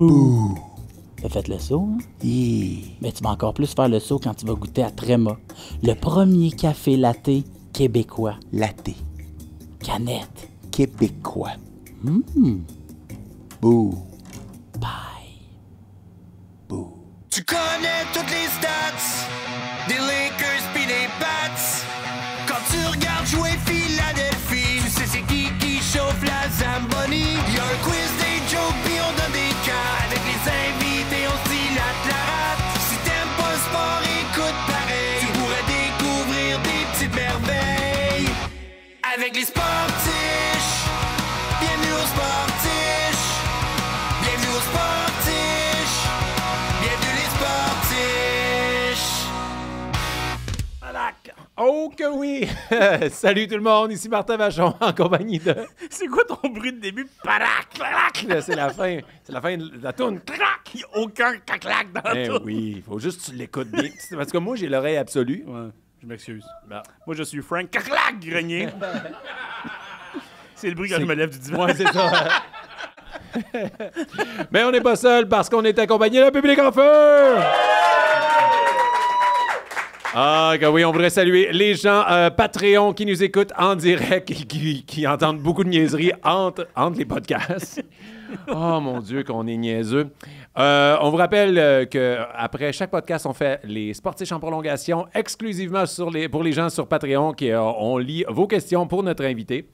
Bouh. T'as fait le saut, hein? Yeah. Mais tu vas encore plus faire le saut quand tu vas goûter à Tréma, le premier café latte québécois. Latte. Canette. Québécois. Bouh. Bye. Bouh. Tu connais toutes les stats des Lakers pis des Pats. Quand tu regardes jouer Philadelphie, tu sais c'est qui chauffe la Zamboni. Y'a un quiz des jokes pis on donne des cas. Avec les invités on se dilate la rate. Si t'aimes pas le sport, écoute pareil. Tu pourrais découvrir des petites merveilles avec les sportiches. Bienvenue aux sportiches. Bienvenue aux sportiches. Bienvenue les sportiches. Oh que oui! Salut tout le monde, ici Martin Vachon en compagnie de... C'est quoi ton bruit de début? Parac, clac! Là, c'est la fin de la tourne. Clac! Il n'y a aucun clac dans la toune. Oui, il faut juste que tu l'écoutes bien. Parce que moi, j'ai l'oreille absolue. Ouais, je m'excuse. Bon. Moi, je suis Frank Clac Grenier. C'est le bruit quand je me lève du divan. Ouais, c'est ça. Mais on n'est pas seul parce qu'on est accompagné d'un public en feu! Ah, que oui, on voudrait saluer les gens Patreon qui nous écoutent en direct et qui entendent beaucoup de niaiseries entre les podcasts. Oh mon Dieu, qu'on est niaiseux. On vous rappelle qu'après chaque podcast, on fait les sportifs en prolongation exclusivement pour les gens sur Patreon on lit vos questions pour notre invité.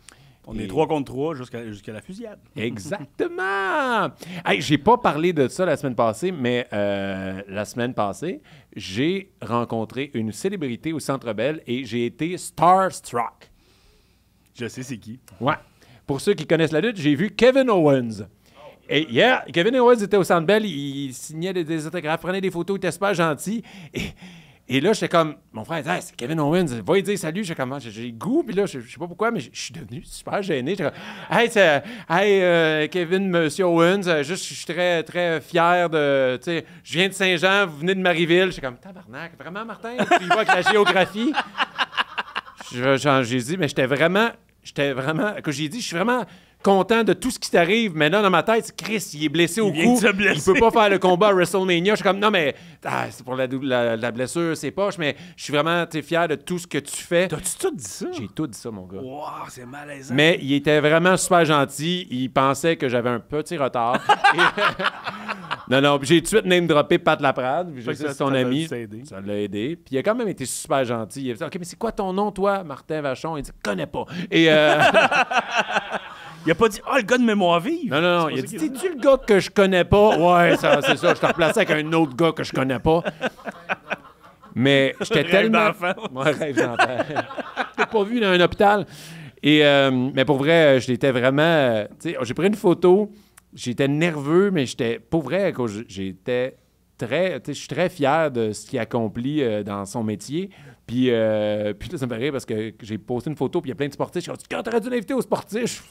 On est 3 contre 3 jusqu'à la fusillade. Exactement! Hey, j'ai pas parlé de ça la semaine passée, mais la semaine passée, j'ai rencontré une célébrité au Centre Bell et j'ai été starstruck. Je sais c'est qui. Ouais. Pour ceux qui connaissent la lutte, j'ai vu Kevin Owens. Et hier, Kevin Owens était au Centre Bell, il signait des autographes, prenait des photos, il était super gentil. Et là, j'étais comme, mon frère disait, hey, c'est Kevin Owens, va lui dire salut. J'ai comme, j'ai le goût, puis là, je sais pas pourquoi, mais je suis devenu super gêné. J'étais comme, hey, Kevin, Monsieur Owens, je suis très, très fier de, tu sais, je viens de Saint-Jean, vous venez de Marieville. J'étais comme, tabarnak, vraiment, Martin? Puis il voit avec la géographie. J'ai dit, mais j'étais vraiment, que j'ai dit, je suis vraiment content de tout ce qui t'arrive, mais là, dans ma tête, Chris, il est blessé au cou. Il peut pas faire le combat à WrestleMania. Je suis comme, non, mais c'est pour la blessure, c'est poche, mais je suis vraiment fier de tout ce que tu fais. T'as-tu tout dit ça? J'ai tout dit ça, mon gars. Wow, c'est malaisant. Mais il était vraiment super gentil. Il pensait que j'avais un petit retard. Non, j'ai tout de suite name-droppé Pat Laprade. Je sais que c'est son ami. Ça l'a aidé. Puis il a quand même été super gentil. Il a dit, OK, mais c'est quoi ton nom, toi, Martin Vachon? Il dit, connais pas. Et... Il a pas dit « Ah, le gars de mémoire vive! » Non. Il a dit « C'est-tu le gars que je connais pas? » Ouais, ça, c'est ça. Je te replaçais avec un autre gars que je connais pas. Mais j'étais tellement... Ouais, rêve d'enfant. Je t'ai pas vu dans un hôpital. Et, mais pour vrai, j'étais vraiment... tu sais, j'ai pris une photo. J'étais nerveux, mais pour vrai, j'étais très... Je suis très fier de ce qu'il accomplit dans son métier. Puis là, ça me fait rire parce que j'ai posté une photo, puis il y a plein de sportifs. Je suis dit, quand t'aurais dû l'inviter aux sportifs?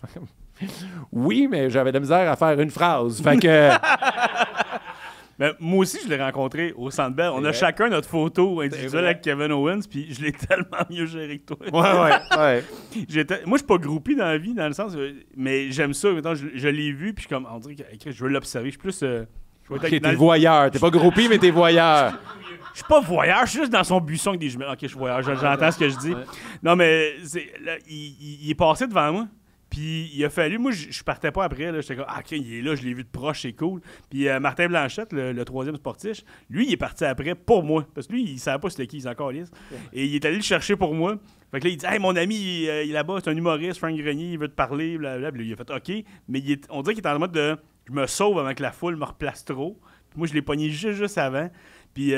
Oui, mais j'avais de la misère à faire une phrase. Fait que. Mais moi aussi, je l'ai rencontré au Centre Bell. On a chacun notre photo individuelle avec Kevin Owens, puis je l'ai tellement mieux géré que toi. Ouais. Moi, je suis pas groupie dans la vie, dans le sens, mais j'aime ça. Mettons, je l'ai vu, puis on dirait que je veux l'observer. Je suis plus. OK, t'es voyeur. T'es pas groupie, mais t'es voyeur. Je suis pas voyeur, je suis juste dans son buisson avec des jumelles. OK, je suis voyeur, j'entends ce que je dis. Ouais. Non, mais là, il est passé devant moi. Puis il a fallu, moi je partais pas après, j'étais comme, OK, il est là, je l'ai vu de proche, c'est cool. Puis Martin Blanchette, le troisième sportif, lui, il est parti après pour moi. Parce que lui, il savait pas c'était qui, il est encore lisse. Et il est allé le chercher pour moi. Fait que là, il dit, hey, mon ami, il est là-bas, c'est un humoriste, Frank Grenier, il veut te parler, blablabla. Puis il a fait, OK. Mais on dirait qu'il est en mode de, je me sauve avant que la foule me replace trop. Puis moi, je l'ai pogné juste avant. Puis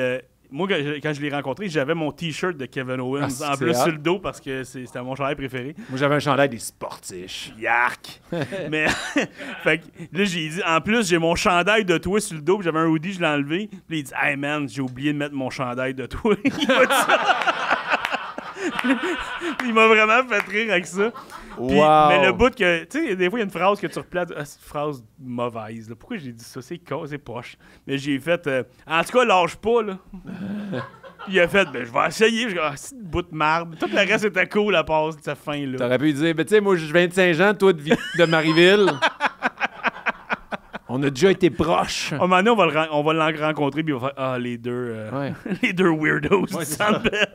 moi, quand je l'ai rencontré, j'avais mon T-shirt de Kevin Owens en plus sur le dos parce que c'était mon chandail préféré. Moi, j'avais un chandail des sportifs. Yark! Mais, fait que là, j'ai dit, en plus, j'ai mon chandail de toi sur le dos, puis j'avais un hoodie, je l'ai enlevé. Puis il dit, hey man, j'ai oublié de mettre mon chandail de toi. Il m'a vraiment fait rire avec ça. Puis, mais le bout que, tu sais, des fois, il y a une phrase que tu replaces. Ah, c'est une phrase mauvaise. Là. Pourquoi j'ai dit ça? C'est con, c'est poche. Mais j'ai fait. En tout cas, lâche pas, là. Il a fait, ben, je vais essayer. Je dis, ah, c'est une bout de marde. Tout le reste était cool à part de cette fin-là. T'aurais pu dire, ben, tu sais, moi, je viens de Saint-Jean, toi de Marieville. On a déjà été proches. À un moment donné, on va le rencontrer puis on va faire « Ah, les deux... Ouais. les deux weirdos du Centre Bell. »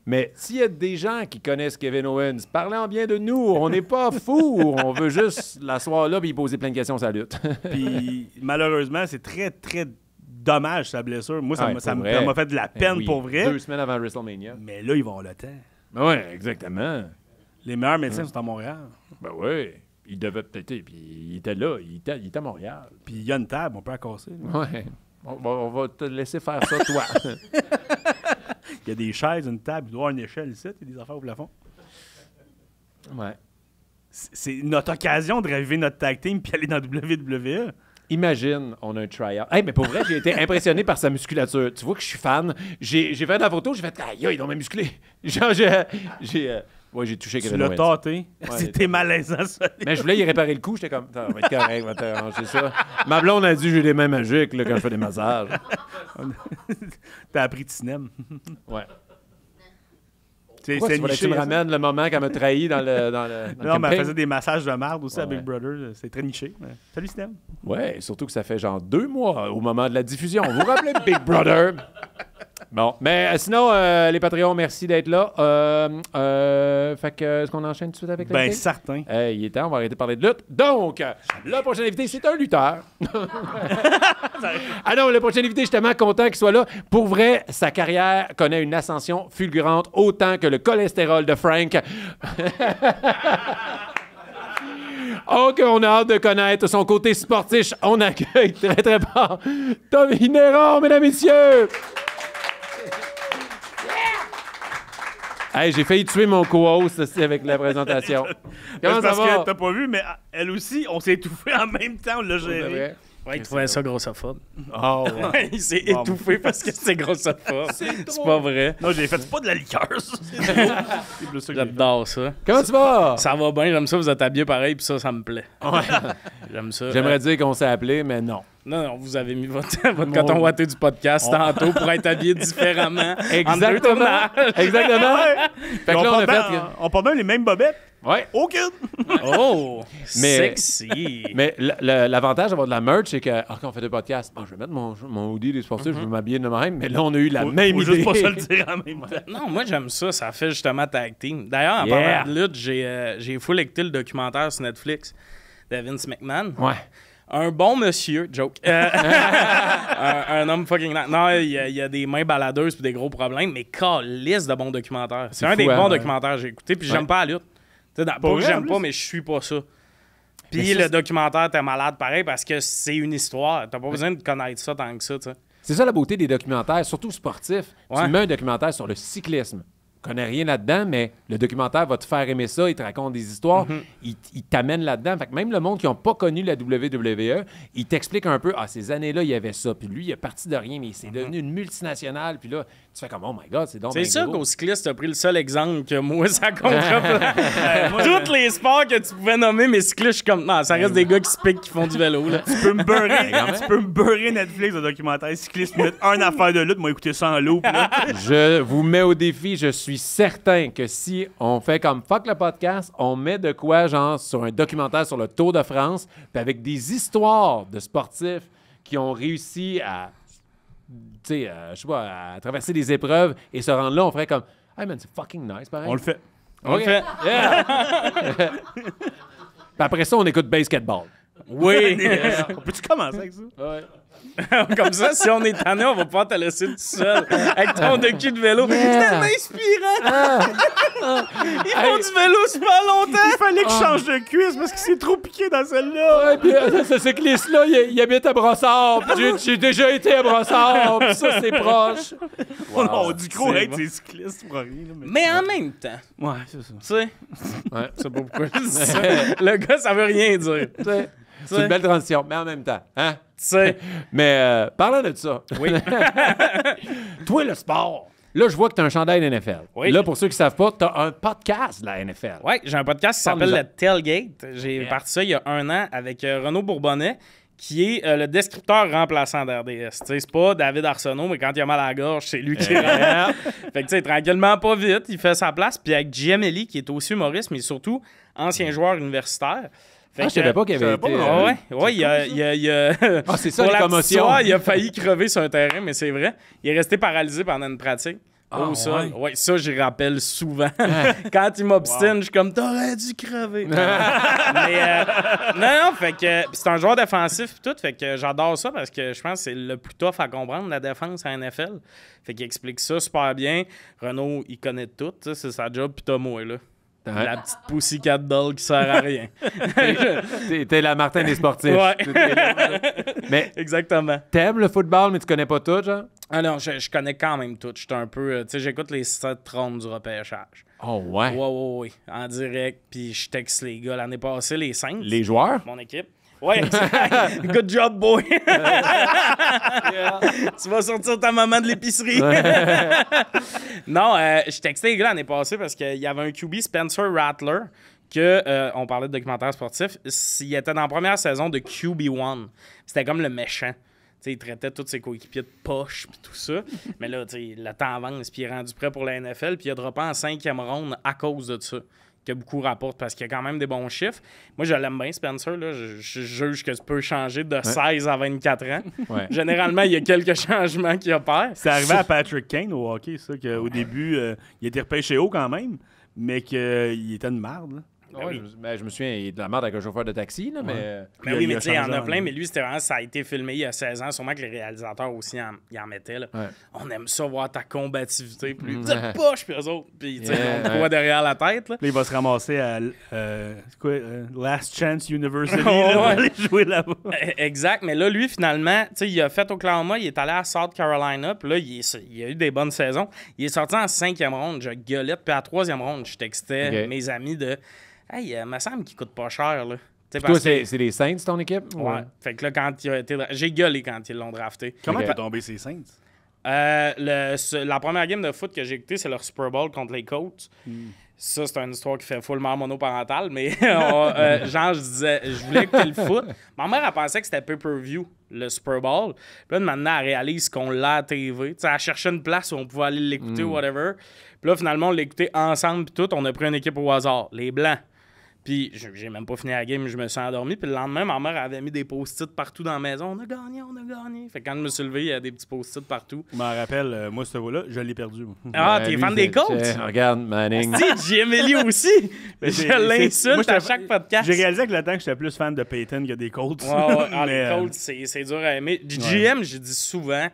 Mais s'il y a des gens qui connaissent Kevin Owens, parlez en bien de nous. On n'est pas fous. On veut juste l'asseoir là et poser plein de questions sur la lutte. Puis malheureusement, c'est très, très dommage sa blessure. Moi, Ouais, ça pour m'a vrai. fait de la Ben peine oui, pour vrai. 2 semaines avant WrestleMania. Mais là, ils vont avoir le temps. Oui, exactement. Les meilleurs médecins sont à Montréal. Ben oui. Il devait peut-être... Puis il était là. Il était à Montréal. Puis il y a une table, on peut la casser. Là. Ouais. On va te laisser faire ça, toi. Il y a des chaises, une table, il doit y avoir une échelle ici, il y a des affaires au plafond. Ouais. C'est notre occasion de raviver notre tag team puis aller dans WWE. Imagine, on a un try-out. Hey, mais pour vrai, j'ai été impressionné par sa musculature. Tu vois que je suis fan. J'ai fait la photo, j'ai fait « Aïe, il est musclé. » Genre, j'ai touché Tu Kevin l'as Owens. tâté. Ouais, C'était malaisant, ça. Mais je voulais y réparer le coup. J'étais comme, ça va être correct, on va t'arranger ça. Ma blonde a dit, j'ai des mains magiques là, quand je fais des massages. T'as appris de cinéma. Ouais. C'est Pourquoi tu voulais que tu me niché. Ça. ramènes le moment qu'elle m'a trahi dans le Non, mais elle camping? faisait des massages de marde aussi à Ouais. Big Brother. C'est très niché. Ouais. Salut, cinéma. Ouais, surtout que ça fait genre 2 mois au moment de la diffusion. Vous vous rappelez Big Brother? Bon, mais sinon, les Patreons, merci d'être là. Fait que, est-ce qu'on enchaîne tout de suite avec Ben, l'invité? certain. Il est temps, on va arrêter de parler de lutte. Donc, le prochain invité, c'est un lutteur. Ah non, le prochain invité, je suis tellement content qu'il soit là. Pour vrai, sa carrière connaît une ascension fulgurante, autant que le cholestérol de Frank. Oh, qu'on a hâte de connaître son côté sportif. On accueille très, très fort Tommy Néron, mesdames et messieurs. Hey, j'ai failli tuer mon co-host aussi avec la présentation. Comment ça Parce va? que t'as pas vu, mais elle aussi, on s'est étouffé en même temps, on l'a géré. Ouais, il trouvait ça grossophobe. Oh, ouais. Il s'est Bon. étouffé parce que c'est grossophobe. C'est pas vrai. Non, j'ai fait, c'est pas de la liqueur, ça. C'est de l'eau. C'est plus ça que j'ai fait. J'adore ça. Comment tu vas? Ça va bien, j'aime ça, vous êtes habillés pareil, puis ça me plaît. J'aime ça. J'aimerais dire qu'on s'est appelé, mais non. Non, vous avez mis votre coton ouaté du podcast tantôt pour être habillé différemment. En deux tournages. Exactement. Fait que là, on a fait... On porte même les mêmes bobettes. Ouais. OK. Oh, Mais- sexy. Mais l'avantage d'avoir de la merch, c'est que quand on fait des podcasts, je vais mettre mon hoodie des sportifs, je vais m'habiller de même, mais là, on a eu la même Faut idée. juste pas se le dire en même temps. Non, moi j'aime ça, ça fait justement tag team. D'ailleurs, en Yeah. parlant de lutte, j'ai full écouté le documentaire sur Netflix de Vince McMahon. Ouais. Un bon monsieur, joke. Un homme fucking... Non, il y a des mains baladeuses puis des gros problèmes, mais calisse de bons documentaires. C'est un fou, des hein, bons ouais. documentaires que j'ai écouté, puis Ouais. j'aime pas la lutte. Tu sais, pas Pour que vrai, en j'aime plus? pas, mais je suis pas ça. Mais Puis ça, le documentaire était malade pareil parce que c'est une histoire. T'as pas besoin de connaître ça tant que ça, tu sais. C'est ça la beauté des documentaires, surtout sportifs. Ouais. Tu mets un documentaire sur le cyclisme. Tu connais rien là-dedans, mais le documentaire va te faire aimer ça, il te raconte des histoires, il t'amène là-dedans. Fait que même le monde qui n'a pas connu la WWE, il t'explique un peu, ces années-là, il y avait ça. Puis lui, il est parti de rien, mais c'est devenu une multinationale. Puis là, tu fais comme, oh my God, c'est donc C'est bien ça gros. qu'au cycliste, t'as pris le seul exemple que moi, ça contre tous les sports que tu pouvais nommer, mais cyclistes, je suis comme, non, ça reste des gars qui se piquent, qui font du vélo, là. Tu peux me beurrer Netflix de documentaire cycliste, mettre un affaire de lutte, moi écouter ça en loop. Là. Je vous mets au défi, je suis certain que si on fait comme fuck le podcast, on met de quoi, genre, sur un documentaire sur le Tour de France, puis avec des histoires de sportifs qui ont réussi à, tu sais, je sais pas, à traverser des épreuves et se rendre là, on ferait comme, hey man, c'est fucking nice, pareil. On le fait. On le Ok. fait. Yeah. Puis après ça, on écoute basketball. Oui. On peut-tu commencer avec ça? Ouais. Comme ça, si on est tanné, on va pouvoir te laisser tout seul avec ton docu de vélo. C'est tellement inspirant. Ils font du vélo super longtemps. Il fallait que je change de cuisse parce qu'il s'est trop piqué dans celle-là. Ouais, puis ce cycliste-là, il habite à Brossard. Puis j'ai déjà été à Brossard. Puis ça, c'est proche. Oh non, on dit gros, c'est hey, bon. c'est cycliste pour rien. Là, Mais en même temps, Ouais, c'est ça. tu sais, Ouais. je sais pas pourquoi je dis ça. Le gars, ça veut rien dire. Tu C'est une belle transition, mais en même temps. Hein? sais. Mais parlant de ça, Oui. toi, le sport, là, je vois que tu as un chandail de NFL. Oui. Là, pour ceux qui ne savent pas, tu as un podcast de la NFL. Ouais, j'ai un podcast qui s'appelle Parle-nous-en. le Tailgate. J'ai parti ça il y a 1 an avec Renaud Bourbonnais, qui est le descripteur remplaçant d'RDS. Tu sais, c'est pas David Arsenault, mais quand il a mal à la gorge, c'est lui qui rentre. Fait que, tu sais, tranquillement, pas vite, il fait sa place. Puis avec Jim Ellie, qui est aussi humoriste, mais surtout ancien joueur universitaire. Fait je savais pas qu'il y avait été... Ouais, il y a Ah, c'est ça, pour les la petite commotions. histoire, il a failli crever sur un terrain, mais c'est vrai. Il est resté paralysé pendant une pratique. Ah, Au sol. ouais. Ouais, ça, j'y rappelle souvent. Quand il m'obstine, je suis comme, t'aurais dû crever. Mais, non, fait que c'est un joueur défensif pis tout, fait que j'adore ça parce que je pense que c'est le plus tough à comprendre, la défense à NFL. Fait qu'il explique ça super bien. Renaud, il connaît tout, c'est sa job, pis t'as moi, là. Ouais. La petite pussycat doll qui sert à rien. T'es la Martin des sportifs. Ouais. Mais Exactement. t'aimes le football, mais tu connais pas tout, genre? Ah non, je connais quand même tout. Je suis un peu... tu sais, j'écoute les 7 rondes du repêchage. Oh, ouais. Ouais. En direct. Puis je texte les gars. L'année passée, les Saints. Les joueurs? Mon équipe. Ouais, exact. Good job, boy. Tu vas sortir ta maman de l'épicerie. Non, je textais les gars l'année passée parce qu'il y avait un QB, Spencer Rattler, on parlait de documentaire sportif. Il était dans la première saison de QB1. C'était comme le méchant. T'sais, il traitait tous ses coéquipiers de poche et tout ça. Mais là, le temps avance, puis il est rendu prêt pour la NFL, puis il a droppé en 5e ronde à cause de ça. Que beaucoup rapportent parce qu'il y a quand même des bons chiffres. Moi, je l'aime bien, Spencer. Là. Je juge que tu peux changer de 16 à 24 ans. Ouais. Généralement, il y a quelques changements qui opèrent. C'est arrivé à Patrick Kane au hockey, ça, qu'au début, il était repêché haut quand même, mais qu'il était une marde. Là. Ouais, je me souviens, il est de la merde avec un chauffeur de taxi, là, mais... Mais oui, mais tu sais, il y en changé a en plein, lui. mais lui, c'était vraiment, ça a été filmé il y a 16 ans. Sûrement que les réalisateurs aussi en mettaient. Là. Ouais. On aime ça, voir ta combativité. Puis lui, de poche, puis eux autres. Puis, tu sais, Yeah, on te voit derrière la tête. Là. Là, il va se ramasser à c'est quoi, Last Chance University, Ouais. là, pour aller jouer là-bas. Exact, mais là, lui, finalement, tu sais, il a fait Oklahoma, il est allé à South Carolina, puis là, il a eu des bonnes saisons. Il est sorti en 5e ronde, je gueulette, puis à 3e ronde, je textais Ok. mes amis de « Hey, il me semble qu'il coûte pas cher, là. » Toi, c'est les Saints, ton équipe? Ouais. Fait que là, quand il a été... J'ai gueulé quand ils l'ont drafté. Comment Ok. il peut tomber ces Saints? La première game de foot que j'ai écoutée, c'est leur Super Bowl contre les Colts. Ça, c'est une histoire qui fait full monoparentale, mais genre, je voulais écouter le foot. Ma mère, elle pensait que c'était pay-per-view, le Super Bowl. Puis là, maintenant, elle réalise qu'on l'a à TV. Tu sais, elle cherchait une place où on pouvait aller l'écouter ou whatever. Puis là, finalement, on l'a écouté ensemble, puis tout. On a pris une équipe au hasard, les Blancs. Puis j'ai même pas fini la game, je me suis endormi. Puis le lendemain, ma mère avait mis des post-it partout dans la maison. On a gagné. Fait que quand je me suis levé, il y a des petits post-it partout. Je m'en rappelle, moi, ce voix-là, je l'ai perdu. moi. Ah, t'es lui, fan des Colts? Regarde, Manning. Si, Jim Ellie aussi. Mais Je moi, l'insulte j'étais- à chaque podcast. J'ai réalisé avec le temps que j'étais plus fan de Peyton que des Colts. Ouais. Ah, Mais, les Colts, c'est dur à aimer. Du GM, j'ai dit souvent,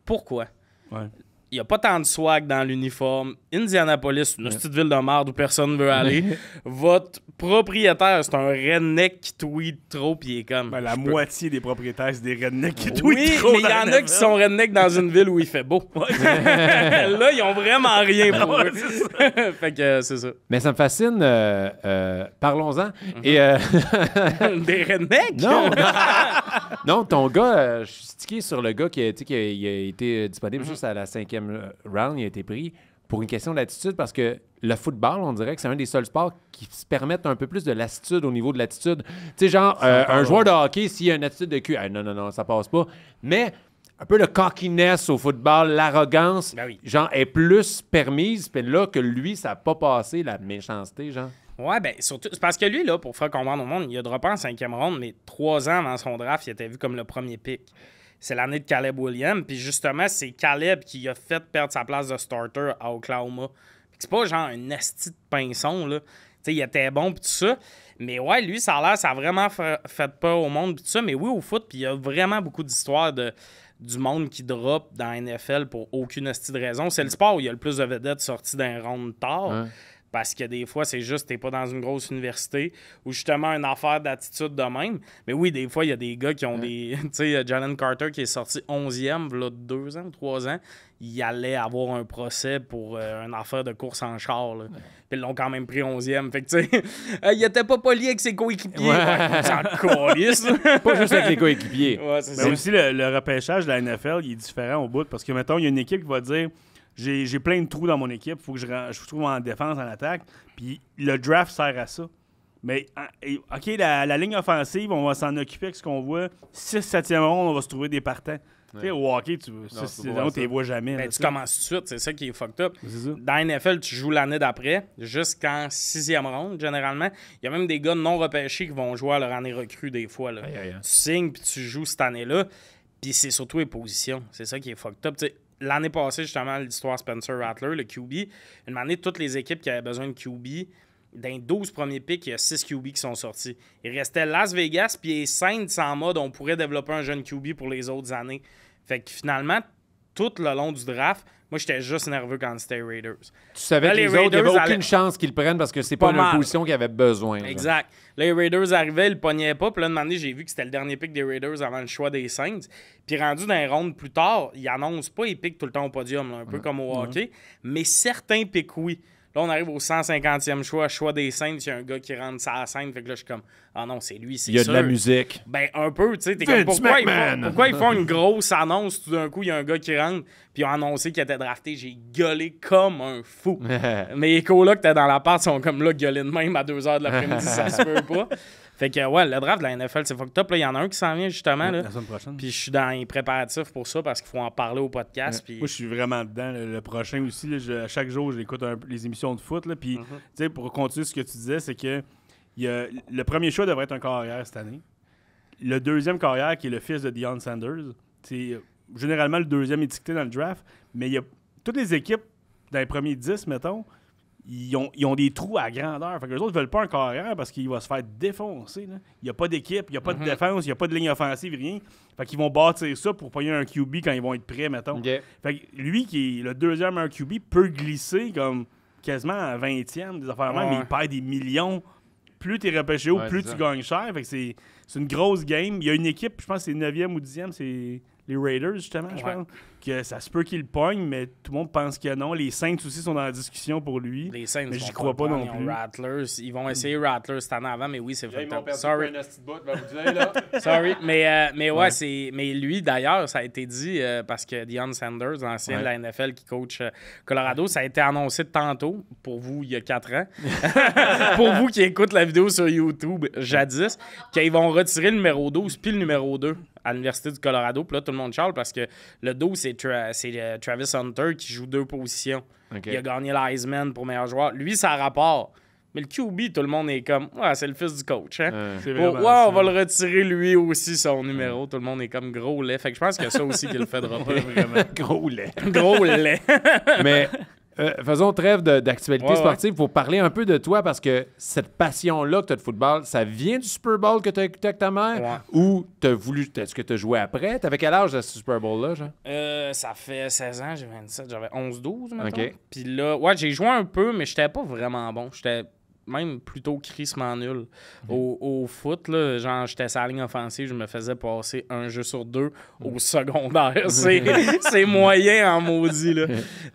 pourquoi? ouais. Il n'y a pas tant de swag dans l'uniforme. Indianapolis, une petite ville de merde où personne ne veut aller. Votre propriétaire, c'est un redneck qui tweet trop, puis il est comme... Ben, la je peux- moitié des propriétaires, c'est des rednecks qui Oui, tweetent trop mais il y dans en la a qui sont redneck dans une ville où il fait beau. Là, ils ont vraiment rien pour eux. Fait que c'est ça. Mais ça me fascine. Parlons-en. Et Des rednecks? non, non, ton gars, je suis stické sur le gars qui a été disponible juste à la 5e round. Il a été pris pour une question d'attitude parce que le football, on dirait que c'est un des seuls sports qui se permettent un peu plus de lassitude au niveau de l'attitude. Tu sais, genre, un joueur de hockey, s'il a une attitude de cul, non, ça passe pas. Mais un peu le cockiness au football, l'arrogance, Ben oui. genre, est plus permise. Puis là, que lui, ça n'a pas passé, la méchanceté, genre. Ouais, ben surtout, c'est parce que lui, là, pour faire comprendre au monde, il a droppé en 5e ronde, mais 3 ans avant son draft, il était vu comme le premier pick. C'est l'année de Caleb Williams, puis justement, c'est Caleb qui a fait perdre sa place de starter à Oklahoma. Puis c'est pas genre un asti de pinson, là. Tu sais, il était bon, puis tout ça. Mais ouais, lui, ça a l'air, ça a vraiment fait peur au monde, puis tout ça. Mais oui, au foot, puis il y a vraiment beaucoup d'histoires du monde qui drop dans la NFL pour aucune asti de raison. C'est le sport où il y a le plus de vedettes sorties d'un round tard. Ouais. Parce que des fois, c'est juste t'es pas dans une grosse université ou justement une affaire d'attitude de même. Mais oui, des fois, il y a des gars qui ont des... Tu sais, Jalen Carter qui est sorti 11e, là, 2 ans, 3 ans, il allait avoir un procès pour une affaire de course en char. Là. Puis ils l'ont quand même pris 11e. Fait que, tu sais, il était pas poli avec ses coéquipiers. Ouais, s'en calisse, là. Pas juste avec les coéquipiers. Ouais, c'est Mais ça. aussi, le repêchage de la NFL, il est différent au bout. Parce que, mettons, il y a une équipe qui va dire j'ai plein de trous dans mon équipe, il faut que je trouve en défense, en attaque. Puis le draft sert à ça. Mais, OK, la ligne offensive, on va s'en occuper avec ce qu'on voit. 6-7e ronde, on va se trouver des partants. Tu sais, au hockey, tu les vois jamais. Ben, là, tu commences tout de suite, c'est ça qui est fucked up. C'est ça. Dans NFL, tu joues l'année d'après, jusqu'en 6e ronde, généralement. Il y a même des gars non repêchés qui vont jouer à leur année recrue des fois. Là. Aïe. Tu signes, puis tu joues cette année-là. Puis c'est surtout les positions. C'est ça qui est fucked up. T'sais, l'année passée, justement, l'histoire Spencer Rattler, le QB, une année, toutes les équipes qui avaient besoin de QB, dans les 12 premiers picks, il y a 6 QB qui sont sortis. Il restait Las Vegas, puis les Saints en mode on pourrait développer un jeune QB pour les autres années. Fait que finalement, tout le long du draft, moi, j'étais juste nerveux quand c'était Raiders. Tu savais Là, que les autres, il n'y avait aucune chance qu'ils le prennent parce que c'est pas Pas une mal. position qu'ils avaient besoin. là. Exact. Là, les Raiders arrivaient, ils le pognaient pas. Puis là, une année, j'ai vu que c'était le dernier pick des Raiders avant le choix des Saints. Puis rendu dans les rondes plus tard, ils annoncent pas les picks tout le temps au podium, là, un peu comme au hockey. Mais certains picks, oui. Là, on arrive au 150e choix des Saints. Il y a un gars qui rentre sur la scène. Fait que là, je suis comme, ah non, c'est lui, c'est Il y a sûr. de la musique. Ben, un peu, tu sais. T'es comme, Vince pourquoi McMahon. ils font une grosse annonce, tout d'un coup, il y a un gars qui rentre, puis ils ont annoncé qu'il était drafté. J'ai gueulé comme un fou. Mes colocs qui étaient dans l'appart sont comme là, gueulés de même à 2h de l'après-midi, ça se peut pas. Fait que, ouais, le draft de la NFL, c'est fucked up. Là, il y en a un qui s'en vient, justement, là. La semaine prochaine. Puis je suis dans les préparatifs pour ça, parce qu'il faut en parler au podcast. Puis Moi, je suis vraiment dedans. Le prochain aussi, là, à chaque jour, j'écoute les émissions de foot. Là, puis, tu sais, pour continuer ce que tu disais, c'est que le premier choix devrait être un carrière cette année. Le deuxième carrière, qui est le fils de Deion Sanders, c'est généralement le deuxième étiqueté dans le draft. Mais il y a toutes les équipes, dans les premiers 10, mettons, ils ont des trous à grandeur. Fait que les autres ne veulent pas un carrière parce qu'il va se faire défoncer. Là. Il n'y a pas d'équipe, il n'y a pas de défense, il n'y a pas de ligne offensive, rien. Fait qu'ils vont bâtir ça pour pogner un QB quand ils vont être prêts, mettons. OK. Fait que lui, qui est le deuxième meilleur QB, peut glisser comme quasiment à 20e des affaires, mais il perd des millions. Plus tu es repêché haut, Ouais, plus c'est tu ça. gagnes cher. Fait que c'est une grosse game. Il y a une équipe, je pense que c'est 9e ou 10e, c'est les Raiders, justement, je pense. Que ça se peut qu'il le pogne, mais tout le monde pense que non. Les Saints aussi sont dans la discussion pour lui. les Saints, mais vont j'y crois pas le non prendre, plus. ils ont Rattlers. Ils vont essayer Rattlers cette année avant, mais oui, c'est fucked up. Sorry. Sorry, mais ouais, mais lui d'ailleurs, ça a été dit parce que Deion Sanders, l'ancien de la NFL qui coach Colorado, ça a été annoncé tantôt pour vous il y a 4 ans. Pour vous qui écoutez la vidéo sur YouTube jadis, qu'ils vont retirer le numéro 12 puis le numéro 2 à l'Université du Colorado. Puis là, tout le monde charle parce que le 12, c'est Travis Hunter qui joue 2 positions. OK. Il a gagné l'Heisman pour meilleur joueur. Lui, ça a rapport. Mais le QB, tout le monde est comme, ouais, c'est le fils du coach. Hein? C'est Bon, vraiment ouais, on ça. va le retirer lui aussi, son numéro. Tout le monde est comme gros lait. Fait que je pense qu'il y a ça aussi qui le fait dropper. Gros lait. Gros lait. Mais faisons trêve d'actualité Ouais, sportive pour parler un peu de toi parce que cette passion-là que tu as de football, ça vient du Super Bowl que tu as écouté avec ta mère ou est-ce que tu as joué après? Tu avais quel âge à ce Super Bowl-là, genre? Ça fait 16 ans, j'ai 27, j'avais 11-12 maintenant. OK. Puis là, ouais, j'ai joué un peu, mais j'étais pas vraiment bon. J'étais même plutôt crissement nul au foot. Là. Genre, j'étais sur la ligne offensive, je me faisais passer un jeu sur 2 au secondaire. C'est moyen en maudit. Là.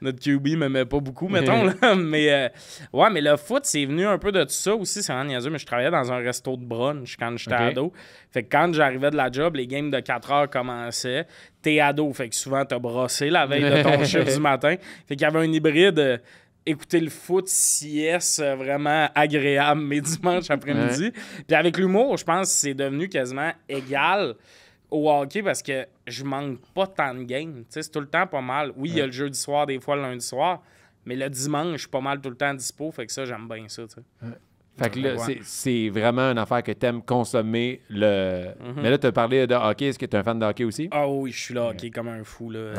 Notre QB m'aimait pas beaucoup, mettons. Là. Mais ouais, mais le foot, c'est venu un peu de tout ça aussi. C'est vraiment niaiseux, mais je travaillais dans un resto de brunch quand j'étais ado. Fait que quand j'arrivais de la job, les games de 4 heures commençaient. T'es ado, fait que souvent t'as brossé la veille de ton chiffre du matin. Fait qu'il y avait un hybride... écouter le foot sieste vraiment agréable mes dimanches après-midi. Puis avec l'humour, je pense que c'est devenu quasiment égal au hockey parce que je manque pas tant de games. C'est tout le temps pas mal. Oui, il y a le jeudi soir, des fois le lundi soir, mais le dimanche, je suis pas mal tout le temps dispo. Fait que ça, j'aime bien ça. T'sais. Fait que là, c'est vraiment une affaire que tu aimes consommer. Mais là, tu as parlé de hockey. Est-ce que tu es un fan de hockey aussi? Ah oui, je suis là hockey comme un fou. Là.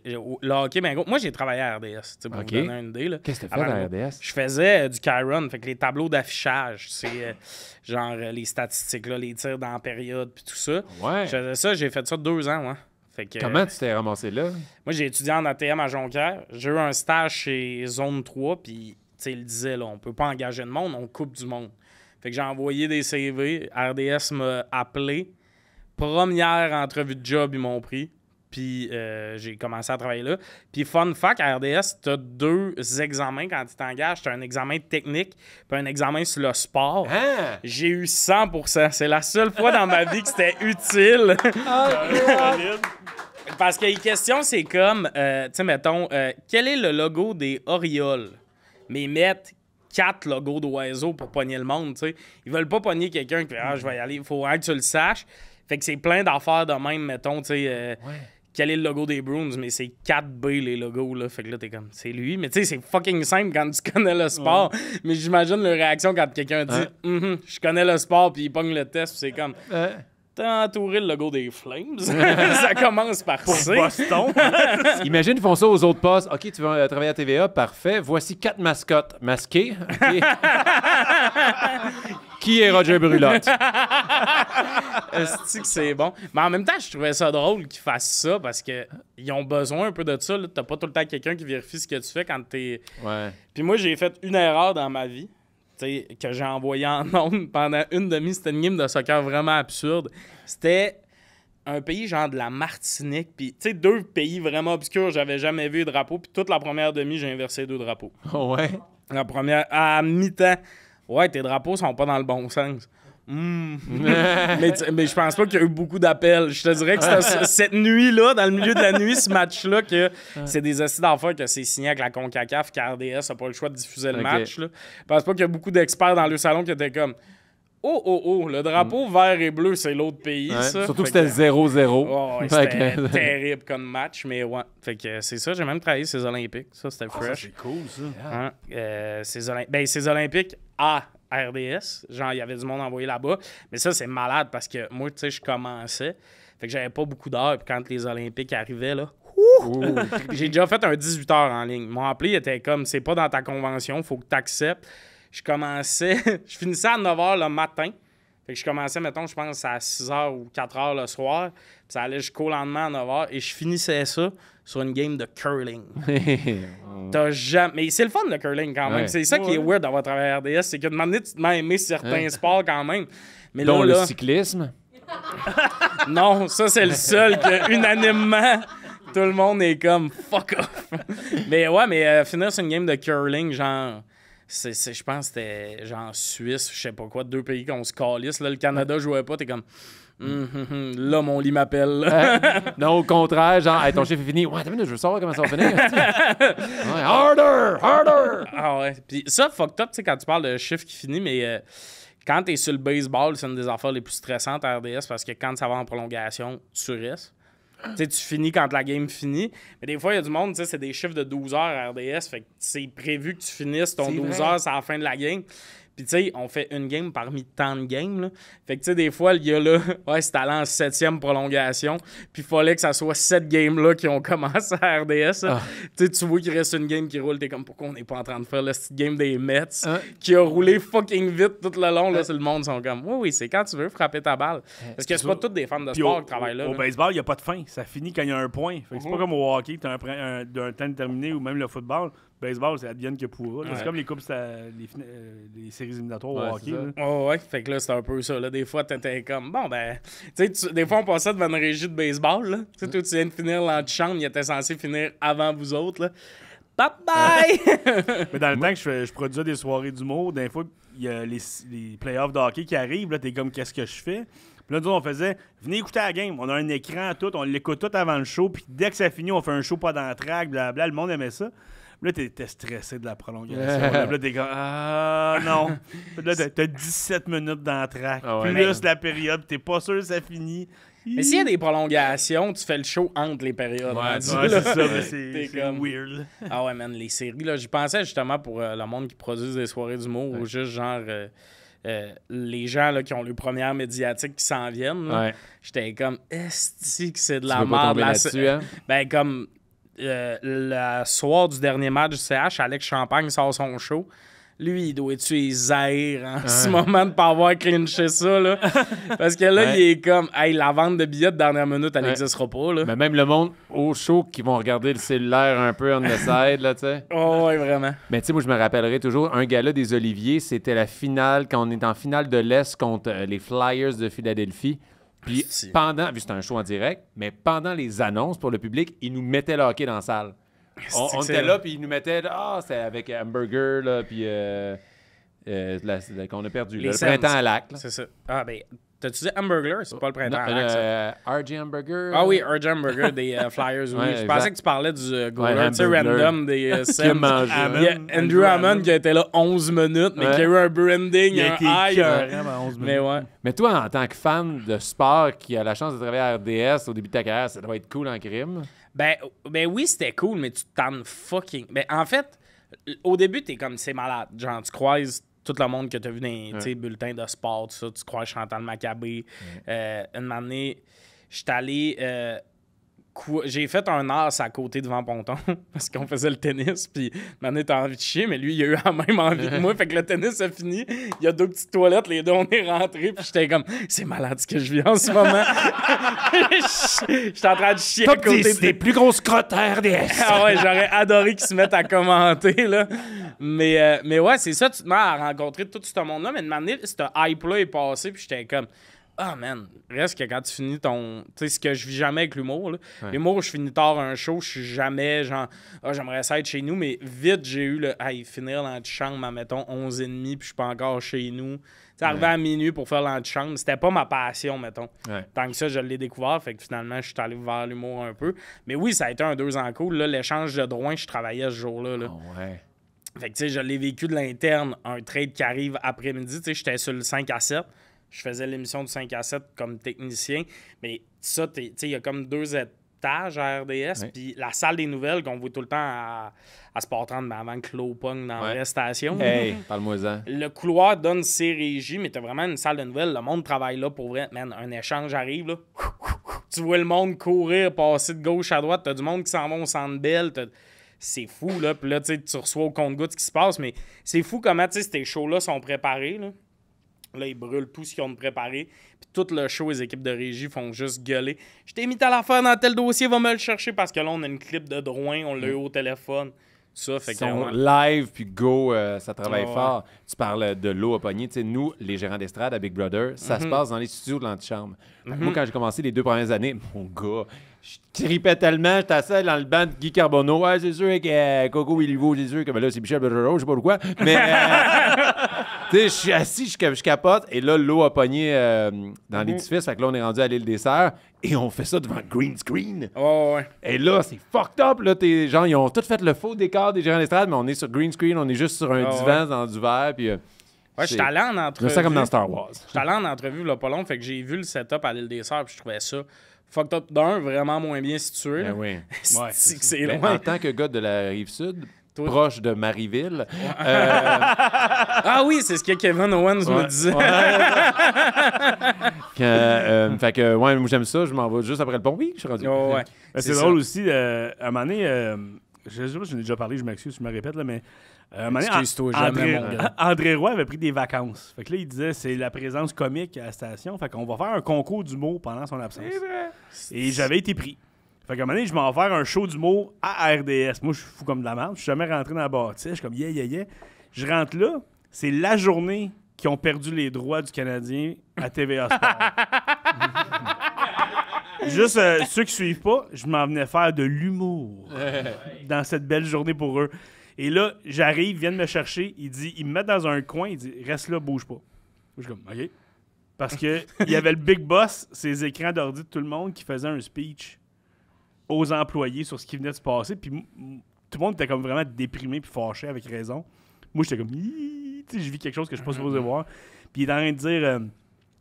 Le hockey, ben, gros, moi, j'ai travaillé à RDS, pour vous donner une idée. Là. Qu'est-ce que tu as fait à RDS? Je faisais du Chiron, fait que les tableaux d'affichage, c'est genre les statistiques, là, les tirs dans la période, puis tout ça. Ouais. Je faisais ça, j'ai fait ça 2 ans. Ouais. Fait que, Comment tu t'es ramassé là? Moi, j'ai étudié en ATM à Jonquière. J'ai eu un stage chez Zone 3, puis il disait, là, on peut pas engager de monde, on coupe du monde. Fait que j'ai envoyé des CV. RDS m'a appelé. Première entrevue de job, ils m'ont pris. Puis j'ai commencé à travailler là. Puis fun fact, à RDS, tu as 2 examens quand tu t'engages. Tu as un examen technique puis un examen sur le sport. Hein? J'ai eu 100%. C'est la seule fois dans ma vie que c'était utile. Parce que les questions, c'est comme, tu sais, mettons, quel est le logo des Orioles? Mais ils mettent 4 logos d'oiseaux pour pogner le monde, tu sais. Ils veulent pas pogner quelqu'un qui je vais y aller, il faut que tu le saches. Fait que c'est plein d'affaires de même, mettons, tu sais. Quel est le logo des Bruins, mais c'est 4B les logos, là. Fait que là, t'es comme, c'est lui. Mais tu sais, c'est fucking simple quand tu connais le sport. Mais j'imagine leur réaction quand quelqu'un dit, je connais le sport, puis il pogne le test, puis c'est comme, t'as entouré le logo des Flames. Ça commence par C. Boston. Imagine, ils font ça aux autres postes. OK, tu veux travailler à TVA, parfait. Voici 4 mascottes masquées. OK. Qui est Roger Brulotte? Est-ce que c'est bon? Mais en même temps, je trouvais ça drôle qu'ils fassent ça parce qu'ils ont besoin un peu de ça. Là. T'as pas tout le temps quelqu'un qui vérifie ce que tu fais quand t'es... Ouais. Puis moi, j'ai fait une erreur dans ma vie que j'ai envoyée en ondes pendant une demi. C'était une game de soccer vraiment absurde. C'était un pays genre de la Martinique. Puis, tu sais, 2 pays vraiment obscurs. J'avais jamais vu de drapeau. Puis toute la première demi, j'ai inversé 2 drapeaux. Ouais. La première, à mi-temps. Ouais, tes drapeaux sont pas dans le bon sens. Mais je pense pas qu'il y a eu beaucoup d'appels. Je te dirais que c'était cette nuit-là, dans le milieu de la nuit, ce match-là, que c'est des acides d'affaires que c'est signé avec la CONCACAF, qu'RDS n'a pas le choix de diffuser le match. Là. Je pense pas qu'il y a beaucoup d'experts dans le salon qui étaient comme le drapeau vert et bleu, c'est l'autre pays, ça. Surtout que c'était 0-0. Oh, ouais, c'était terrible comme match, mais ouais. Fait que c'est ça, j'ai même travaillé ces Olympiques. Ça, c'était fresh. C'est cool, ça. Ces Olympiques à RDS, genre, il y avait du monde envoyé là-bas. Mais ça, c'est malade parce que moi, tu sais, je commençais. Fait que j'avais pas beaucoup d'heures. Puis quand les Olympiques arrivaient, là, j'ai déjà fait un 18 heures en ligne. Mon appli était comme, c'est pas dans ta convention, faut que tu acceptes. Je finissais à 9 h le matin. Fait que je commençais, mettons, je pense à 6 h ou 4 h le soir. Puis ça allait jusqu'au lendemain à 9 h. Et je finissais ça sur une game de curling. T'as jamais... Mais c'est le fun, le curling, quand même. Ouais. C'est ça qui est weird d'avoir travaillé à RDS. C'est que de m'amener, tu te mets à aimer certains sports quand même. Mais Dont là, le cyclisme. non, ça, c'est le seul que, unanimement, tout le monde est comme « fuck off ». Mais ouais, finir sur une game de curling, genre... je pense que c'était genre Suisse, je sais pas quoi, 2 pays qu'on se calisse. Là, le Canada jouait pas, t'es comme... là, mon lit m'appelle. Non, au contraire, genre, hey, ton chiffre est fini. Ouais, attends une minute, je veux savoir comment ça va finir. Ouais, harder! Ah ouais. Puis ça, fucked up, tu sais, quand tu parles de chiffre qui finit, mais quand t'es sur le baseball, c'est une des affaires les plus stressantes à RDS parce que quand ça va en prolongation, tu restes. Tu sais, tu finis quand la game finit. Mais des fois, il y a du monde, tu sais, c'est des chiffres de 12 heures à RDS. Fait que c'est prévu que tu finisses ton 12 heures, c'est à la fin de la game. Puis, tu sais, on fait une game parmi tant de games, là. Fait que, tu sais, des fois, il y a là, c'est allé en 7e prolongation. Puis, il fallait que ça soit 7 games-là qui ont commencé à RDS. Tu sais, tu vois qu'il reste une game qui roule. T'es comme, pourquoi on n'est pas en train de faire le petite game des Mets qui a roulé fucking vite tout le long, là. C'est le monde, sont comme, oui, c'est quand tu veux frapper ta balle. Parce que c'est pas tous des fans de sport qui travaillent là. Au baseball, il n'y a pas de fin. Ça finit quand il y a un point. Fait que c'est pas comme au hockey, tu as un temps déterminé ou même le football. Baseball, c'est advienne que pourra. C'est comme les coupes, les séries éliminatoires au hockey. Ouais, fait que là, c'est un peu ça. Là. Des fois, t'étais comme, bon, ben, tu sais, des fois, on passait devant une régie de baseball. Là. Tu sais, toi, tu viens de finir l'antichambre, il était censé finir avant vous autres. Là. Bye-bye! Mais dans le temps que je produisais des soirées d'humour, des fois, il y a les playoffs de hockey qui arrivent. Là, t'es comme, qu'est-ce que je fais? Puis là, nous, on faisait, venez écouter la game. On a un écran, tout, on l'écoute tout avant le show. Puis dès que ça finit, on fait un show pas d'entraque, blablabla. Le monde aimait ça. Là, t'es stressé de la prolongation. Là, t'es comme, non. Puis là, t'as 17 minutes d'entraque. Plus la période, t'es pas sûr que ça finit. Mais s'il y a des prolongations, tu fais le show entre les périodes. C'est ça, mais c'est comme... weird. Ah ouais, man, les séries, là, j'y pensais justement pour le monde qui produit des soirées d'humour ou juste genre... les gens là, qui ont le première médiatique qui s'en viennent. J'étais comme, est-ce que c'est de la merde là-dessus, hein? Ben, comme... le soir du dernier match du CH, Alex Champagne sort son show. Lui, il doit tuer Zahir en ce moment de pas avoir clinché ça. Là. Parce que là, il est comme, hey, la vente de billets de dernière minute, elle n'existera pas. Là. Mais même le monde au show qui vont regarder le cellulaire un peu on the side, là, tu sais. Oh, ouais, vraiment. Mais tu sais, moi, je me rappellerai toujours, un gala des Oliviers, c'était la finale, quand on est en finale de l'Est contre les Flyers de Philadelphie. Puis pendant, vu que c'était un show en direct, mais pendant les annonces pour le public, ils nous mettaient le hockey dans la salle. On était là, puis ils nous mettaient, c'est avec Hamburger, là, puis qu'on a perdu. Le printemps à lac. C'est ça. Ah, ben, T'as-tu dit Hamburglar? C'est pas le printemps. RG Hamburger. Ah oui, RG Hamburger des Flyers, oui. Ouais, je pensais exact. que tu parlais du goaler, tu sais, Hamburglar. random des Qui a mangé. Il y a Andrew Hammond qui a été là 11 minutes, mais Ouais. qui a eu un branding, Il a un été high. écœurant pendant 11 Mais minutes. ouais. Mais toi, en tant que fan de sport qui a la chance de travailler à RDS au début de ta carrière, ça doit être cool en crime. Ben oui, c'était cool, mais tu t'en fucking. Ben en fait, au début, t'es comme c'est malade. Genre, tu croises tout le monde que t'as vu dans les tu sais, bulletins de sport, tout ça. Tu croises Chantal Maccabé. Une année, j'étais allé. J'ai fait un as à côté de Vent-Ponton parce qu'on faisait le tennis. Puis Mané t'as envie de chier, mais lui, il a eu la même envie que moi. Fait que le tennis a fini. Il y a 2 petites toilettes, les deux, on est rentrés. Puis j'étais comme, c'est malade ce que je vis en ce moment. J'étais en train de chier à côté Des plus grosses crottes à RDS. Ah ouais, j'aurais adoré qu'ils se mettent à commenter, là. Mais ouais, c'est ça, tu te mets à rencontrer tout ce monde-là. Mais de manière, ce hype-là est passé, puis j'étais comme, ah, man, reste que quand tu finis ton. Tu sais, ce que je vis jamais avec l'humour, là. L'humour, je finis tard un show, je suis jamais genre, ah, j'aimerais ça être chez nous, mais vite, j'ai eu le, hey, finir l'antichambre, mettons, 11h30, puis je suis pas encore chez nous. Tu sais, arriver à minuit pour faire l'antichambre, c'était pas ma passion, mettons. Ouais. Tant que ça, je l'ai découvert, fait que finalement, je suis allé vers l'humour un peu. Mais oui, ça a été un 2 ans cool, là. L'échange de Drouin, je travaillais ce jour-là, là. Oh, ouais. Fait que, tu sais, je l'ai vécu de l'interne, un trade qui arrive après-midi. Tu sais, j'étais sur le 5 à 7. Je faisais l'émission du 5 à 7 comme technicien. Mais ça, tu sais, il y a comme 2 étages à RDS. Puis la salle des nouvelles qu'on voit tout le temps à Sport 30, mais avant que l'eau pogne dans la station. Hey, parle-moi-en. Le couloir donne ses régies, mais t'as vraiment une salle de nouvelles. Le monde travaille là pour vrai. Man, un échange arrive, là. Tu vois le monde courir, passer de gauche à droite. T'as du monde qui s'en va au Centre Bell. C'est fou, là. Puis là, tu sais, tu reçois au compte-gouttes ce qui se passe, mais c'est fou comment, tu sais, ces shows-là sont préparés, là. Là, ils brûlent tout ce qu'ils ont de préparé. Puis tout le show, les équipes de régie font juste gueuler. Je t'ai mis telle affaire dans tel dossier, va me le chercher parce que là, on a une clip de Drouin, on l'a eu au téléphone. Ça, fait que. Son Ouais. live puis go, ça travaille Ouais. fort. Tu parles de l'eau à pogner. Tu sais, nous, les gérants d'estrade à Big Brother, ça Mhm. se passe dans les studios de l'antichambre. Fait que moi, quand j'ai commencé les 2 premières années, mon gars, je tripais tellement, j'étais assis dans le banc de Guy Carbonneau. Ouais, c'est sûr que Coco Willivo, c'est sûr que là, c'est Michel Bergeron, je sais pas pourquoi. Mais, tu sais, je suis assis, je capote. Et là, l'eau a pogné dans l'édifice. Fait que là, on est rendu à l'île des Serres. Et on fait ça devant green screen. Ouais. Et là, c'est fucked up. Là, genre, ils ont tous fait le faux décor des gérants d'estrade, mais on est sur green screen, on est juste sur un divan dans du verre. Puis, Ouais, j'étais allé en entrevue. c'est ça comme dans Star Wars. J'étais allé en entrevue, là, pas long, fait que j'ai vu le setup à l'île des Sœurs, puis je trouvais ça fucked up d'un, vraiment moins bien situé. Ben là. oui. C'est que c'est Ben, loin. en tant que gars de la Rive-Sud, Toi- proche de Marieville, Ah oui, c'est ce que Kevin Owens me disait. fait que, ouais, moi j'aime ça, je m'en vais juste après le pont. Oui, je suis rendu. Ouais. Ben, c'est ça. drôle aussi, à un moment donné, je sais pas si j'en ai déjà parlé, je m'excuse, je me répète, là, mais à un moment donné, Excuse-toi jamais, mon gars. André Roy avait pris des vacances. Fait que là, il disait c'est la présence comique à la station. Fait qu'on va faire un concours d'humour pendant son absence. Et j'avais été pris. Fait qu'à un moment donné, je m'en vais faire un show d'humour à RDS. Moi, je suis fou comme de la merde. Je suis jamais rentré dans la bâtisse. Je suis comme yeah. Je rentre là. C'est la journée qu'ils ont perdu les droits du Canadien à TVA Sport. Juste ceux qui suivent pas, je m'en venais faire de l'humour dans cette belle journée pour eux. Et là, j'arrive, ils viennent me chercher, ils me mettent dans un coin, ils disent reste là, bouge pas. Je suis comme OK. Parce que il y avait le big boss, ces écrans d'ordi de tout le monde qui faisait un speech aux employés sur ce qui venait de se passer, puis tout le monde était comme vraiment déprimé puis fâché avec raison. Moi, j'étais comme tu sais, je vis quelque chose que je suis pas supposé voir. Puis il est en train de dire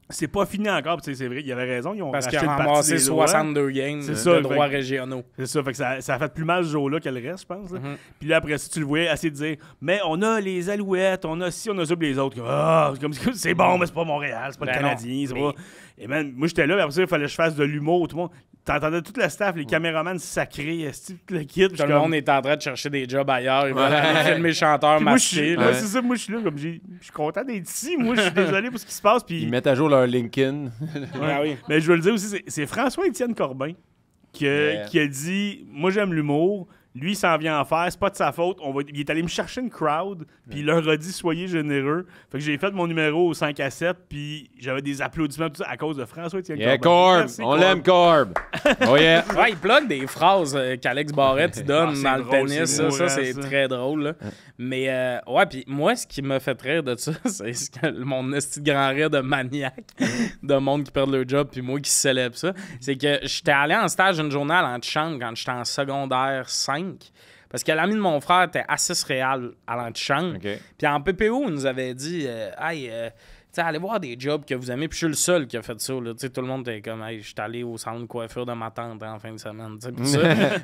c'est pas fini encore, puis c'est vrai, il avait raison, ils ont Parce qu'il racheté a une partie ramassé des droits. 62 games C'est de ça, droits fait- régionaux. C'est ça, fait que ça a fait plus mal ce jour-là que le reste, je pense. Là. Puis là, après ça, tu le voyais essayer de dire mais on a les Alouettes, on a ci, on a ça, puis les autres. Comme c'est bon, mais c'est pas Montréal, c'est pas le Ben Canadien, non, c'est mais- pas. Et man, moi j'étais là, puis après ça, il fallait que je fasse de l'humour, tout le monde. T'entendais tout le staff, les caméramans sacrés, tout le kit. Tout le monde est en train de chercher des jobs ailleurs. Ils veulent aller filmer chanteur Puis moi, je suis, masqué. là. ouais, c'est ça, moi je suis là, comme je suis content d'être ici, moi je suis désolé pour ce qui se passe. Puis Ils mettent à jour leur LinkedIn. Ah oui. mais je veux le dire aussi, c'est François-Étienne Corbin qui a dit moi j'aime l'humour, Lui, il s'en vient en faire, c'est pas de sa faute. Il est allé me chercher une crowd, puis il leur a dit soyez généreux. Fait que j'ai fait mon numéro au 5 à 7, puis j'avais des applaudissements tout ça, à cause de François-Étienne Yeah, Corbin. Corb! Merci, On Corb. l'aime, Corb! Oh yeah! Ouais, il plug des phrases qu'Alex Barrette il donne c'est dans le drôle, tennis. c'est Ça, mourant, c'est ça. très drôle. Là. Mais ouais, puis moi, ce qui me fait rire de ça, c'est mon esti de grand rire de maniaque, de monde qui perd leur job, puis moi qui célèbre ça. C'est que j'étais allé en stage une journée à l'antichambre quand j'étais en secondaire 5. Parce que l'ami de mon frère était assist réal à l'antichambre. OK. Puis en PPO, il nous avait dit hey, tu sais, allez voir des jobs que vous aimez. Puis je suis le seul qui a fait ça. Là. Tu sais, tout le monde était comme hey, je suis allé au salon de coiffure de ma tante en fin de semaine. Tu sais, pis ça.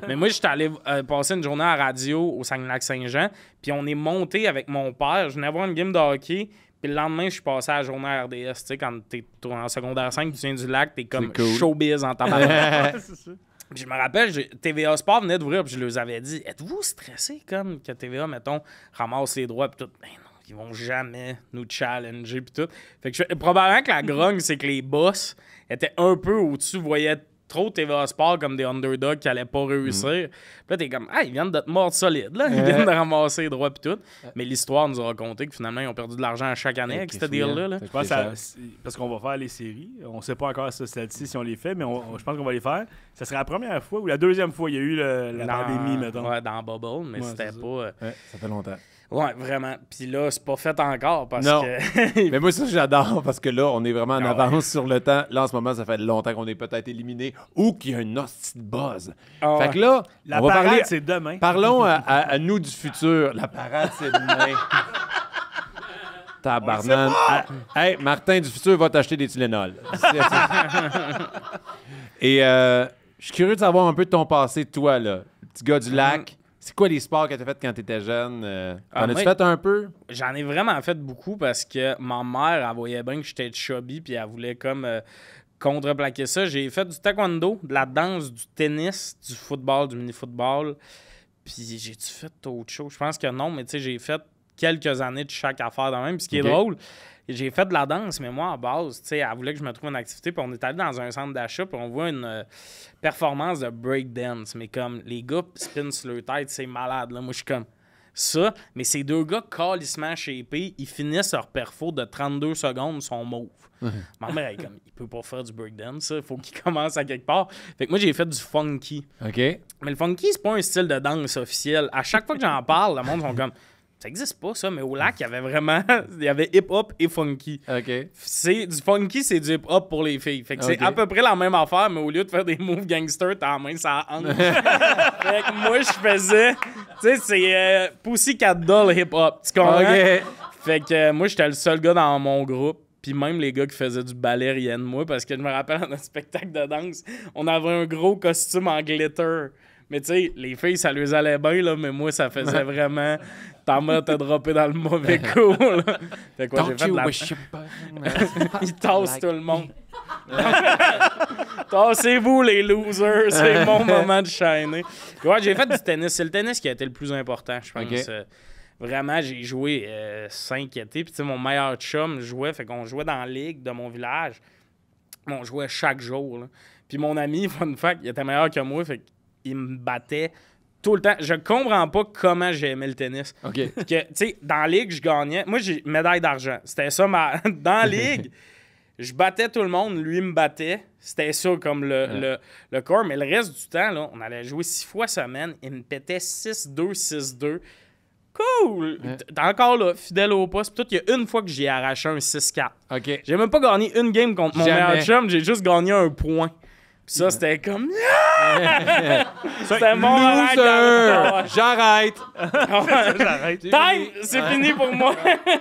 Mais moi, j'étais allé passer une journée à radio au Saguenay-Lac-Saint-Jean. Puis on est monté avec mon père. Je venais voir une game de hockey. Puis le lendemain, je suis passé à la journée à RDS. Tu sais, quand t'es en secondaire 5, tu viens du lac, t'es comme C'est cool. showbiz en tabac. C'est ça. Puis je me rappelle, TVA Sport venait d'ouvrir, puis je leur avais dit êtes-vous stressés comme que TVA, mettons, ramasse les droits, puis tout. Ben non, ils vont jamais nous challenger, puis tout. Fait que probablement que la grogne, c'est que les boss étaient un peu au-dessus, voyaient trop TVA Sport comme des underdogs qui allaient pas réussir. Puis là, t'es comme ils viennent de te mordre solide, là. Ils viennent de ramasser les droits, puis tout. Mais l'histoire nous a raconté que finalement, ils ont perdu de l'argent à chaque année avec ce deal-là. Là. Je pense parce qu'on va faire les séries. On sait pas encore celle-ci si on les fait, mais je pense qu'on va les faire. Ça serait la première fois ou la deuxième fois il y a eu la pandémie, mettons. Ouais, dans Bubble, mais Ouais, c'était c'est ça. pas... Ouais, ça fait longtemps. Ouais, vraiment. Puis là, c'est pas fait encore parce Non. que... Mais moi, ça, j'adore parce que là, on est vraiment en Ah avance sur le temps. Là, en ce moment, ça fait longtemps qu'on est peut-être éliminé ou qu'il y a une hostie de buzz. Ah ouais. Fait que là, La on va parade, parler. c'est demain. Parlons à nous du futur. La parade, c'est demain. Tabarnan. Hey, Martin du futur va t'acheter des Tylenol. Et je suis curieux de savoir un peu de ton passé, toi, là. Le petit gars du lac. C'est quoi les sports que tu as fait quand tu étais jeune? T'en as-tu moi- fait un peu? J'en ai vraiment fait beaucoup parce que ma mère, elle voyait bien que j'étais chubby puis elle voulait comme contreplaquer ça. J'ai fait du taekwondo, de la danse, du tennis, du football, du mini-football. Puis j'ai-tu fait autre chose? Je pense que non, mais tu sais, j'ai fait quelques années de chaque affaire dans même. Puis ce qui Ok. est drôle, j'ai fait de la danse, mais moi, à base, tu sais, elle voulait que je me trouve une activité. Puis on est allé dans un centre d'achat, puis on voit une performance de breakdance. Mais comme les gars spinent sur leur tête, c'est malade. Là. Moi, je suis comme ça. Mais ces deux gars calissement shapés, ils finissent leur perfo de 32 secondes, sont mauves. Ma mère, elle est comme, il peut pas faire du breakdance, ça. Faut qu'il commence à quelque part. Fait que moi, j'ai fait du funky. OK. Mais le funky, c'est pas un style de danse officiel. À chaque fois que j'en parle, le monde sont comme, ça existe pas, ça. Mais au lac, il y avait vraiment, il y avait hip-hop et funky. OK. C'est du funky, c'est du hip-hop pour les filles. Fait que c'est Ok. à peu près la même affaire, mais au lieu de faire des moves gangster, t'as la main ça hanche. Fait que moi, je faisais, tu sais, c'est Pussycat Doll hip-hop. Tu comprends? OK. Fait que moi, j'étais le seul gars dans mon groupe. Puis même les gars qui faisaient du ballet riaient de moi parce que je me rappelle dans notre spectacle de danse, on avait un gros costume en glitter. Mais tu sais, les filles, ça leur allait bien, là, mais moi, ça faisait vraiment... Ta mère t'a droppé dans le mauvais coup, là. Fait quoi, j'ai fait de la... Il tasse tout le monde. Tassez-vous, les losers. C'est mon moment de shiner. Ouais, j'ai fait du tennis. C'est le tennis qui a été le plus important, je pense. Ok. Vraiment, j'ai joué 5 étés. Puis, tu sais, mon meilleur chum jouait. Fait qu'on jouait dans la ligue de mon village. On jouait chaque jour, là. Puis mon ami, fun fact, il était meilleur que moi. Fait qu'il me battait tout le temps. Je comprends pas comment j'aimais le tennis. OK. Que, tu sais, dans la ligue, je gagnais. Moi, j'ai médaille d'argent. C'était ça, dans la ligue, je battais tout le monde. Lui me battait. C'était ça comme le corps. Mais le reste du temps, là, on allait jouer 6 fois semaine. Il me pétait 6-2, 6-2. Cool! T'es encore là, fidèle au poste. Puis tout, il y a une fois que j'ai arraché un 6-4. OK. J'ai même pas gagné une game contre mon Jamais. meilleur chum. J'ai juste gagné un point. Puis ça, c'était comme... C'était mon Loser! J'arrête! J'arrête. Time! C'est fini pour moi!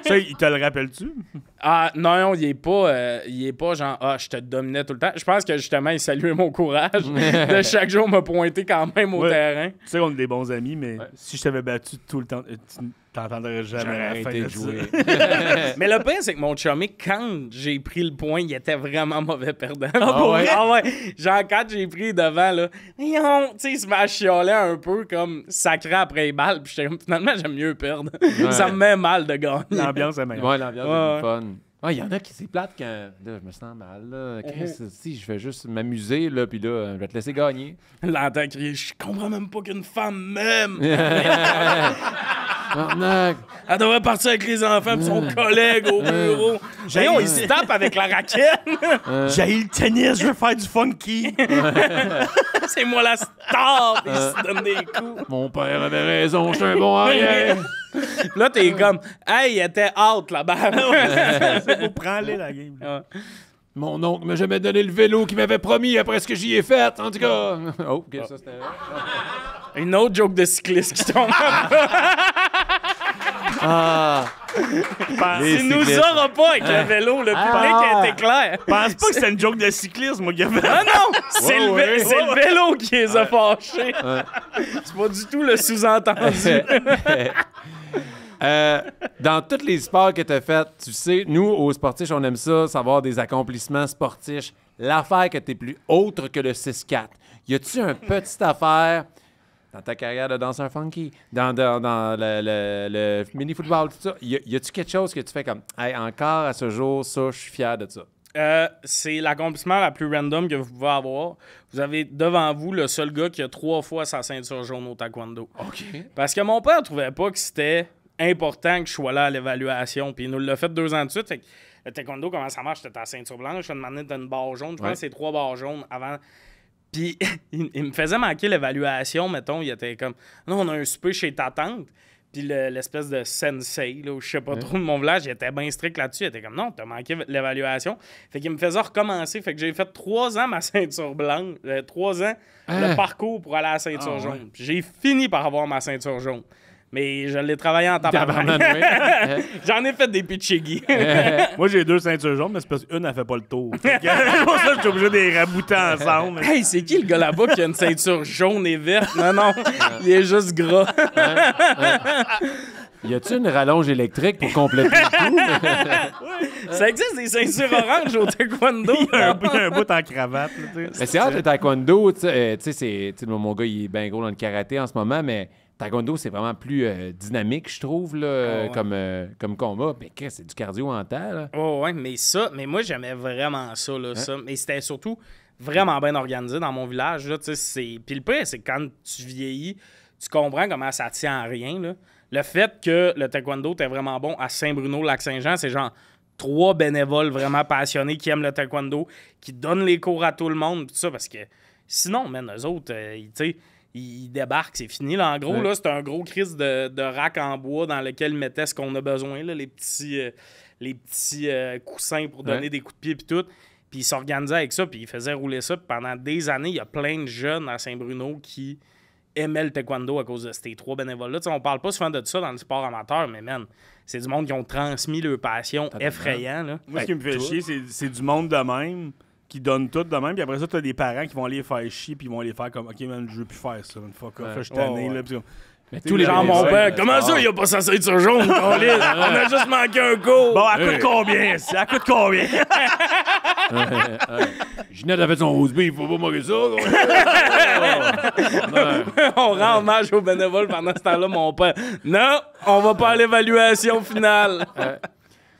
Ça, il te le rappelle-tu? Ah non, il est pas genre je te dominais tout le temps. Je pense que justement il saluait mon courage de chaque jour me pointer quand même au Ouais. terrain. Tu sais qu'on est des bons amis, mais si je t'avais battu tout le temps, tu t'entendrais jamais J'aurais la fin arrêté de de ça. jouer. Mais le pire c'est que mon chummy, quand j'ai pris le point, il était vraiment mauvais perdant. Ah ouais? Ah ouais. Genre quand j'ai pris devant là, tu sais il se m'a chiolé un peu comme sacré après les balles, puis j'étais comme finalement j'aime mieux perdre. Ça me met mal de gagner. L'ambiance est meilleure. Ouais, l'ambiance Ouais. est fun. Ah, il y en a qui c'est plate quand. Là, je me sens mal, là. Chris, si je vais juste m'amuser, là, puis là, je vais te laisser gagner. L'entend crier, je comprends même pas qu'une femme m'aime. Elle devrait partir avec les enfants pis son collègue au bureau. Voyons, il se tape avec la raquette. J'ai le tennis, je veux faire du funky. C'est moi la star. Pis il se donne des coups. Mon père avait raison, je suis un bon arrière. Là, t'es comme, hey, il était out là-bas. C'est pour prendre la game. Ouais. Mon oncle m'a jamais donné le vélo qu'il m'avait promis après ce que j'y ai fait, en tout cas. Oh, OK, ça c'était... Une autre joke de cycliste qui tombe. Il nous aura pas avec le vélo. Le public a été clair. Pense pas que c'est une joke de cyclisme, moi, Gavin. Ah non! C'est le vélo qui les a fâchés. C'est pas du tout le sous-entendu. Dans tous les sports que tu as fait, tu sais, nous, aux sportifs, on aime ça, savoir des accomplissements sportifs. L'affaire que tu es plus autre que le 6-4. Y a-tu une petite affaire dans ta carrière de danseur funky, dans le mini-football, tout ça? Y a-tu quelque chose que tu fais comme, hey, encore à ce jour, ça, je suis fier de ça? C'est l'accomplissement la plus random que vous pouvez avoir. Vous avez devant vous le seul gars qui a 3 fois sa ceinture jaune au taekwondo. OK. Parce que mon père trouvait pas que c'était important que je sois là à l'évaluation. Puis il nous l'a fait 2 ans de suite. Fait que le taekwondo, comment ça marche? C'était ta ceinture blanche. Je te demandais de une barre jaune. Je pense que c'est 3 barres jaunes avant. Puis il me faisait manquer l'évaluation, mettons. Il était comme, non, on a un souper chez ta tante. Puis l'espèce de sensei, là, ou je sais pas trop de mon village, il était bien strict là-dessus. Il était comme, non, t'as manqué l'évaluation. Fait qu'il me faisait recommencer. Fait que j'ai fait 3 ans ma ceinture blanche, 3 ans le parcours pour aller à la ceinture jaune. Ouais. Puis j'ai fini par avoir ma ceinture jaune. Mais je l'ai travaillé en tabarnak. J'en ai fait des pitchigis. Moi, j'ai 2 ceintures jaunes, mais c'est parce qu'une, elle fait pas le tour. Fait que, pour ça, je suis obligé de les rabouter ensemble. Hey, c'est qui le gars là-bas qui a une ceinture jaune et verte? Non, il est juste gras. Y a-tu une rallonge électrique pour compléter le tout? Ça existe des ceintures oranges au taekwondo. Il y a un bout en cravate. Là, tu sais. Mais c'est hâte le taekwondo, tu sais, mon gars, il est bien gros dans le karaté en ce moment, mais taekwondo, c'est vraiment plus dynamique, je trouve, là, comme combat. Mais qu'est-ce, c'est du cardio mental. Oh, ouais, mais moi, j'aimais vraiment ça, là, ça. Mais c'était surtout vraiment bien organisé dans mon village, là, tu sais. Puis le pire, c'est que quand tu vieillis, tu comprends comment ça tient à rien, là. Le fait que le taekwondo était vraiment bon à Saint-Bruno, Lac-Saint-Jean, c'est genre 3 bénévoles vraiment passionnés qui aiment le taekwondo, qui donnent les cours à tout le monde, tout ça, parce que sinon, man, eux autres, tu sais, ils débarquent, c'est fini. Là, en gros, là, c'est un gros crise de rack en bois dans lequel ils mettaient ce qu'on a besoin, là, les petits coussins pour donner des coups de pied et tout. Puis ils s'organisaient avec ça, puis ils faisaient rouler ça. Puis pendant des années, il y a plein de jeunes à Saint-Bruno qui aimaient le taekwondo à cause de ces 3 bénévoles-là. T'sais, on parle pas souvent de ça dans le sport amateur, mais man, c'est du monde qui ont transmis leur passion effrayant. Là. Moi, ce qui me fait chier, c'est du monde de même qui donne tout de même, puis après ça, t'as des parents qui vont aller faire chier, puis ils vont aller faire comme, OK, man, je veux plus faire ça, une fuck off, je suis tanné, là, puis Mais tous les gens, mon père, comment ça, il a pas sa ceinture jaune, on a juste manqué un cours. Bon, elle coûte combien, ça? Elle coûte combien? Ginette a fait son rose beef, faut pas manquer ça. On rend hommage aux bénévoles pendant ce temps-là, mon père. Non, on va pas à l'évaluation finale.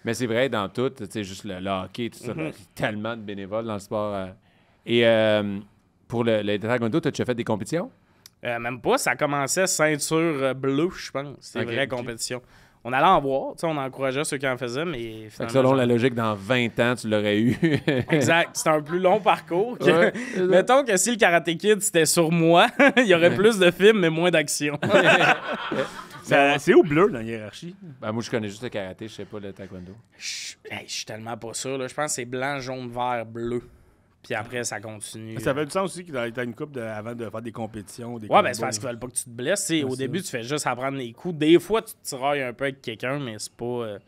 Mais c'est vrai, dans tout, tu sais, juste le hockey, tout ça, il y a tellement de bénévoles dans le sport. Et pour le taekwondo, t'as-tu fait des compétitions? Même pas, ça commençait ceinture bleue, je pense. C'est une vraie compétition. On allait en voir, on encourageait ceux qui en faisaient, mais Fait que selon la logique, dans 20 ans, tu l'aurais eu. Exact. C'est un plus long parcours. Mettons que si le Karate Kid, c'était sur moi, il y aurait plus de films, mais moins d'action. C'est où bleu dans la hiérarchie? Ben, moi, je connais juste le karaté, je sais pas le taekwondo. Je suis tellement pas sûr. Là. Je pense que c'est blanc, jaune, vert, bleu. Puis après, ça continue. Ça fait du sens aussi que t'as une couple avant de faire des compétitions. Ouais, ben c'est parce qu'ils veulent pas que tu te blesses. Au début, tu fais juste apprendre les coups. Des fois, tu te tirailles un peu avec quelqu'un, mais c'est pas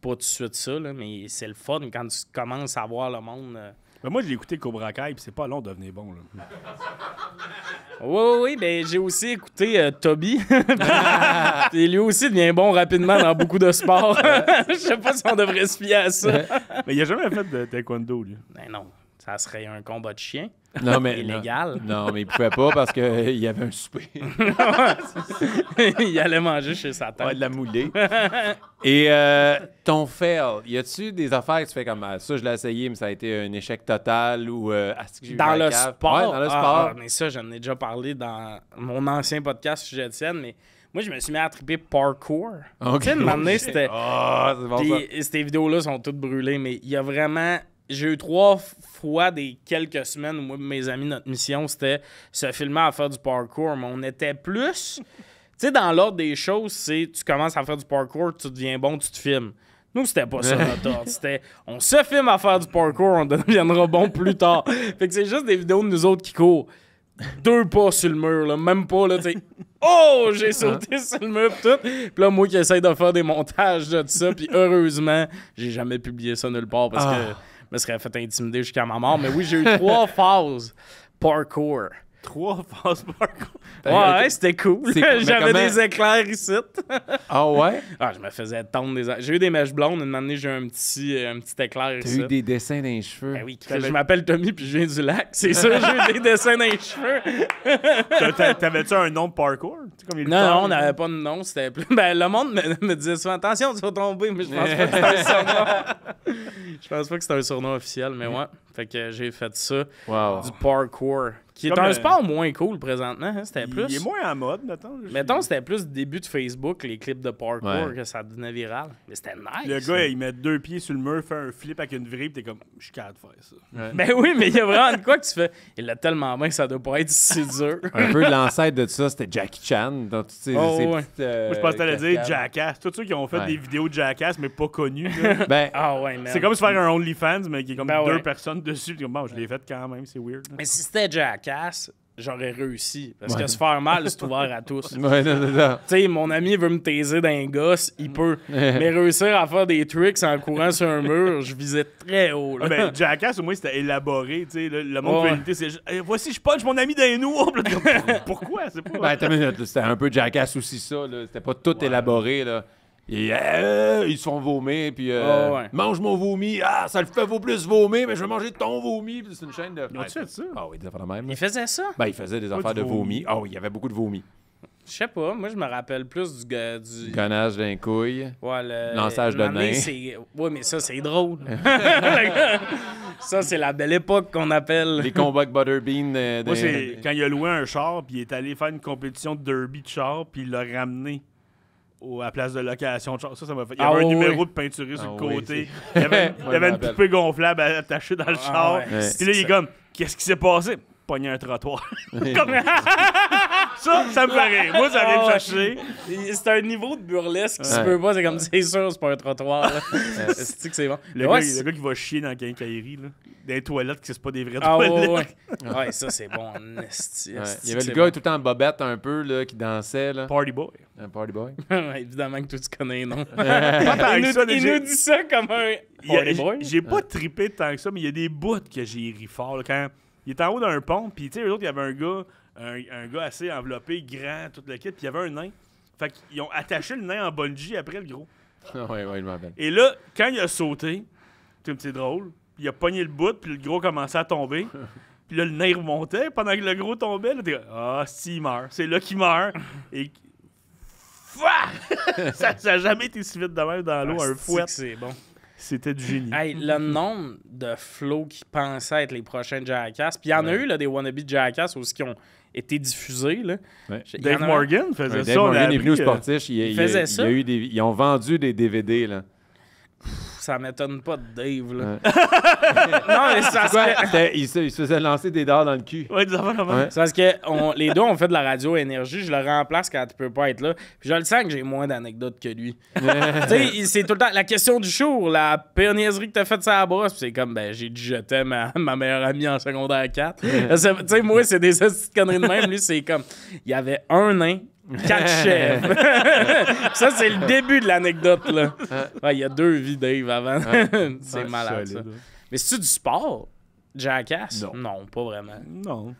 tout de suite ça. Là. Mais c'est le fun quand tu commences à voir le monde. Ben moi, j'ai écouté Cobra Kai, puis c'est pas long de devenir bon. Là. Oui, ben j'ai aussi écouté Toby. Et lui aussi devient bon rapidement dans beaucoup de sports. Je sais pas si on devrait se fier à ça. Mais il a jamais fait de taekwondo, lui. Ben non. Ça serait un combat de chien. Non, mais Illégal. Non, mais il pouvait pas parce qu'il y avait un souper. Il allait manger chez sa tante. Ouais, de la moulée. Et ton fail, y a-tu des affaires que tu fais comme ça, je l'ai essayé, mais ça a été un échec total ou est-ce que j'ai eu Dans la le cave? sport. Ouais, dans le sport. Ah, mais ça, j'en ai déjà parlé dans mon ancien podcast Sujet de scène, mais moi, je me suis mis à triper parkour. Ok. Tu sais, une année, c'était. Ah, c'est bon ça. Puis ces vidéos-là sont toutes brûlées, mais il y a vraiment. J'ai eu 3 fois des quelques semaines où moi et mes amis, notre mission, c'était se filmer à faire du parkour, mais on était plus. Tu sais, dans l'ordre des choses, c'est tu commences à faire du parkour, tu deviens bon, tu te filmes. Nous, c'était pas ça notre ordre. C'était on se filme à faire du parkour, on deviendra bon plus tard. Fait que c'est juste des vidéos de nous autres qui courent 2 pas sur le mur, là, même pas, là, tu sais. Oh, j'ai sauté sur le mur, pis tout. Puis là, moi qui essaye de faire des montages de tout ça, puis heureusement, j'ai jamais publié ça nulle part parce que je me serais fait intimider jusqu'à ma mort. Mais oui, j'ai eu 3 phases parkour. 3 phases parkour. Ouais, c'était cool. mais J'avais comment- des éclairs ici. Ah ouais? Ah, je me faisais tendre des... J'ai eu des mèches blondes. Une année, j'ai eu un petit éclair T'as ici. eu des dessins dans les cheveux. Ben oui, je m'appelle Tommy puis je viens du lac. C'est ça, j'ai eu des dessins dans les cheveux. T'avais-tu un nom de parkour? Tu sais, comme il Non, on n'avait pas de nom. C'était plus... Ben, le monde me disait souvent, attention, tu vas tomber, mais je pense pas que c'était un surnom. Je pense pas que c'était un surnom officiel, mais ouais. Fait que j'ai fait ça, Wow. du parkour, qui est Comme un le- sport moins cool présentement. Hein? C'était plus... Il est moins en mode, mettons. Mettons, c'était plus début de Facebook, les clips de parkour, Ouais. que ça devenait viral. Mais c'était nice. Le gars, il met 2 pieds sur le mur, fait un flip avec une vrille, pis t'es comme, je suis capable de faire ça. Ben oui, mais il y a vraiment de quoi que tu fais. Il l'a tellement bien que ça doit pas être si dur. Un peu l'ancêtre de ça, c'était Jackie Chan. Dans toutes ces, Oh, ces ouais. petites, Moi, je pensais que t'allais dire cascades. Jackass. Tous ceux qui ont fait Ouais. des vidéos de Jackass, mais pas connus. là. Ben, Ah ouais, man. C'est comme se faire un OnlyFans, mais qui est comme Ben 2 ouais. personnes dessus. Pis comme, bon, je l'ai fait quand même, c'est weird. là. Mais si c'était Jackass, j'aurais réussi. Parce que se faire mal, c'est ouvert à tous. Tu ouais, non. sais, mon ami veut me taiser d'un gosse, il peut. Mais réussir à faire des tricks en courant sur un mur, je visais très haut. Là. Ah, ben, Jackass, au moins, c'était élaboré. Tu sais, le monde Ouais. peut imiter, c'est juste, hey, voici, je punch mon ami dans les noix. Puis là, t'es comme, pourquoi? C'est pas. Ben, attends une minute, là, c'était un peu Jackass aussi, ça. Là. C'était pas tout élaboré, là. Et, ils se font vomir, puis ouais. mange mon vomi. Ah, ça le fait plus vomir, mais je vais manger ton vomi. Puis c'est une chaîne de. Ils ont-tu fait ça? Ah oui, des affaires de même. là. Il faisait ça? Ben, il faisait des affaires de du vomi. vomi. Ah oui, il y avait beaucoup de vomi. Je sais pas, moi je me rappelle plus du... Gonnage d'un couille. Ouais, le... Lançage de un moment donné, nains. c'est- Ouais, mais ça, c'est drôle. Ça, c'est la belle époque qu'on appelle. Les combats avec Butterbean. Moi, c'est quand il a loué un char, puis il est allé faire une compétition de derby de char, puis il l'a ramené à la place de location de char. Ça m'a fait. Il y Ah avait un ouais, numéro ouais. de peinturé sur Ah le oui, côté. Il y avait, il y avait une poupée gonflable attachée dans le char. ouais. Puis là, il est comme, qu'est-ce qui s'est passé? Pogné un trottoir. ça me fait rire. Moi, ça vient me chercher. C'est un niveau de burlesque qui se Ouais. peut pas. C'est comme, c'est sûr, c'est pas un trottoir. là. C'est que c'est bon. Le, Ouais, gars, le gars qui va chier dans la quincaillerie, là. Dans les toilettes, que c'est pas des vraies Ah ouais, toilettes. ouais. Ouais, ça, c'est bon. Esti, Ouais. esti Il y avait que le c'est gars bon. tout le temps en bobette un peu, là, qui dansait, là. Party boy. Un party boy. Ouais, évidemment que toi, tu connais, non? Pas tant il que nous, ça, il nous dit ça comme un... Il y a- Party boy. J'ai pas trippé tant que ça, mais il y a des bouts que j'ai ri fort. Là, quand il était en haut d'un pont, puis tu sais, eux autres, il y avait un gars assez enveloppé, grand, tout le kit, puis il y avait un nain. Fait qu'ils ont attaché le nain en bungee après le gros. Ouais, je m'en rappelle. Et là, quand il a sauté, c'est drôle, il a pogné le bout, puis le gros commençait à tomber. Puis là, le nain remontait pendant que le gros tombait. Là, t'es comme, ah, si, il meurt. C'est là qu'il meurt. Et. Fouah! ça n'a jamais été si vite de même dans l'eau, un Esti fouet. que c'est bon. C'était du génie. Hey, le nombre de flows qui pensaient être les prochains Jackass, puis il y en a eu là, des wannabes Jackass aussi qui ont été diffusés. Là. Ouais. Il y en Dave a- Morgan faisait Ouais, ça. Dave on l'a Morgan est venu au appris, sportif. il faisait ça? Ils ont vendu des DVD, là. Ça m'étonne pas de Dave. Là. Ouais. Non, mais ça Quoi? serait... Il se faisait lancer des dards dans le cul. Ouais, des affaires de même. Ouais. C'est parce que les deux ont fait de la radio énergie. Je le remplace quand tu peux pas être là. Puis je le sens que j'ai moins d'anecdotes que lui. Tu sais, c'est tout le temps la question du jour, la péoniaiserie que t'as faite sur la brosse. Puis c'est comme, ben, j'ai dit je t'aime à ma meilleure amie en secondaire 4. Tu sais, moi, c'est des petites conneries de même. Lui, c'est comme, il y avait un nain, 4 chèvres. Ça, c'est le début de l'anecdote, là. Ouais, il y a 2 vies, Dave, avant. C'est malade, ça. Solide. Mais c'est-tu du sport, Jackass? Non. Non, pas vraiment. Non.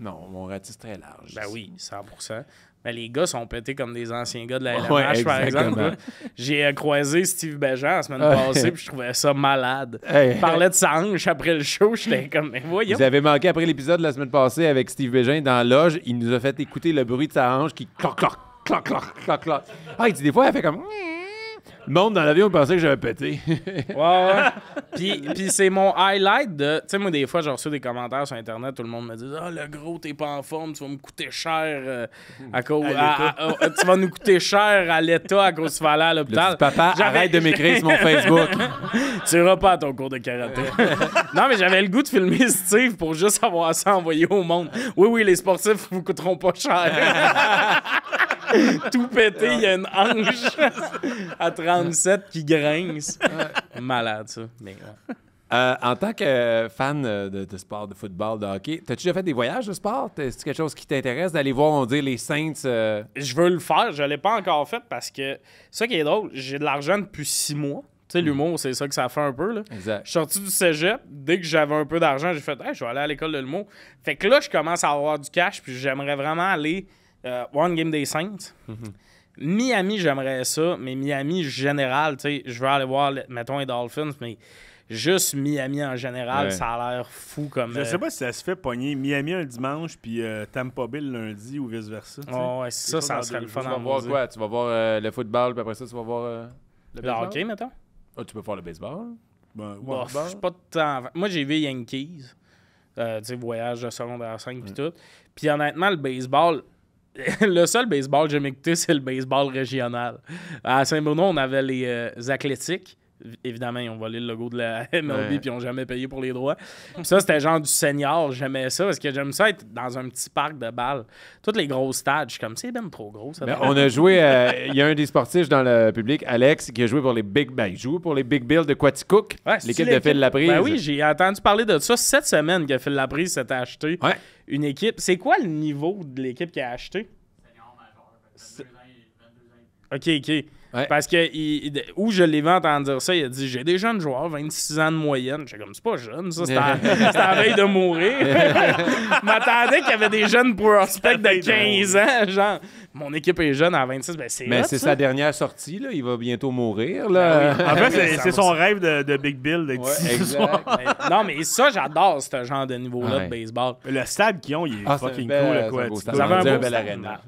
Non, mon ratisse très large. Ben oui, 100%. Mais les gars sont pétés comme des anciens gars de la LMH, Ouais, par exemple. exactement. là. J'ai croisé Steve Bégin la semaine passée, puis je trouvais ça malade. Hey. Il parlait de sa hanche après le show, j'étais comme, mais voyons. Vous avez manqué après l'épisode de la semaine passée avec Steve Bégin dans la loge. Il nous a fait écouter le bruit de sa hanche qui cloc, cloc, cloc, cloc, cloc, cloc. Ah, il dit des fois, elle fait comme... Le monde dans l'avion pensait que j'avais pété. Ouais. Puis c'est mon highlight de... Tu sais, moi, des fois, j'ai reçu des commentaires sur Internet, tout le monde me dit « Ah, le gros, t'es pas en forme, tu vas me coûter cher à cause... tu vas nous coûter cher à l'État à cause que tu vas aller à Le l'hôpital. petit papa, arrête de m'écrire sur mon Facebook. Tu iras pas à ton cours de karaté. » Non, mais j'avais le goût de filmer Steve pour juste avoir ça envoyé au monde. Oui, les sportifs vous coûteront pas cher. Tout pété, il y a une hanche à 37 qui grince. Malade, ça. Mais, ouais. En tant que fan de sport, de football, de hockey, t'as-tu déjà fait des voyages de sport? C'est quelque chose qui t'intéresse d'aller voir, on dit, les Saints? Je veux le faire. Je l'ai pas encore fait parce que ça qui est drôle, j'ai de l'argent depuis 6 mois. Tu sais, l'humour, c'est ça que ça fait un peu. Là. Exact. Je suis sorti du cégep. Dès que j'avais un peu d'argent, j'ai fait hey, je vais aller à l'école de l'humour. Fait que là, je commence à avoir du cash, puis j'aimerais vraiment aller voir une game des Saints. Miami, j'aimerais ça, mais Miami général, tu sais, je veux aller voir, mettons, les Dolphins, mais juste Miami en général, Ouais. ça a l'air fou comme. Je sais pas si ça se fait pogner Miami un dimanche puis Tampa Bay le lundi ou vice-versa. tu sais. Ouais, ça ça dans serait le deux fun Tu à vas voir maudire. quoi? Tu vas voir le football, puis après ça, tu vas voir le Le baseball? hockey, mettons. Ah, tu peux voir le baseball? Ben, ouais. Bah, je suis pas de temps. Moi, j'ai vu Yankees. Tu sais, voyage de secondaire 5 puis tout. Puis honnêtement, le baseball, le seul baseball que j'aime écouter, c'est le baseball régional. À Saint-Bruno, on avait les Athlétiques. Évidemment, ils ont volé le logo de la MLB Ouais. puis ils n'ont jamais payé pour les droits. Puis ça, c'était genre du senior. J'aimais ça parce que j'aime ça être dans un petit parc de balles. Toutes les grosses stades, je suis comme, c'est même trop gros. Ça Ben, devrait- on a joué, il y a un des sportifs dans le public, Alex, qui a joué pour les Big il joue pour les Big Bills de Quaticook, Ouais, c'est-tu l'équipe de Phil Laprise. Ben oui, j'ai entendu parler de ça cette semaine que Phil Laprise s'était acheté Ouais. une équipe. C'est quoi le niveau de l'équipe qu'il a acheté? OK. Ouais. Parce que où je l'ai vu entendre dire ça, il a dit j'ai des jeunes joueurs, 26 ans de moyenne. J'étais comme c'est pas jeune, ça, c'était à la veille de mourir. Je m'attendais qu'il y avait des jeunes prospects de 15 ans. Genre, mon équipe est jeune à 26, ben c'est Mais hot, c'est ça. sa dernière sortie, là. Il va bientôt mourir, là. En fait, oui, c'est son rêve de Big Bill d'être Ouais, ici ce exact. soir. Non, mais ça, j'adore ce genre de niveau-là Ouais. de baseball. Le stade qu'ils ont, il est Ah, c'est fucking un bel- cool. c'est un Quoi. beau Tu stade. Vous avez On un dit un beau bel stade. aréna.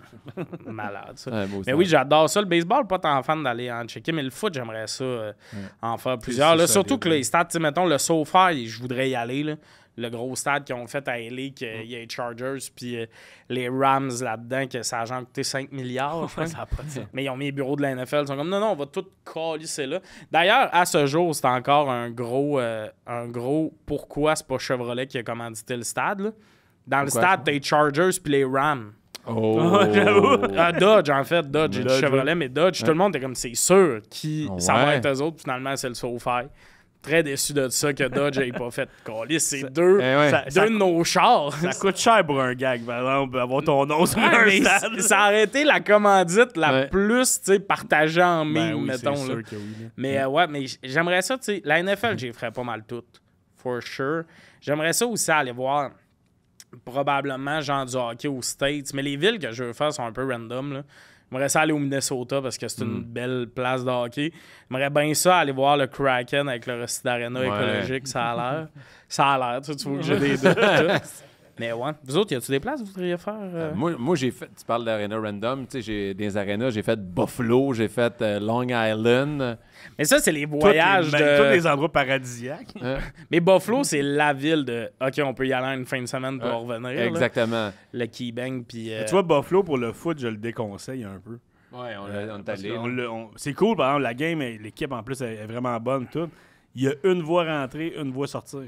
Malade, ça. Un beau Mais stade. oui, j'adore ça. Le baseball, pas tant fan d'aller en checker, mais le foot, j'aimerais ça en faire plusieurs. c'est Là, ça, surtout que les- les stades, tu sais, mettons, le SoFi, je voudrais y aller. Là. Le gros stade qu'ils ont fait à LA, qu'il y a les Chargers, puis les Rams là-dedans, que ça a genre coûté 5 milliards. je pense. Ça a pas de sens. Mais ils ont mis les bureaux de la NFL. Ils sont comme, non, on va tout calisser là. D'ailleurs, à ce jour, c'est encore un gros pourquoi c'est pas Chevrolet qui a commandité le stade. Là. Dans le Pourquoi stade, t'as les Chargers puis les Rams. Oh! J'avoue. Dodge, en fait. Dodge. J'ai dit Dodge, Chevrolet, mais Dodge, tout le monde était comme, c'est sûr qui Oh, ça va ouais. être eux autres. Finalement, c'est le SoFi. Très déçu de ça que Dodge n'ait pas fait coller. C'est deux, Eh ouais. deux de nos chars. Ça coûte cher pour un gag, par exemple, avoir ton nom sur Ouais, un mais stade. ça aurait été la commandite la Ouais. plus partagée en mime, Ben oui, mettons. c'est là. sûr que oui. là. Mais ouais, mais j'aimerais ça, tu sais, la NFL, j'y ferais pas mal toutes, for sure. J'aimerais ça aussi aller voir probablement genre du hockey aux States, mais les villes que je veux faire sont un peu random, là. J'aimerais ça aller au Minnesota parce que c'est une belle place de hockey. J'aimerais bien ça aller voir le Kraken avec le Racine Arena Ouais. écologique, ça a l'air. Ça a l'air, tu vois que j'ai des doutes. tout. Mais ouais. Vous autres, y a-tu des places que vous voudriez faire? Moi, j'ai fait, tu parles d'Arena Random, tu sais, des arénas, j'ai fait Buffalo, j'ai fait Long Island. Mais ça, c'est les voyages tous de... les endroits paradisiaques. Mais Buffalo, c'est la ville de OK, on peut y aller une fin de semaine pour revenir. là. Exactement. Le Keybang, puis. Tu vois, Buffalo, pour le foot, je le déconseille un peu. Ouais, on est Parce allé. c'est cool, par exemple, la game, l'équipe en plus est vraiment bonne, tout. Il y a une voie rentrer, une voie sortir.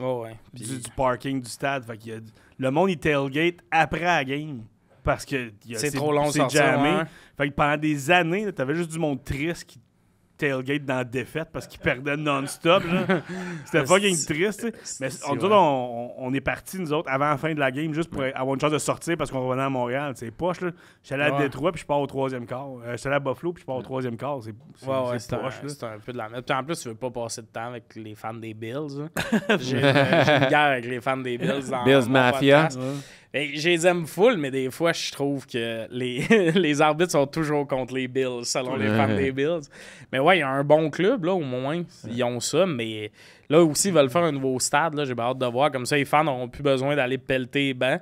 Oh, ouais. Puis- Du parking du stade. Fait qu'il y a, le monde, il tailgate après la game. Parce que C'est trop long de c'est sortir, jammé. ouais. Fait que pendant des années, là, t'avais juste du monde triste qui tailgate dans la défaite parce qu'il perdait non-stop. là. C'était fucking triste. tu sais. Mais nous autres, on est partis, nous autres, avant la fin de la game, juste pour avoir une chance de sortir parce qu'on revenait à Montréal. C'est poche, là. J'allais à Ouais. Détroit, puis je pars au troisième quart. J'allais à Buffalo, puis je pars au troisième quart. C'est Ouais, c'est poche, là. c'est un peu de la merde. Puis en plus, tu veux pas passer de temps avec les fans des Bills. hein. J'ai une guerre avec les fans des Bills. Dans Bills mon Mafia. podcast. Je les aime full, mais des fois, je trouve que les arbitres sont toujours contre les Bills, selon les fans des Bills. Mais ouais, il y a un bon club, là, au moins. Ils ont ça, mais là aussi, ils veulent faire un nouveau stade. Là, j'ai hâte de voir. Comme ça, les fans n'auront plus besoin d'aller pelleter les bancs.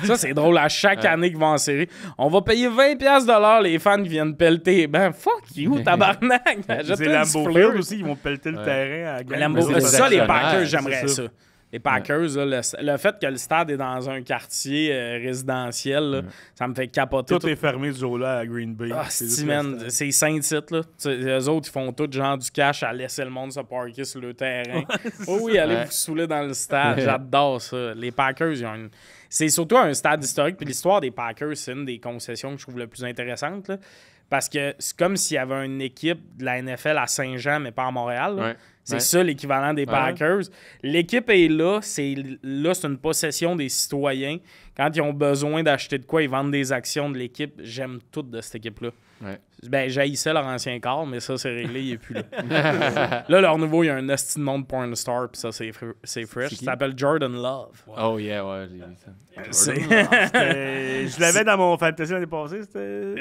Ça, c'est drôle. À chaque année qu'ils vont en série, on va payer 20$ les fans qui viennent pelleter les bancs. Fuck you, tabarnak! C'est Lambeau Field aussi, ils vont pelleter le terrain à la game. Ça, les Packers, c'est j'aimerais ça. ça. Les Packers, là, le fait que le stade est dans un quartier résidentiel, là, ça me fait capoter. Tout est fermé ce jour-là à Green Bay. Ah, c'est Saint-Tite, là. Les autres, ils font tout genre du cash à laisser le monde se parker sur le terrain. Oui, allez vous saouler dans le stade. J'adore ça. Les Packers, ils ont c'est surtout un stade historique. Puis l'histoire des Packers, c'est une des concessions que je trouve le plus intéressante, là. Parce que c'est comme s'il y avait une équipe de la NFL à Saint-Jean, mais pas à Montréal. Là. C'est ça l'équivalent des Packers. L'équipe est là. C'est une possession des citoyens. Quand ils ont besoin d'acheter de quoi, ils vendent des actions de l'équipe. J'aime tout de cette équipe-là. J'haïssais leur ancien corps, mais ça, c'est réglé. Il n'est plus là. Là, leur nouveau, il y a un esti de nom de porn star, puis ça, c'est fresh. Ça s'appelle Jordan Love. Oh yeah, ouais, j'ai vu ça. Je l'avais dans mon fantasy l'année passée.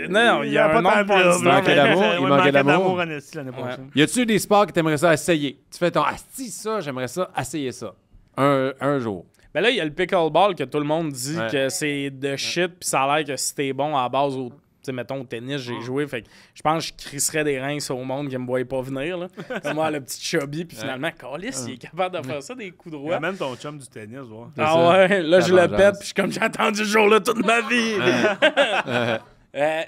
Non, il y a un nom de porn star. Il manquait d'amour. Il manquait d'amour. L'année passée. Y a-tu des sports que t'aimerais ça essayer? Tu fais ton asti, ça, j'aimerais ça, essayer ça. Un jour. Ben là, il y a le pickleball que tout le monde dit que c'est de shit, puis ça a l'air que si t'es bon à la base au mettons, au tennis, j'ai joué. Fait que je pense que je crisserais des reins au monde qui me voyait pas venir. Là. Comme moi, le petit chubby. Puis finalement, Callis, il est capable de faire ça, des coups droits. Même ton chum du tennis, voir. Ah ouais, là, je le pète. Puis je suis comme, j'ai attendu ce jour-là toute ma vie.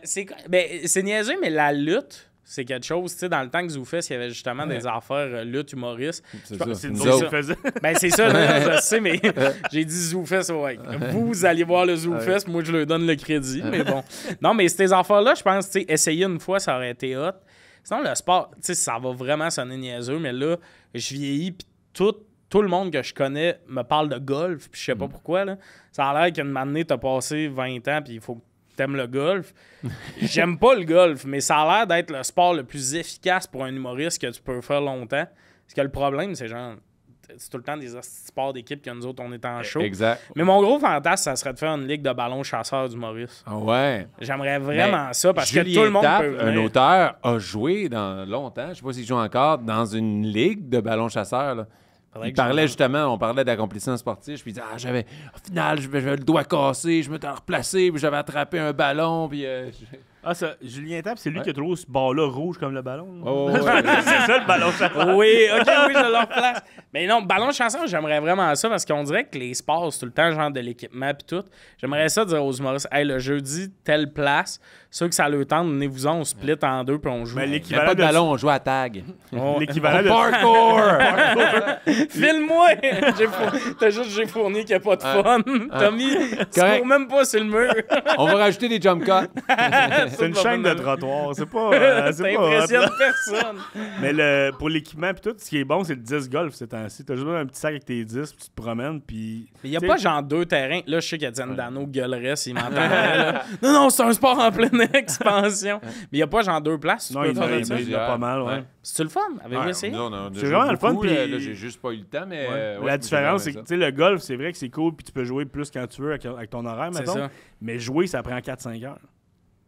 C'est niaiseux, mais la lutte, c'est quelque chose. Tu sais, dans le temps que Zoufès, il y avait justement des affaires lutte humoriste. C'est ça. C'est nous autres qui faisaient. Ben, c'est ça, là, je sais, mais j'ai dit Zoufès, ouais. Vous allez voir le Zoufès, moi, je leur donne le crédit, mais bon. Non, mais ces affaires-là, je pense, tu sais, essayer une fois, ça aurait été hot. Sinon, le sport, tu sais, ça va vraiment sonner niaiseux, mais là, je vieillis, puis tout le monde que je connais me parle de golf, puis je sais pas pourquoi, là. Ça a l'air qu'une année, t'as passé 20 ans, puis il faut que t'aimes le golf. J'aime pas le golf, mais ça a l'air d'être le sport le plus efficace pour un humoriste que tu peux faire longtemps. Parce que le problème, c'est genre, c'est tout le temps des sports d'équipe que nous autres, on est en show. Exact. Mais mon gros fantasme, ça serait de faire une ligue de ballon chasseur d'humoristes. Ah ouais. J'aimerais vraiment ça, parce Julien que tout le monde Tapp, peut venir. un auteur, a joué dans longtemps, je sais pas s'il joue encore, dans une ligue de ballon chasseur, là. Il parlait justement, on parlait d'accomplissement sportif, puis il disait, j'avais, au final, j'avais le doigt cassé, je m'étais replacé, puis j'avais attrapé un ballon, puis... ça, Julien Tapp, c'est lui qui a trouvé ce bord-là rouge comme le ballon. ouais. C'est ça le ballon chasseur. Oui, je leur place. Mais non, ballon chasseur, j'aimerais vraiment ça parce qu'on dirait que les sports, c'est tout le temps genre de l'équipement puis tout. J'aimerais ça dire aux humoristes, hey, le jeudi, telle place, ceux que ça le tente, venez-vous-en, on split en deux puis on joue. Mais Il n'y a pas de ballon, on joue à tag. L'équivalent de Parkour! File-moi! J'ai fourni qu'il n'y a pas de fun. Tommy, tu cours même pas sur le mur. On va rajouter des jump cuts. C'est une chaîne de trottoir. C'est pas. Ça impressionne personne. Mais pour l'équipement pis tout, ce qui est bon, c'est le disc golf ces temps-ci. T'as juste besoin d'un petit sac avec tes disques, puis tu te promènes, puis. Mais il n'y a pas genre deux terrains. Là, je sais qu'Étienne Dano gueulerait s'il m'entendait. Non, c'est un sport en pleine expansion. Mais il n'y a pas genre deux places. Non, il y a pas mal, ouais. C'est-tu le fun? Avez-vous essayé? C'est vraiment le fun. Puis là, j'ai juste pas eu le temps, mais. La différence, c'est que tu sais, le golf, c'est vrai que c'est cool, puis tu peux jouer plus quand tu veux avec ton horaire, mettons. Ça. Mais jouer, ça prend 4-5 heures.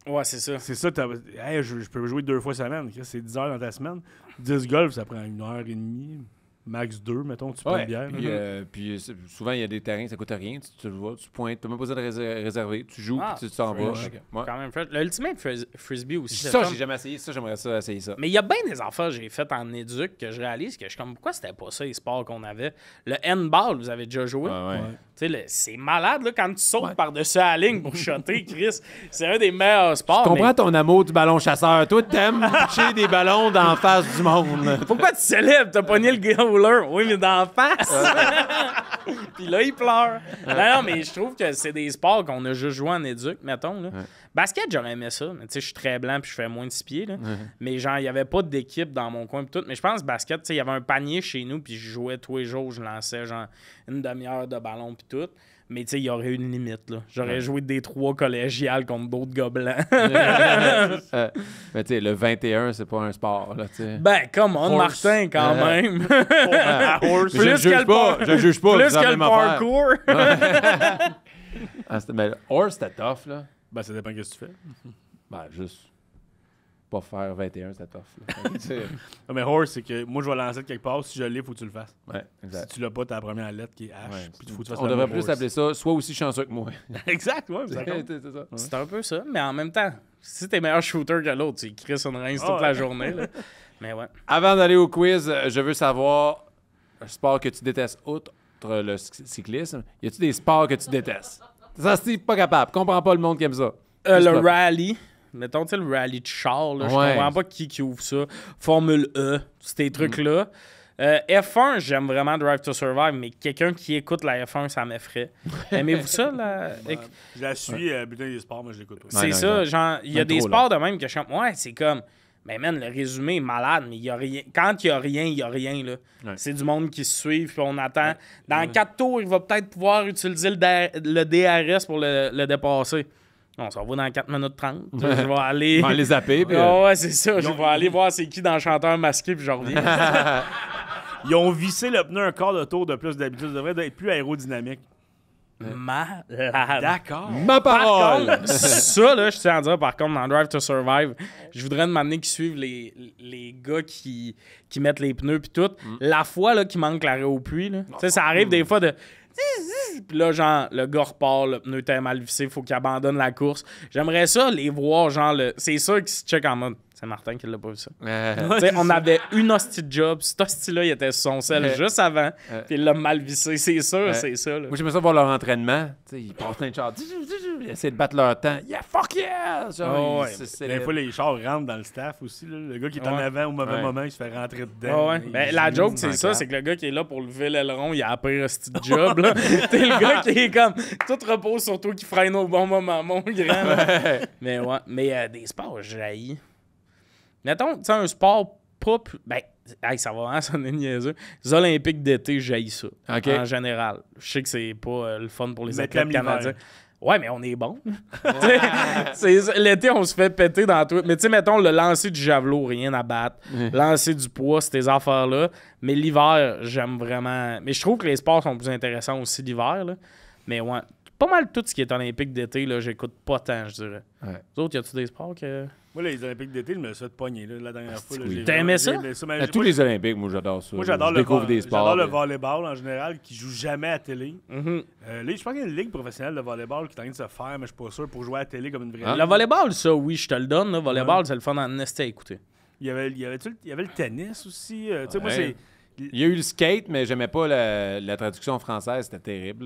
Ouais, c'est ça. C'est ça, je peux jouer 2 fois semaine. C'est 10 heures dans ta semaine. 10 golf, ça prend 1h30, max 2, mettons, tu prends une bière. Puis souvent, il y a des terrains, ça coûte rien. Tu le vois, tu pointes, tu n'as même pas besoin de réserver. Tu joues, puis tu t'en vas. Quand même fresh. L'Ultimate Frisbee aussi. Ça, j'ai jamais essayé. Ça, j'aimerais ça essayer ça. Mais il y a bien des affaires que j'ai faites en éduc que je réalise que je suis comme, pourquoi c'était pas ça les sports qu'on avait? Le handball, vous avez déjà joué? Tu sais, c'est malade là, quand tu sautes par-dessus la ligne pour shotter, Chris. C'est un des meilleurs sports. Je comprends ton amour du ballon chasseur. Toi, t'aimes pitcher des ballons d'en face du monde. Pourquoi tu célèbres? T'as pogné le growler. Oui, mais d'en face. Puis là, il pleure. Non, mais je trouve que c'est des sports qu'on a juste joué en éduc, mettons. Là. Basket, j'aurais aimé ça. Tu sais, je suis très blanc puis je fais moins de 6 pieds. Là. Mais genre, il n'y avait pas d'équipe dans mon coin. Tout. Mais je pense basket, tu sais, il y avait un panier chez nous puis je jouais tous les jours. Je lançais genre une demi-heure de ballon puis tout. Mais tu sais, il y aurait eu une limite. Là. J'aurais joué des 3 collégiales contre d'autres gars blancs. Mais tu sais, le 21, c'est pas un sport. Là, ben, come on, Martin, quand même. Je juge pas. Plus que le parcours. Mais horse, c'était tough, là. Ben, ça dépend de ce que tu fais. Ben, juste pas faire 21, c'était tough. Là. Tu sais, Non, mais horse, c'est que moi, je vais lancer de quelque part. Si je l'ai, faut que tu le fasses. ouais, Si exact. tu l'as pas, t'as la première lettre qui est H. Ouais, Puis il faut que tu fasses on le devrait mot plus horse. appeler ça soit aussi chanceux que moi. Exact, ouais, ça compte. C'est ça. C'est un peu ça, mais en même temps, si t'es meilleur shooter que l'autre, tu crisses une rince toute la journée. Là. Mais ouais. Avant d'aller au quiz, je veux savoir un sport que tu détestes outre le cyclisme. Y a-tu des sports que tu détestes? Ça, c'est pas capable. Comprends pas le monde qui aime ça. Le rallye. Mettons, tu sais, le rallye de char, là, je Ouais. comprends pas qui ouvre ça. Formule E, ces trucs-là. F1, j'aime vraiment Drive to Survive, mais quelqu'un qui écoute la F1, ça m'effraie. Aimez-vous ça? Je la suis, Bulletin des sports, mais je l'écoute pas. C'est non, ça, exact. genre, il y a Même des trop, sports de même que je chante. Ouais, c'est comme, mais man, le résumé est malade, mais il y a rien. Quand il y a rien, il y a rien, là. Ouais. C'est du monde qui se suit, puis on attend. Dans 4 tours, il va peut-être pouvoir utiliser le DRS pour le dépasser. On s'en va dans 4 minutes 30. Je vais aller. On va les zapper. Puis, Ah ouais, c'est ça. Je vais aller voir c'est qui dans le chanteur masqué, puis je reviens. Ils ont vissé le pneu un quart de tour de plus d'habitude. Ça devrait être plus aérodynamique. Malade. D'accord. ma parole! Ça, là, je tiens à dire, par contre, dans Drive to Survive, je voudrais demander qu'ils suivent les gars qui mettent les pneus puis tout. La fois là, qu'il manque l'arrêt au puits, là. Tu sais, ça arrive des fois de... Puis là, genre, le gars repart, le pneu était mal vissé, faut qu'il abandonne la course. J'aimerais ça, les voir, genre, c'est sûr qu'ils se checkent en mode... C'est Martin qui l'a pas vu ça. Tu sais, on avait une hostie de job. Cet hostie-là, il était sur son sel juste avant. Puis il l'a mal vissé. C'est sûr, c'est ça. Là. Moi, j'aimerais ça voir leur entraînement. Tu sais, ils passent plein de chars. Ils essaient de battre leur temps. Yeah, fuck yeah! Genre, Oh, ouais. Des fois, les chars rentrent dans le staff aussi. Là. Le gars qui est en Ouais. avant au mauvais Ouais. moment, il se fait rentrer dedans. Ouais. Il- Ben, la joke, c'est ça, c'est que le gars qui est là pour lever l'aileron, il a la pire hostie de job. Là. T'es le gars qui est comme tout repose sur toi qui freine au bon moment, mon grand. Mais ouais. Mais des sports, je haïs. Mettons, tu sais, un sport pas plus. Ben, hey, ça va vraiment sonner niaiseux. Les Olympiques d'été, j'haïs ça. OK. En général. Je sais que c'est pas le fun pour les Mais athlètes t'aimes l'hiver. canadiens. Ouais, mais on est bon. L'été, on se fait péter dans tout. Mais tu sais, mettons, le lancer du javelot, rien à battre. Lancer du poids, ces affaires-là. Mais l'hiver, j'aime vraiment. Mais je trouve que les sports sont plus intéressants aussi l'hiver. Là. Mais ouais, pas mal tout ce qui est olympique d'été, là, j'écoute pas tant, je dirais. Ouais. Vous autres, y a-tu des sports que. Moi, les Olympiques d'été, je me suis fait pogner là, la dernière fois. Là, oui. j'ai- T'aimais ça? mais À tous les Olympiques, moi, j'adore ça. Moi, j'adore Je le, découvre des sports. j'adore le volleyball en général, qui joue jamais à télé. Mhm. Là, je pense qu'il y a une ligue professionnelle de volleyball qui est en train de se faire, mais je suis pas sûr, pour jouer à la télé comme une vraie Hein? ligue. Le volleyball, ça, oui, je te le donne. Le volleyball, c'est le fun en esti à écouter. Il y avait le tennis aussi. Tu sais, moi, Ouais. c'est... Il y a eu le skate, mais j'aimais pas la traduction française. C'était terrible.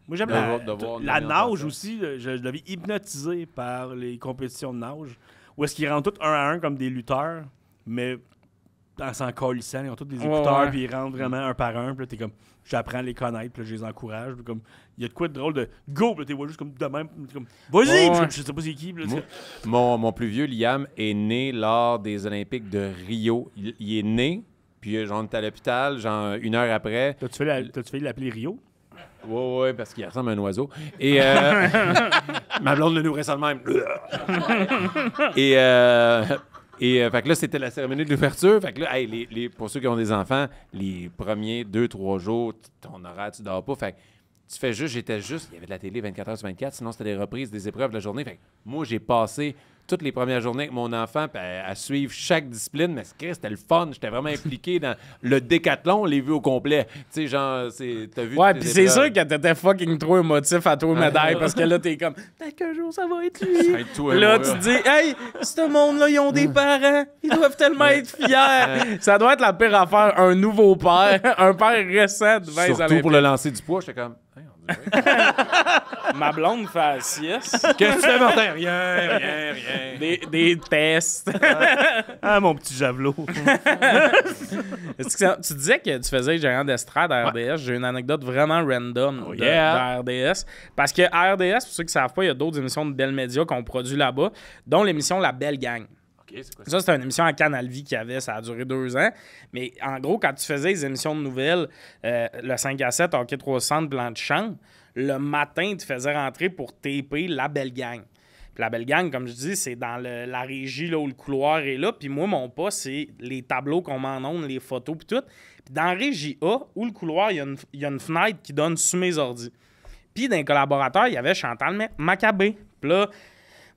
Moi, j'aime De voir- de voir la une nage orientation. aussi. Je l'avais hypnotisé par les compétitions de nage. Où est-ce qu'ils rentrent tous un à un comme des lutteurs, mais en s'en colissant. Ils ont tous des écouteurs, ouais. puis ils rentrent vraiment un par un. Puis là, t'es comme, j'apprends à les connaître, puis là, je les encourage. Puis comme, il y a de quoi de drôle de go, puis là, t'es vois juste comme de même. Puis t'es comme, vas-y! Ouais. Puis je sais pas c'est qui. Puis là, Mon plus vieux, Liam, est né lors des Olympiques de Rio. Il est né, puis genre, on était à l'hôpital, genre 1 heure après. T'as-tu fait l'appeler Rio? Ouais, parce qu'il ressemble à un oiseau. Et ma blonde le nourrit ça de même. et fait que là, c'était la cérémonie de l'ouverture. Fait que là, hey, pour ceux qui ont des enfants, les premiers 2-3 jours, ton horaire, tu dors pas. Fait que tu fais juste, il y avait de la télé 24 heures sur 24, sinon c'était des reprises des épreuves de la journée. Fait que moi, j'ai passé toutes les premières journées avec mon enfant puis à suivre chaque discipline, mais c'était le fun. J'étais vraiment impliqué dans le décathlon, on l'a vu au complet. Tu sais, genre, t'as vu Ouais, toutes pis les c'est épreuves. sûr que t'étais fucking trop émotif à toi, médaille, parce que là, t'es comme, peut-être qu'un jour, ça va être lui. Ça va être toi et Là, moi. tu te dis, hey, ce monde-là, ils ont des parents, ils doivent tellement être fiers. Ça doit être la pire affaire, un nouveau père, un père récent devant les Surtout Olympiques. pour le lancer du poids, j'étais comme... Hey, on dirait. Ma blonde fait la sieste. Qu'est-ce que tu fais, Martin? Rien. Des tests. Ah, mon petit javelot. Est-ce que tu disais que tu faisais Géant d'estrade à RDS. J'ai une anecdote vraiment random de RDS. Parce que à RDS, pour ceux qui ne savent pas, il y a d'autres émissions de Bell Media qu'on produit là-bas, dont l'émission La Belle Gang. OK, c'est quoi ça? Ça, c'était une émission à Canal Vie qu'il y avait. Ça a duré 2 ans. Mais en gros, quand tu faisais les émissions de nouvelles, le 5 à 7, Hockey 360, Plan de chambre, le matin, tu faisais rentrer pour taper La Belle Gang. Puis La Belle Gang, comme je dis, c'est dans la régie là, où le couloir est là. Puis moi, mon poste, c'est les tableaux qu'on m'en onde, les photos, puis tout. Puis dans la régie A, où le couloir, il y a une fenêtre qui donne sous mes ordis. Puis d'un collaborateur, il y avait Chantal Maccabé. Puis là,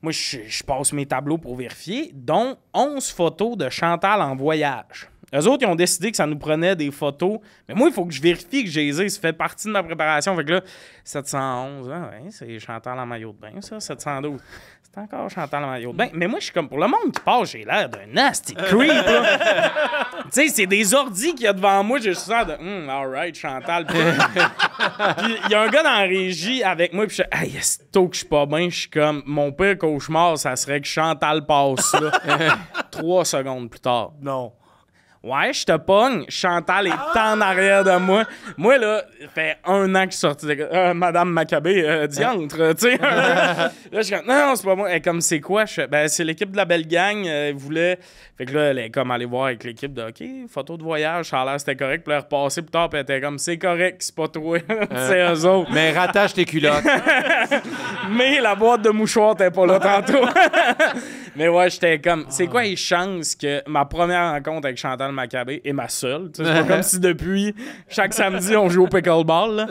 moi, je passe mes tableaux pour vérifier, dont 11 photos de Chantal en voyage. Eux autres, ils ont décidé que ça nous prenait des photos. Mais moi, il faut que je vérifie que j'ai les ai. Ça fait partie de ma préparation. Fait que là, 711, hein, ouais, c'est Chantal en maillot de bain, ça. 712, c'est encore Chantal en maillot de bain. Mais moi, je suis comme, pour le monde qui passe, j'ai l'air d'un nasty creep, là. Tu sais, c'est des ordis qu'il y a devant moi. J'ai juste l'air de, all right, Chantal. Puis il y a un gars dans la régie avec moi, puis je suis, hey, c'est tôt que je suis pas bien. Je suis comme, mon pire cauchemar, ça serait que Chantal passe là. 3 secondes plus tard. Non. Ouais, je te pogne. Chantal est en arrière de moi. Moi, là, ça fait 1 an que je suis sorti de... Madame Maccabé, diantre, tu sais. Là, je suis comme, non, c'est pas moi. Elle est comme, c'est quoi? Je fais, ben, c'est l'équipe de la belle gang. Elle voulait... Fait que là, elle est comme allée voir avec l'équipe de, OK, photo de voyage, ça a l'air, c'était correct. Puis elle est repassée plus tard, puis elle était comme, c'est correct, c'est pas toi. C'est eux autres. Mais rattache tes culottes. Mais la boîte de mouchoirs t'es pas là tantôt. Mais ouais, j'étais comme, c'est quoi les chances que ma première rencontre avec Chantal Maccabé est ma seule? C'est pas comme si depuis chaque samedi on joue au pickleball. Là.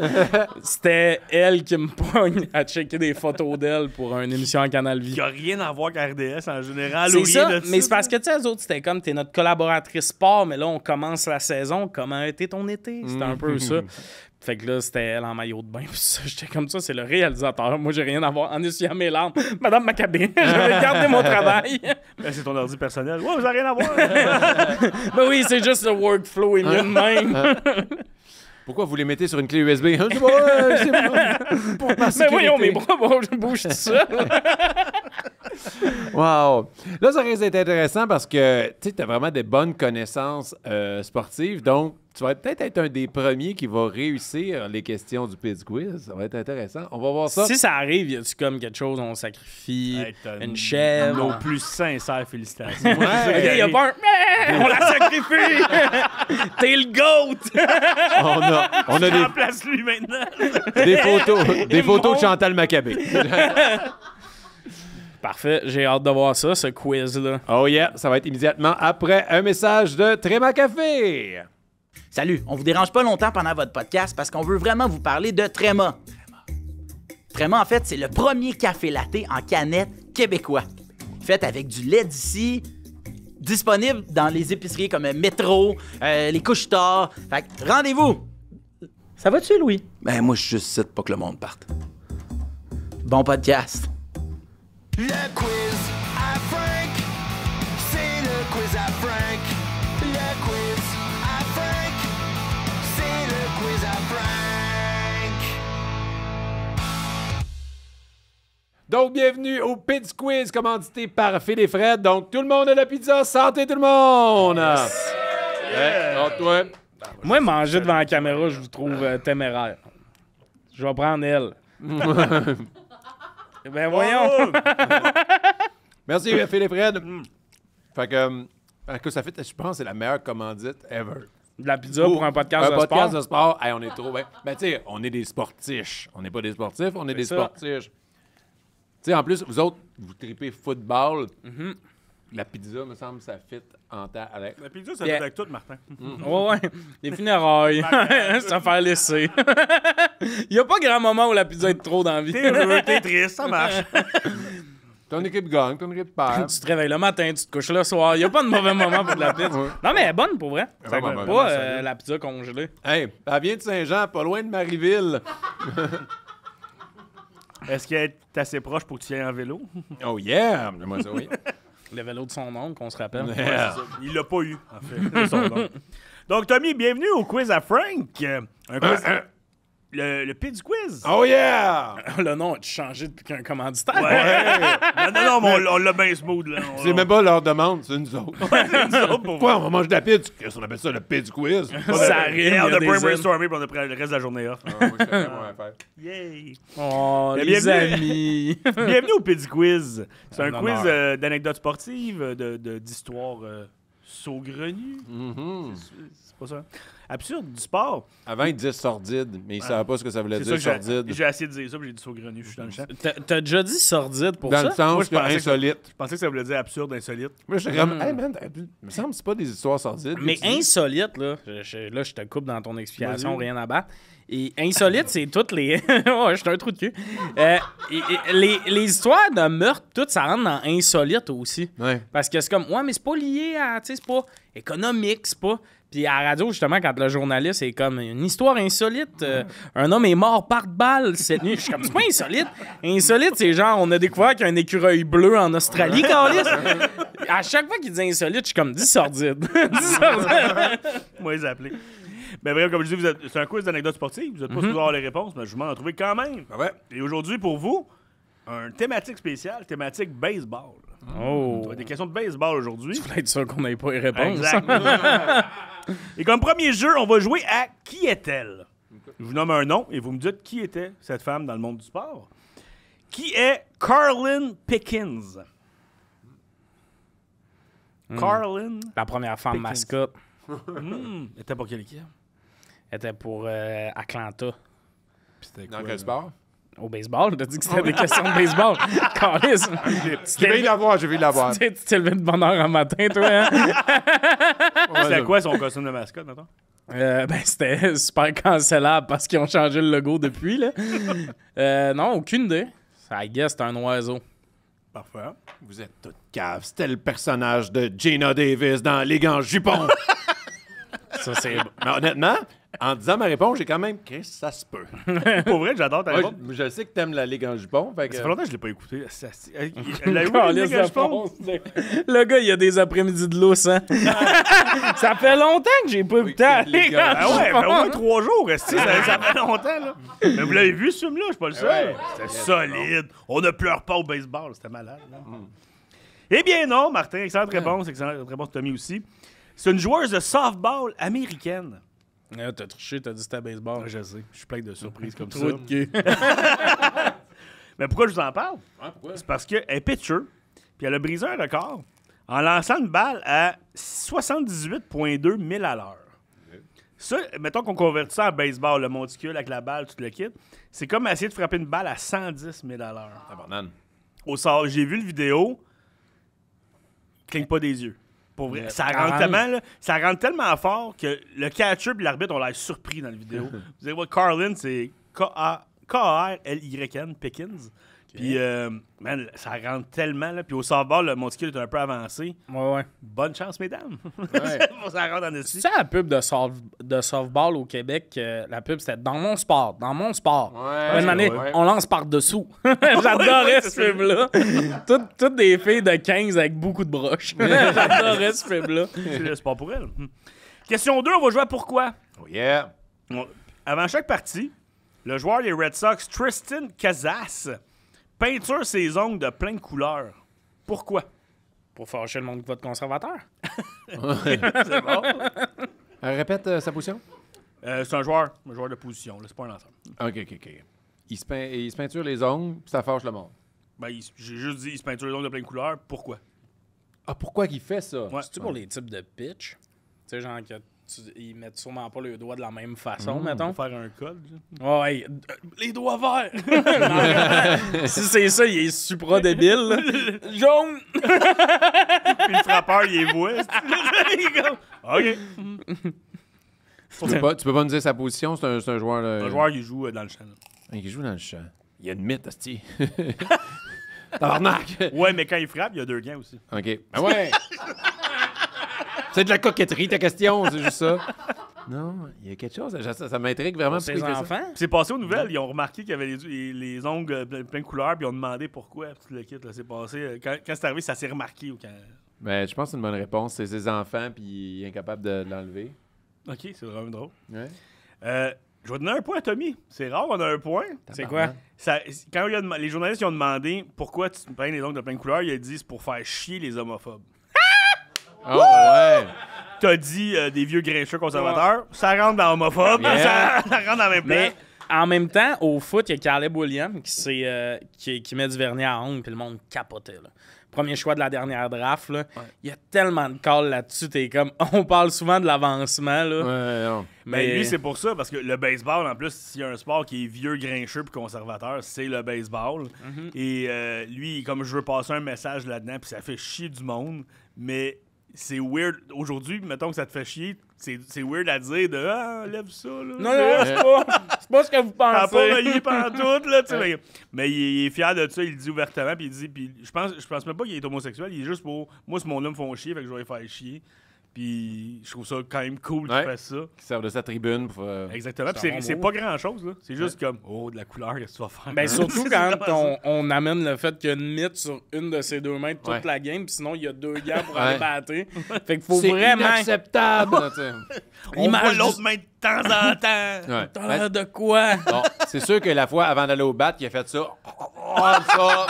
C'était elle qui me pogne à checker des photos d'elle pour une émission à Canal Vie. Il n'y a rien à voir avec RDS en général. C'est ça, mais c'est parce que tu sais, eux autres, c'était comme, t'es notre collaboratrice sport, mais là, on commence la saison. Comment a été ton été? C'était un peu ça. Fait que là, c'était elle en maillot de bain. Puis ça, j'étais comme ça, c'est le réalisateur. Moi, j'ai rien à voir. En essuyant mes larmes, Madame Maccabé, j'avais gardé mon travail. C'est ton ordi personnel. Ouais, vous n'avez rien à voir. Ben oui, c'est juste le workflow est mieux de même. Pourquoi vous les mettez sur une clé USB? C'est pour ma Mais sécurité. voyons, mes bras bougent tout seul. Wow! Là, ça risque d'être intéressant parce que tu as vraiment des bonnes connaissances sportives. Donc, tu vas peut-être être un des premiers qui va réussir les questions du Pizz Quiz. Ça va être intéressant. On va voir ça. Si ça arrive, y a-tu comme quelque chose, on sacrifie Hey, une chèvre? Nos plus sincères félicitations. OK, y a pas un... On la sacrifie! T'es le GOAT! On a des, Remplace-lui maintenant. des photos de Chantal Maccabé. Parfait, j'ai hâte de voir ça, ce quiz-là. Oh yeah, ça va être immédiatement après un message de Tréma Café. Salut, on vous dérange pas longtemps pendant votre podcast parce qu'on veut vraiment vous parler de Tréma. Tréma, en fait, c'est le premier café latte en canette québécois. Fait avec du lait d'ici, disponible dans les épiceries comme Métro, les couches-tard. Fait que rendez-vous! Ça va-tu, Louis? Ben, moi, je suis juste ici pour que le monde parte. Bon podcast. Le quiz à Frank, c'est le quiz à Frank. Le quiz à Frank, c'est le quiz à Frank. Donc, bienvenue au Pizz Quiz, commandité par Phil et Fred. Donc, tout le monde a la pizza. Santé, tout le monde! Toi. Moi, manger devant la caméra, je vous trouve téméraire. Je vais prendre elle. Ben voyons! Merci, Phil et Fred. Fait que ça fait, je pense que c'est la meilleure commandite ever. De la pizza pour un podcast de sport. Un podcast de sport, hey, on est trop bien. Ben, tu sais, on est des sportifs. On n'est pas des sportifs, on est des ça. sportifs. Tu sais, en plus, vous autres, vous tripez football. La pizza, me semble, ça fit en temps avec. La pizza, ça Yeah. fait avec tout, Martin. Ouais. Des funérailles. Ça faire laisser. Il n'y a pas grand moment où la pizza est trop dans la vie. T'es heureux, t'es triste, ça marche. Ton équipe gagne, ton équipe perd. Tu te réveilles le matin, tu te couches le soir. Il n'y a pas de mauvais moment pour de la pizza. Non, mais elle est bonne pour vrai. Ça Vraiment goûte bonne. pas la pizza congelée. Hey, elle vient de Saint-Jean, pas loin de Marieville. Est-ce qu'elle est assez proche pour que tu y ailles en vélo? Oh yeah! Moi, ça, oui. Le vélo de son oncle, qu'on se rappelle. Yeah. Il l'a pas eu, en fait. C'est son nom. Donc, Tommy, bienvenue au quiz à Frank. Un quiz... Le Pizz Quiz. Oh yeah! Le nom a changé depuis qu'un commanditaire. Ouais. Non, mais on l'a bien smooth, là. C'est même pas leur demande, c'est nous autres. nous autres pour Quoi, on va manger de la pizza? Qu'est-ce qu'on appelle ça, le Pizz Quiz? Ça arrive, il y a On a des pas ailes. brainstormé, puis on a pris le reste de la journée off. Yay! Oh, Mais les bienvenue. amis. Bienvenue au Pizz Quiz. C'est un Un quiz honneur. d'anecdotes sportives, d'histoires saugrenues. C'est pas ça? Absurde, du sport. Avant, ils disaient sordide, mais ils savaient pas ce que ça voulait C'est dire, ça que sordide. j'ai essayé de dire ça, puis j'ai dit saugrenu. Je suis dans le champ. T'as déjà dit sordide pour Dans ça? le sens Moi, je que pensais que- insolite. Je pensais que ça voulait dire absurde, insolite. Moi, j'étais comme, hey man, il me semble que c'est pas des histoires sordides. Mais que tu dis. insolite, là, là, je te coupe dans ton explication, Vas-y. rien à battre. Et insolite, c'est toutes les... ouais, je suis un trou de cul. Les histoires de meurtre, tout, ça rentre dans insolite aussi. Ouais. Parce que c'est comme, ouais, mais c'est pas lié à... Tu sais, c'est pas économique, c'est pas... Puis à la radio, justement, quand le journaliste est comme une histoire insolite, un homme est mort par balle cette nuit. Je suis comme, c'est pas insolite. Insolite, c'est genre, on a découvert qu'il y a un écureuil bleu en Australie, câlisse. À chaque fois qu'il dit insolite, je suis comme, dis sordide. Dis sordide. Moi, les appeler. Ben bref, comme je dis, c'est un quiz d'anecdotes sportives. Vous n'êtes pas supposé avoir les réponses, mais je m'en ai trouvé quand même. Ouais. Et aujourd'hui, pour vous, un thématique spéciale, thématique baseball. Oh. Ça va être des questions de baseball aujourd'hui. Je voulais être sûr qu'on n'ait pas les réponses. Exact. Et comme premier jeu, on va jouer à Qui est-elle? Je vous nomme un nom et vous me dites qui était cette femme dans le monde du sport. Qui est Carlin Pickens? Carlin La première femme Pickens. mascotte Elle était pour quelle équipe? était pour Atlanta. Dans quel sport? Au baseball, t'as dit que c'était des questions de baseball. Câlisse. J'ai vu l'avoir, j'ai vu l'avoir. Tu t'es levé de bonne heure un matin, toi, hein? C'était quoi son costume de mascotte, maintenant? Ben, c'était super cancellable parce qu'ils ont changé le logo depuis, là. Non, aucune idée. I guess c'est un oiseau. Parfait. Vous êtes toute cave. C'était le personnage de Gina Davis dans Ligue en jupon. Ça, c'est... Mais honnêtement, en disant ma réponse, j'ai quand même... Chris, ça se peut. Pour vrai, j'adore ta Moi, réponse. je sais que t'aimes la Ligue en jupon. Fait que... Ça fait longtemps que je l'ai pas écouté. Elle a eu la Câlisse Ligue de en jupon? fonce. Le gars, il a des après-midi de lousse, hein? Ça fait longtemps que j'ai pas écouté la les Ligue gars. en Ah ouais, jupon. fait au moins 3 jours, ça fait longtemps, là. Mais vous l'avez vu, ce film-là, je suis pas le seul. Ouais. C'était solide. On ne pleure pas au baseball, c'était malade. Là. Eh bien non, Martin, excellente réponse Tommy aussi. C'est une joueuse de softball américaine. T'as triché, t'as dit que c'était baseball. Je sais, je suis plein de surprises comme ça. Trou de cul. Mais pourquoi je vous en parle? pourquoi? C'est parce qu'elle est pitcher, puis elle a brisé un record en lançant une balle à 78,2 000 à l'heure. Ça, mettons qu'on convertit ça en baseball, le monticule avec la balle, tout le kit, c'est comme essayer de frapper une balle à 110 000 à l'heure. Tabarnane. Au sort, j'ai vu le vidéo, cligne pas des yeux. Pour vrai, ça rentre arrange. tellement, là, ça rentre tellement fort que le catcher et l'arbitre ont l'air surpris dans la vidéo. Vous allez voir, Carlin, c'est K-A-R-L-Y-N, Pickens. Puis, man, ça rentre tellement, là. Puis au softball, le monticule est un peu avancé. Ouais. Bonne chance, mesdames. Ouais. Ça rentre en dessus. C'est ça la pub de softball au Québec? La pub, c'était dans mon sport. Ouais, Une année, ouais. on lance par-dessous. J'adorais ce film-là. Toutes des filles de 15 avec beaucoup de broches. J'adorais ce film-là. C'est le sport pour elle. Question 2, on va jouer à pourquoi. Oh yeah. Avant chaque partie, le joueur des Red Sox, Tristan Casas, peinture ses ongles de plein de couleurs. Pourquoi? Pour fâcher le monde de votre conservateur. C'est bon. Répète sa position. C'est un joueur de position, là, c'est pas un ensemble. OK. Il se peinture les ongles, puis ça fâche le monde. Ben, j'ai juste dit, il se peinture les ongles de plein de couleurs. Pourquoi? Ah, pourquoi qu'il fait ça? Ouais. C'est-tu pour les types de pitch? Tu sais, genre que ils mettent sûrement pas le doigt de la même façon, mettons. Pour faire un code. Là. Ouais, les doigts verts! Non, si c'est ça, il est supra débile. là. Jaune! Puis le frappeur, il est voix. OK. Tu peux pas nous dire sa position? C'est un joueur... Un joueur qui joue dans le champ. là. qui joue dans le champ. Il y a une mythe, hostie. Tabarnak! Ouais, mais quand il frappe, il y a 2 gains aussi. OK. Ah ouais! C'est de la coquetterie, ta question, c'est juste ça. Non, il y a quelque chose. Ça m'intrigue vraiment. Pour ses pourquoi il fait ça. Puis enfants? c'est passé aux nouvelles, ils ont remarqué qu'il y avait les ongles plein de couleurs, puis ils ont demandé pourquoi. Puis tout le kit, là, c'est passé. Quand c'est arrivé, ça s'est remarqué. Ben, je pense que c'est une bonne réponse. C'est ses enfants, puis il est incapable de l'enlever. OK, c'est vraiment drôle. Ouais. Je vais donner un point à Tommy. C'est rare, on a un point. C'est quoi? Quand les journalistes ils ont demandé pourquoi tu peins les ongles de plein de couleurs, ils ont dit c'est pour faire chier les homophobes. Oh, ouais! T'as dit des vieux grincheux conservateurs, ça rentre dans homophobe, Yeah. ça rentre dans la même Mais place. en même temps, au foot, il y a Caleb Williams qui met du vernis à ongles, puis le monde capotait. Là. Premier choix de la dernière draft, là. Il y a tellement de calls là-dessus, t'es comme... On parle souvent de l'avancement, là. Ouais, non. Mais lui, c'est pour ça, parce que le baseball, en plus, s'il y a un sport qui est vieux, grincheux puis conservateur, c'est le baseball. Et lui, comme je veux passer un message là-dedans, puis ça fait chier du monde, mais c'est weird. Aujourd'hui, mettons que ça te fait chier, c'est weird à dire de « Ah, lève ça, là. » Non, c'est pas ce que vous Ça a pensez. pas relié pantoute, là, tu sais. Mais il est fier de ça, il le dit ouvertement, puis il dit... Puis je pense même pas qu'il est homosexuel, il est juste pour... Moi, ce monde-là me font chier, fait que je vais les faire chier. Puis je trouve ça quand même cool qu'il fasse ça. Qui sert de sa tribune pour... Exactement. Puis c'est pas grand-chose, là. C'est juste comme, oh, de la couleur, qu'est-ce que tu vas faire? Ben, surtout C'est quand vraiment ça. on amène le fait qu'il y a une mythe sur une de ses 2 mains toute Ouais. la game, puis sinon il y a 2 gars pour aller Ouais. battre. Fait qu'il faut C'est vraiment. inacceptable! tu sais. On l'image voit du- l'autre main de temps en temps. Ouais. T'as l'air de quoi? Bon, c'est sûr que la fois avant d'aller au bat, il a fait ça. Oh, ça.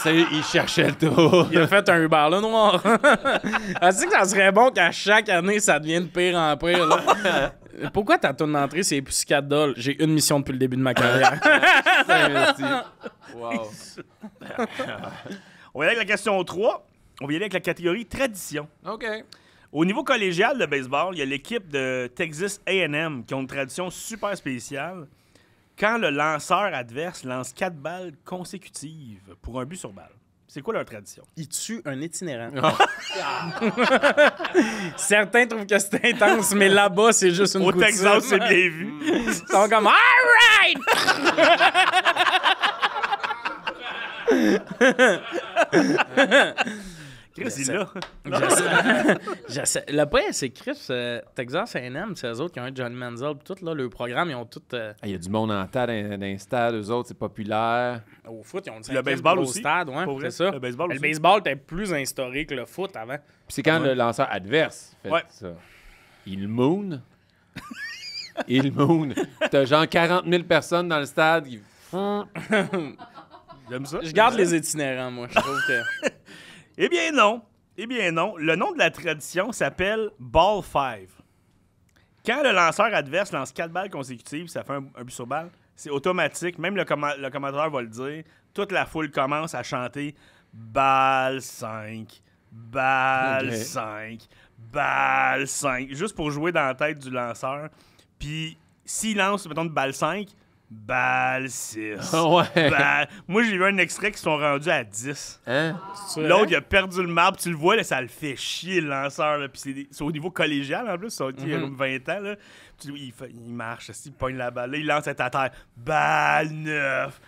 Il cherchait le tour. Il a fait un Uber là noir. Est-ce que ça serait bon qu'à chaque année, ça devienne de pire en pire? Là? Pourquoi ta tourne d'entrée, c'est Pussycat Doll? J'ai une mission depuis le début de ma carrière. Wow. On va y aller avec la question 3. On va y aller avec la catégorie tradition. OK. Au niveau collégial de baseball, il y a l'équipe de Texas A&M qui ont une tradition super spéciale. Quand le lanceur adverse lance 4 balles consécutives pour un but sur balle. C'est quoi leur tradition? Il tue un itinérant. Certains trouvent que c'est intense, mais là-bas, c'est juste une Au coutume. Texas, c'est bien vu. Ils sont comme « All right! » Chris, il est là. Le pire, c'est Chris, Texas A&M, c'est eux autres qui ont un Johnny Manziel, pis tout, là, le programme, ils ont tout... Il y a du monde en tas dans les stades, eux autres, c'est populaire. Au foot, ils ont Le baseball aussi. stade, ouais, Pour vrai, c'est ça. le baseball Le aussi. baseball était plus instauré que le foot avant. Puis c'est quand le lanceur adverse fait Ouais. ça. Il moon. Il moon. T'as genre 40 000 personnes dans le stade. J'aime ça. Je garde les itinérants, moi, je trouve que... Eh bien non. Eh bien non. Le nom de la tradition s'appelle Ball 5. Quand le lanceur adverse lance 4 balles consécutives, ça fait un but sur balle, c'est automatique. Même le commentateur va le dire. Toute la foule commence à chanter Balle 5, Balle Ok. 5, Balle 5. Juste pour jouer dans la tête du lanceur. Puis s'il lance, mettons, une balle 5, Balle 6. Ouais. Moi, j'ai vu un extrait qui sont rendus à 10. Hein? L'autre, il a perdu le marbre. Tu le vois, là, ça le fait chier, le lanceur. Là. Puis c'est au niveau collégial, en plus. Il y a comme 20 ans. Là. Il marche, il pogne la balle. Là, il lance à terre. Balle 9.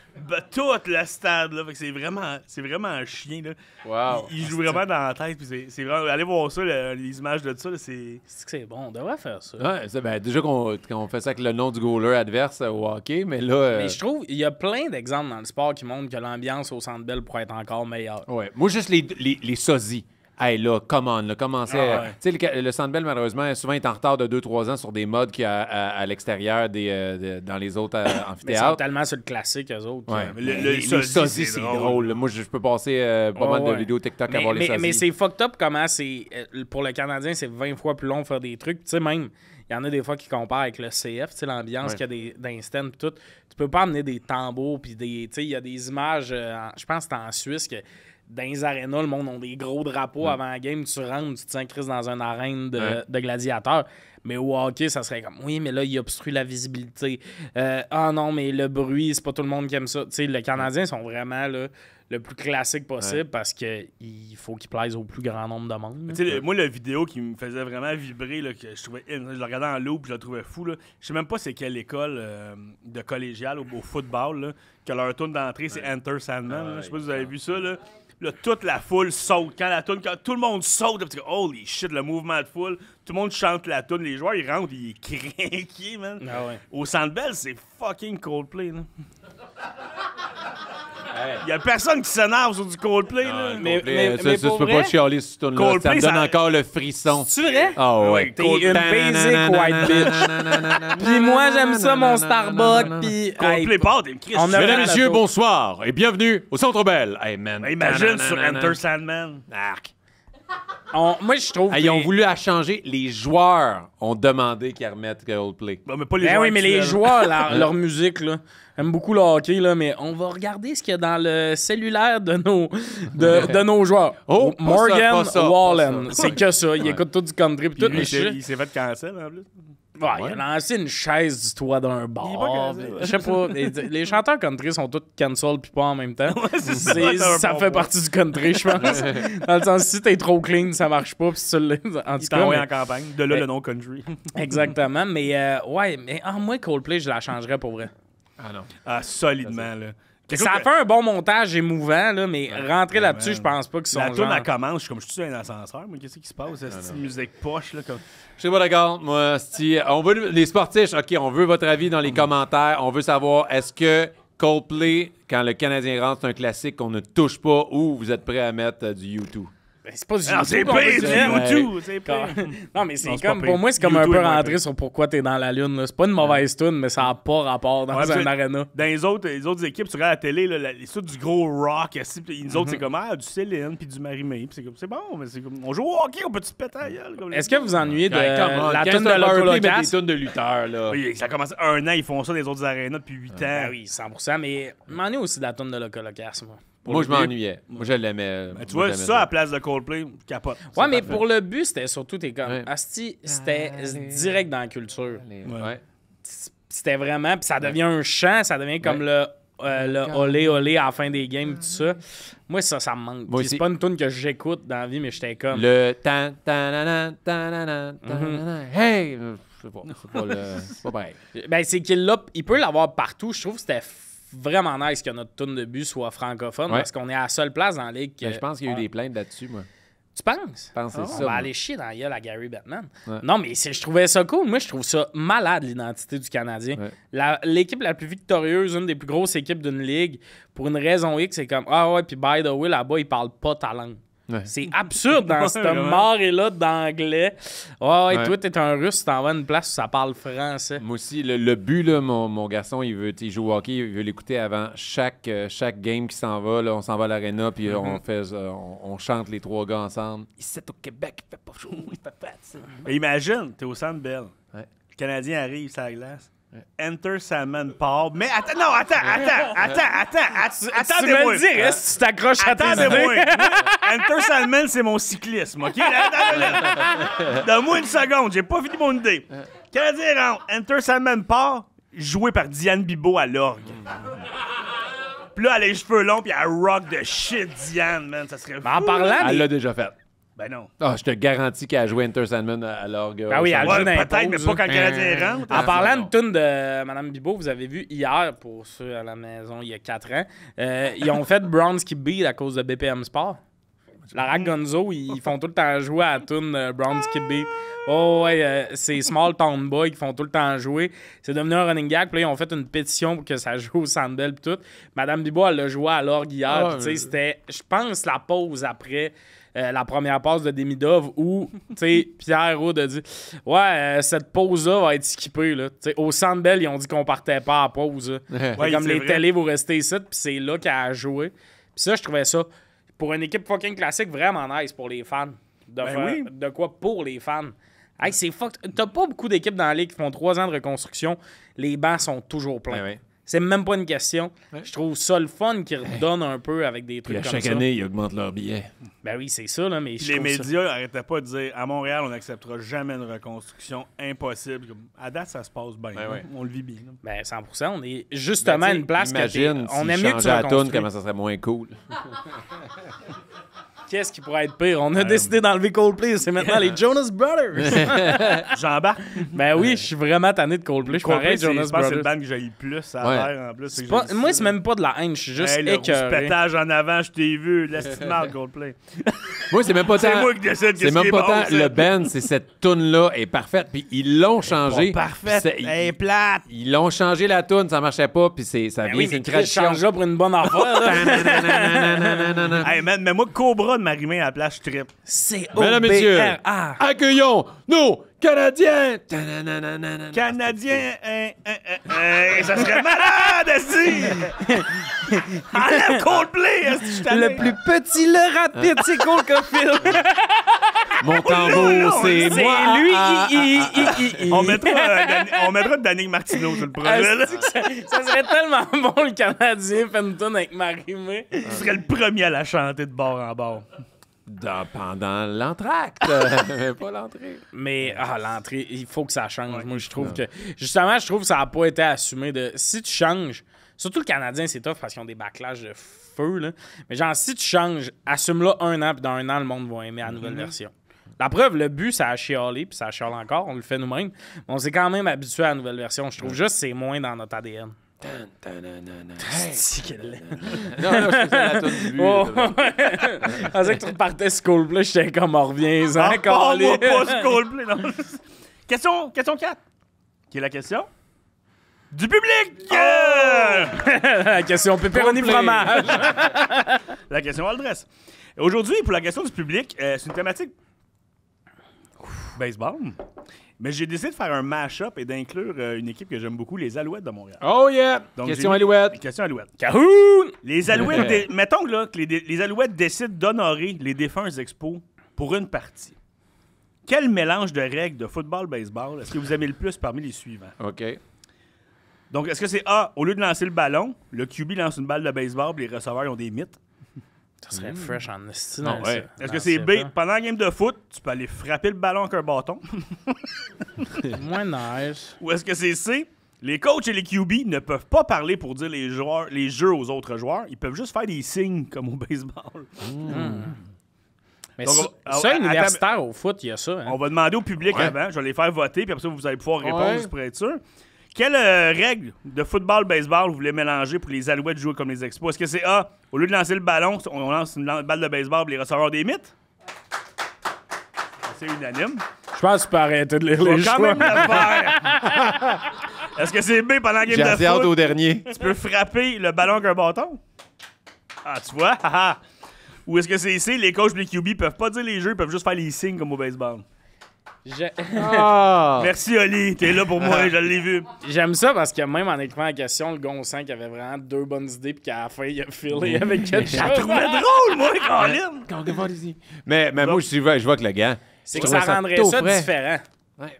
Tout le stade. Là. Fait que c'est vraiment un chien. Là. Wow. Il joue vraiment dans la tête. Puis c'est vraiment... Allez voir ça, les images de ça. Là, c'est... C'est que c'est bon, on devrait faire ça. Ouais, déjà qu'on fait ça avec le nom du goaler adverse au hockey, mais là... Mais je trouve, il y a plein d'exemples dans le sport qui montrent que l'ambiance au Centre Bell pourrait être encore meilleure. Ouais. Moi, juste les sosies. Hey, là, come on, là, commencez. Ah ouais. Tu sais, le Centre Bell, malheureusement, souvent est en retard de 2-3 ans sur des modes qu'il y a à l'extérieur dans les autres Mais ils sont amphithéâtres. tellement sur le classique, eux autres. Ouais. que- Le les sosie, sosies, c'est c'est drôle. drôle. Moi, je peux passer pas mal de vidéos TikTok à voir les sosies. Mais c'est fucked up comment c'est... pour le Canadien, c'est 20 fois plus long de faire des trucs. Tu sais, même, il y en a des fois qui comparent avec le CF, tu sais, l'ambiance qu'il y a dans les stands pis tout. Tu peux pas amener des tambours puis des... Tu sais, il y a des images, je pense que c'est en Suisse, que dans les arénas, le monde a des gros drapeaux avant la game. Tu rentres, tu te sens Chris dans une arène de gladiateurs. Mais au hockey, ça serait comme, oui, mais là, il obstrue la visibilité. Ah non, mais le bruit, c'est pas tout le monde qui aime ça. Tu sais, les Canadiens sont vraiment là, le plus classique possible parce qu'il faut qu'ils plaisent au plus grand nombre de monde. Tu sais, moi, la vidéo qui me faisait vraiment vibrer, là, que je trouvais, je le regardais en loop, je la trouvais fou. Là. Je sais même pas c'est quelle école de collégiale au football là, que leur tourne d'entrée, c'est Enter Sandman. Là. Je sais pas si vous avez vu ça. Là. Là, toute la foule saute. Quand tout le monde saute, là, parce que, holy shit, le mouvement de foule, tout le monde chante la toune. Les joueurs, ils rentrent, ils craquent, man. Ah ouais. Au Centre Bell, c'est fucking Coldplay. Là. Il y a personne qui s'énerve sur du Coldplay. là. mais tu pour peux vrai, pas chialer sur ton là. Ça Coldplay, me donne ça- encore le frisson. C'est vrai? Ah ouais. T'es une basic white bitch. Puis moi, j'aime ça, mon Starbucks. Puis. Coldplay part, t'es une crise. On a- Mesdames, la messieurs, tour. bonsoir et bienvenue au Centre Bell. Hey, man. Imagine sur Enter Sandman. Arc. Moi, je trouve. Hey, ils ont que- voulu la changer. Les joueurs ont demandé qu'ils remettent Coldplay. Bon, mais pas les Ben joueurs oui, mais les actuels. joueurs, leur musique, là, aiment beaucoup le hockey, là, mais on va regarder ce qu'il y a dans le cellulaire de nos joueurs. Oh, pas Morgan ça, pas ça, Wallen, pas ça. c'est que ça. Il écoute tout du country pis tout. Lui, Mais il s'est fait cancel en plus. Ouais, il a lancé une chaise du toit d'un bar. Je sais pas. Les chanteurs country sont tous cancel puis pas en même temps. Ça fait partie du country, je pense. Dans le sens, si t'es trop clean, ça marche pas. Puis en tout cas, en campagne. De là, le nom country. Exactement. Mais ouais, mais moi, Coldplay, je la changerais pour vrai. Ah non. Ah, solidement, là. Ça a fait un bon montage émouvant, là, mais rentrer là-dessus, je pense pas qu'ils sont La genre... tourne, elle commence, je suis sur un ascenseur, mais qu'est-ce qui se passe? Cette musique poche, là, comme... Je suis pas d'accord. Moi, on veut les sportifs. OK, on veut votre avis dans les commentaires. On veut savoir, est-ce que Coldplay, quand le Canadien rentre, c'est un classique qu'on ne touche pas ou vous êtes prêt à mettre du U2? C'est pas du Non, c'est YouTube, pire, on du va dire. YouTube, c'est pire. Non, mais c'est Non, c'est comme, pas pour pire. moi, c'est comme un YouTube peu est moins rentrer pire. sur pourquoi t'es dans la lune. là. C'est pas une mauvaise tune, mais ça n'a pas rapport dans Ouais, un puis, arena. Dans les autres équipes, tu regardes la télé, là, les sortes du gros rock, assis, puis nous autres, c'est comme du Céline puis du Marie-Mé. Puis c'est bon, mais c'est comme. On joue au hockey, on peut-tu péter la gueule? Comme Est-ce que vous ennuyez de la Quand tune c'est un de power play, Loco mettre Locas? des tunes de lutteurs, là. Oui, ça a commencé 1 an, ils font ça dans les autres arénas depuis 8 ans. Ben oui, 100%, mais je m'ennuie aussi de la tune de Loco Locas, moi. Moi, je m'ennuyais. Moi, je l'aimais. Ben, tu vois, ça à la place de Coldplay, je capote. Ouais, C'est mais parfait. pour le but, c'était surtout, t'es comme, Ouais. Asti, c'était direct dans la culture. Ouais. C'était vraiment, puis ça devient un chant, ça devient comme le olé olé à la fin des games, tout ça. Moi, ça me manque. Moi Puis aussi. c'est pas une tune que j'écoute dans la vie, mais j'étais comme... Le tan tan tan hey, c'est pas pareil. Ben, c'est il peut l'avoir partout. Je trouve que c'était vraiment nice que notre tune de but soit francophone Ouais. parce qu'on est à la seule place dans la ligue. Mais je pense qu'il y a eu des plaintes là-dessus, moi. Tu penses? Je pense que c'est On ça, va moi. aller chier dans la gueule à Gary Bettman. Ouais. Non, mais je trouvais ça cool. Moi, je trouve ça malade, l'identité du Canadien. Ouais. L'équipe la plus victorieuse, une des plus grosses équipes d'une ligue, pour une raison X, c'est comme, ah ouais, puis by the way, là-bas, ils parlent pas ta langue. Ouais. C'est absurde dans cette vraiment. marée-là d'anglais. Ouais, Ouais. toi, t'es un russe, tu t'en vas à une place où ça parle français. Moi aussi, le but, là, mon garçon, il joue au hockey, il veut l'écouter avant chaque game qui s'en va. Là, on s'en va à l'aréna, puis on chante les 3 gars ensemble. Ici, au Québec, il fait pas chaud, il fait pas. Mais imagine, t'es au Centre Bell. Ouais. Le Canadien arrive sur la glace. Enter Salmon Paul. Mais attends, Tu me le dis, reste, tu t'accroches à tes Attendez-moi. idées. Enter Salmon, c'est mon cyclisme, OK? Donne-moi une seconde, j'ai pas fini mon idée. Canadien rentre. Enter Salmon Paul, joué par Diane Bibeau à l'orgue. Puis là, elle a les cheveux longs, puis elle rock de shit, Diane, man. Ça serait fou. En parlant Elle des... l'a déjà fait. Ben non. Ah, je te garantis qu'elle a joué Enter Sandman à l'orgue. Ben oui, elle Ouais, joue dans les peut-être, mais pauses, pas hein. quand le Canadien rentre. En parlant de tune de Mme Bibeau, vous avez vu hier, pour ceux à la maison, il y a 4 ans, ils ont fait Bronski Beat à cause de BPM Sport. Lara Gonzo, ils font tout le temps jouer à la tune Bronski Beat. Oh ouais, c'est Small Town Boy qui font tout le temps jouer. C'est devenu un running gag. Puis là, ils ont fait une pétition pour que ça joue au Sandbell puis tout. Madame Bibeau, elle l'a joué à l'orgue hier. Ah, Puis tu sais, c'était, je pense, la pause après la première passe de Demidov où, tu sais, Pierre Roud a dit « Ouais, cette pause-là va être skippée, là. » Tu sais, au Sandbell, ils ont dit qu'on partait pas à pause. là. C'est Ouais, comme c'est les vrai. télés, vous restez ici, puis c'est là qu'elle a joué. Puis ça, je trouvais ça, pour une équipe fucking classique, vraiment nice pour les fans. De faire oui. de quoi pour les fans. Hey, c'est fucked. T'as pas beaucoup d'équipes dans la ligue qui font 3 ans de reconstruction. Les bancs sont toujours pleins. Ben oui. C'est même pas une question. Je trouve ça le fun qu'ils redonnent un peu avec des trucs Puis à comme chaque ça. année, ils augmentent leurs billets. Ben oui, c'est ça, là, mais je Les trouve ça- médias arrêtaient pas de dire à Montréal, on n'acceptera jamais une reconstruction impossible. Comme, à date, ça se passe bien. Ben là. ouais. On le vit bien. là. Ben 100%, on est justement Ben, à une place imagine que on s'ils aime mieux que tu changeaient la toune, reconstruis. comment ça serait moins cool. Qu'est-ce qui pourrait être pire? On a décidé d'enlever Coldplay, c'est maintenant les Jonas Brothers. J'embarque. Ben oui, je suis vraiment tanné de Coldplay. Je Coldplay, parais c'est- Jonas je pense que c'est le Brothers. band que j'ai le plus à Ouais. faire en plus. C'est pas- moi, c'est même pas de la haine, je suis juste Hey, le rouge écœuré. pétage en avant, je t'ai vu. L'estimable Coldplay. Moi, c'est même pas C'est tant. moi qui décide C'est qu'est-ce qui même est pas bon, tant ça. le band, c'est cette toune-là est parfaite. Puis ils l'ont changé. Parfait. Puis c'est- Hey, plate. Ils l'ont changé la toune, ça marchait pas. Puis ça Ben vient, oui, c'est mais une Chris tradition. change ça pour une bonne affaire. là. Hey, man, mais moi, Cobra de Marimé à la place, je trippe. C'est Mesdames et messieurs, O-B-R-A. accueillons nos Canadiens. Canadien, ça serait malade, esti! Enlève Coldplay, esti, je suis tanné. Le plus petit, le rapide, c'est Cole Caulfield. Mon tambour, c'est C'est moi. lui. On mettra Danick Martineau sur le projet, là. Asti que ça serait tellement bon, le Canadien, fait une tonne avec Marimé. Tu serais le premier à la chanter de bord en bord. Pendant l'entracte, pas l'entrée. Mais l'entrée, il faut que ça change. Moi, je trouve que... Justement, je trouve que ça n'a pas été assumé de... Si tu changes... Surtout le Canadien, c'est tough parce qu'ils ont des backlash de feu, là. Mais genre, si tu changes, assume-la 1 an, puis dans 1 an, le monde va aimer la nouvelle version. La preuve, le but, ça a chialé, puis ça chiale encore. On le fait nous-mêmes. Mais on s'est quand même habitué à la nouvelle version. Je trouve juste que c'est moins dans notre ADN. C'est qu'elle est. Non, je trouve ça la toune du but. Je pensais que tu repartais ce Coldplay, j'étais comme, reviens-en, Parle-moi pas ce Coldplay, non. Question 4. Qui est la question? Du public! La question pepperoni fromage. La question Aldress. Aujourd'hui, pour la question du public, c'est une thématique baseball. Mais j'ai décidé de faire un mash-up et d'inclure une équipe que j'aime beaucoup, les Alouettes de Montréal. Oh yeah! Donc, Question Alouette. Question Alouette. Cahoon! Les Alouettes, mettons là, que les Alouettes décident d'honorer les défunts expos pour une partie. Quel mélange de règles de football-baseball est-ce que vous aimez le plus parmi les suivants? OK. Donc, est-ce que c'est A, au lieu de lancer le ballon, le QB lance une balle de baseball et les receveurs ils ont des mythes? Ça serait fresh en esti. Non, ouais. Est-ce que c'est B, pendant la game de foot, tu peux aller frapper le ballon avec un bâton? Moins nice. Ou est-ce que c'est C, les coachs et les QB ne peuvent pas parler pour dire les jeux aux autres joueurs, ils peuvent juste faire des signes comme au baseball? Mais Donc, ça, universitaire au foot, il y a ça. Hein? On va demander au public avant, je vais les faire voter, puis après ça, vous allez pouvoir répondre pour être sûr. Quelle règle de football-baseball vous voulez mélanger pour les Alouettes jouer comme les Expos? Est-ce que c'est A, au lieu de lancer le ballon, on lance une balle de baseball pour les receveurs des mythes? C'est unanime. Je pense que tu peux arrêter de lire les Quand choix. même le faire. Est-ce que c'est B, pendant la game J'ai de assez hâte foot, au dernier. tu peux frapper le ballon avec un bâton? Ah, tu vois? Ou est-ce que c'est C, les coachs et les QB peuvent pas dire les jeux, ils peuvent juste faire les signes comme au baseball? Ah! Merci, Oli. T'es là pour moi, je l'ai vu. J'aime ça parce que même en écrivant la question, le gonçant qui avait vraiment 2 bonnes idées puis qu'à la fin, il a filé avec quelque chose. Je la trouvais drôle, moi, Colin. Mais moi, je vois que le gars. C'est que ça rendrait ça différent. Ouais.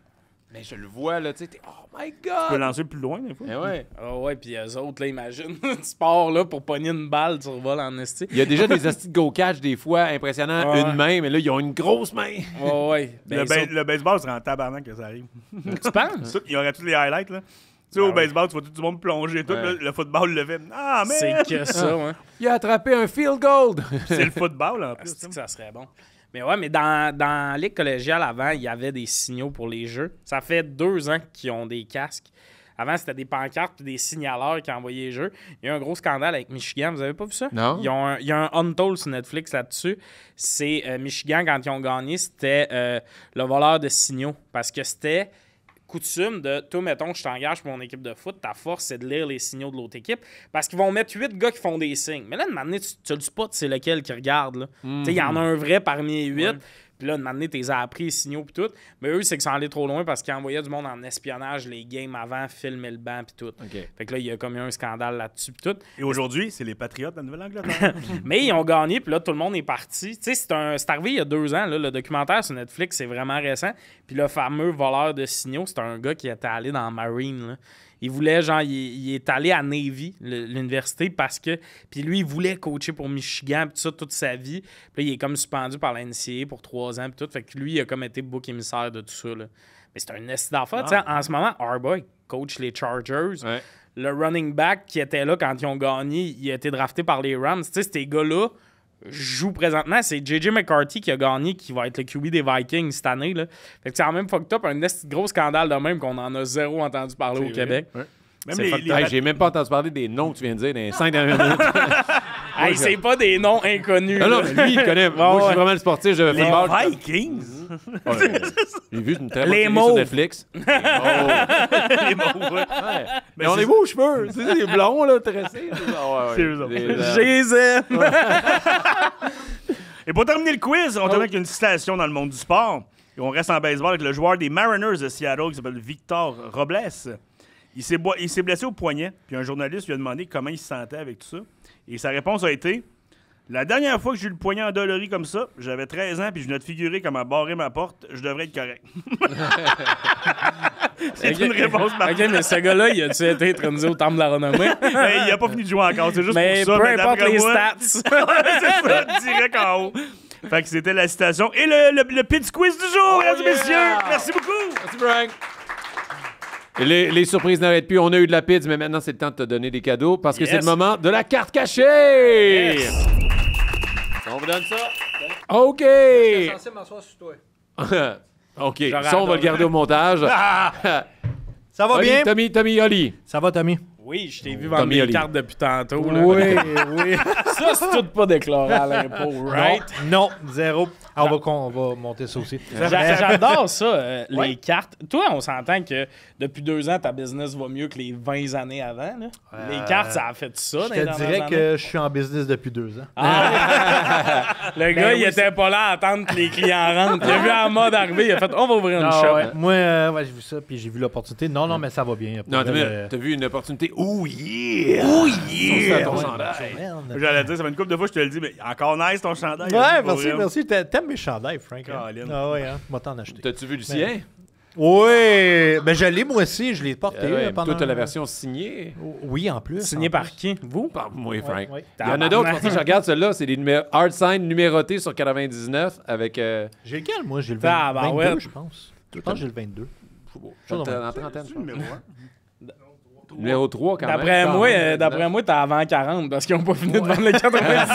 Mais je le vois, là, tu sais, oh my Tu peux God! lancer plus loin, des fois. Eh ouais. Ah ouais, puis eux autres, là, imagine, tu pars là pour pogner une balle, tu revoles en esti. Il y a déjà des hosties de go-catch, des fois, impressionnants, Ouais. une main, mais là, ils ont une grosse main. Ouais, ouais. Ben, Le baseball serait en tabarnak que ça arrive. tu penses? Il y aurait tous les highlights, là. Tu sais, au baseball, tu vois tout le monde plonger, tout. Là, le football le fait. Ah, mais C'est que ça, ouais. Il a attrapé un field goal. c'est le football, en plus. C'est que ça serait bon. Mais ouais, mais dans la ligue collégiale, avant, il y avait des signaux pour les jeux. Ça fait 2 ans qu'ils ont des casques. Avant, c'était des pancartes et des signaleurs qui envoyaient les jeux. Il y a eu un gros scandale avec Michigan. Vous avez pas vu ça? Non. Il y a un Untold sur Netflix là-dessus. C'est Michigan, quand ils ont gagné, c'était le voleur de signaux. Parce que c'était coutume de, toi, mettons, je t'engage pour mon équipe de foot, ta force, c'est de lire les signaux de l'autre équipe. Parce qu'ils vont mettre 8 gars qui font des signes. Mais là, de m'amener, tu le spots, c'est lequel qui regarde. Là. Tu sais, il y en a un vrai parmi les 8. Puis là, de m'amener, t'es appris les signaux puis tout. Mais eux, c'est que ça allait trop loin parce qu'ils envoyaient du monde en espionnage les games avant, filmer le banc puis tout. OK. Fait que là, il y a comme eu un scandale là-dessus puis tout. Et aujourd'hui, c'est les Patriotes de la Nouvelle-Angleterre. Mais ils ont gagné, puis là, tout le monde est parti. Tu sais, c'est arrivé il y a 2 ans, là, le documentaire sur Netflix, c'est vraiment récent. Puis le fameux voleur de signaux, c'est un gars qui était allé dans Marine, là. Il voulait, genre, il est allé à Navy, l'université, parce que... Puis lui, il voulait coacher pour Michigan, puis tout ça, toute sa vie. Puis là, il est comme suspendu par la NCAA pour 3 ans, puis tout. Fait que lui, il a comme été bouc émissaire de tout ça, là. Mais c'est un esti d'affaires. Tu sais, en ce moment, Harbaugh, il coach les Chargers. Ouais. Le running back qui était là quand ils ont gagné, il a été drafté par les Rams. Tu sais, ces gars-là jouent présentement. C'est J.J. McCarthy qui a gagné, qui va être le QB des Vikings cette année, là. Fait que c'est en même fucked up, un gros scandale de même qu'on en a zéro entendu parler au Québec. Même C'est les, fucked les up. Hey, j'ai même pas entendu parler des noms que tu viens de dire dans les 5 dernières minutes. Hey, c'est pas des noms inconnus. Non, non, là. mais lui, il connaît. Moi, je ouais. suis vraiment le sportif. Je les football. Vikings. Ouais. J'ai vu une très bonne Les série mauves. sur Netflix. Les mots, ouais. Mais on est beaux cheveux. C'est des blonds, là, tressés. C'est eux autres. Jésus! Et pour terminer le quiz, on termine avec une citation dans le monde du sport. Et on reste en baseball avec le joueur des Mariners de Seattle qui s'appelle Victor Robles. Il s'est blessé au poignet, puis un journaliste lui a demandé comment il se sentait avec tout ça. Et sa réponse a été: la dernière fois que j'ai eu le poignet endolori comme ça, j'avais 13 ans, puis je venais de figurer comment barrer ma porte, je devrais être correct. C'est une réponse OK, parfaite. mais ce gars-là, il a-tu été intronisé au temple de la renommée? Mais il a pas fini de jouer encore, c'est juste Mais pour ça. peu importe d'après les moi- stats. c'est ça, direct en haut. Fait que c'était la citation et le pitch quiz du jour, mesdames et messieurs. Merci beaucoup. Merci, Frank. Les surprises n'arrêtent plus. On a eu de la pizza, mais maintenant, c'est le temps de te donner des cadeaux parce que c'est le moment de la carte cachée. Yes. On vous donne ça. OK. Je suis censé m'asseoir sur toi. OK. Ça, on va le garder au montage. Ça va Oli, bien? Tommy, Oli. Ça va, Tommy? Oui, je t'ai vu vendre Tommy mes Oli. cartes depuis tantôt. Là. Oui, oui. Ça, c'est tout pas déclaré à l'impôt, right? Non, zéro. Ah, on va monter ça aussi. J'adore ça, les Ouais. cartes. Toi, on s'entend que depuis 2 ans, ta business va mieux que les 20 années avant. Là. Les cartes, ça a fait ça Je dans les te dernières dirais années. que je suis en business depuis 2 ans. Le gars, il était pas là à attendre que les clients rentrent. Il a vu en mode arriver, il a fait « On va ouvrir une Ah, shop. ouais. Moi, j'ai vu ça, puis j'ai vu l'opportunité. Non, mais ça va bien. Non, t'as vu une opportunité. Oh yeah! Oh yeah! Ton chandail. J'allais dire, ça fait une couple de fois que je te le dis, mais encore nice ton chandail. Ouais, Pour merci, vrai. merci. T'aimes mes chandails, Frank? Hein? Colin. Ah ouais, hein? Moi, t'en acheter. T'as-tu vu le sien? Oui, ben je l'ai moi aussi, je l'ai porté Ouais, pendant... toi, t'as la version signée. Oui, en plus. Signé en par plus. qui? Vous? Par moi, Frank. ouais. Il y en a d'autres. Pour ça, je regarde celle-là. C'est des hard sign numérotés sur 99 avec. J'ai lequel, moi? J'ai le Ah, ben 22, ouais. je pense. Je pense que j'ai le 22. en trentaine, je pense. Numéro un. Numéro 3, quand même. D'après moi, t'es avant 40 parce qu'ils ont pas fini de vendre les 99.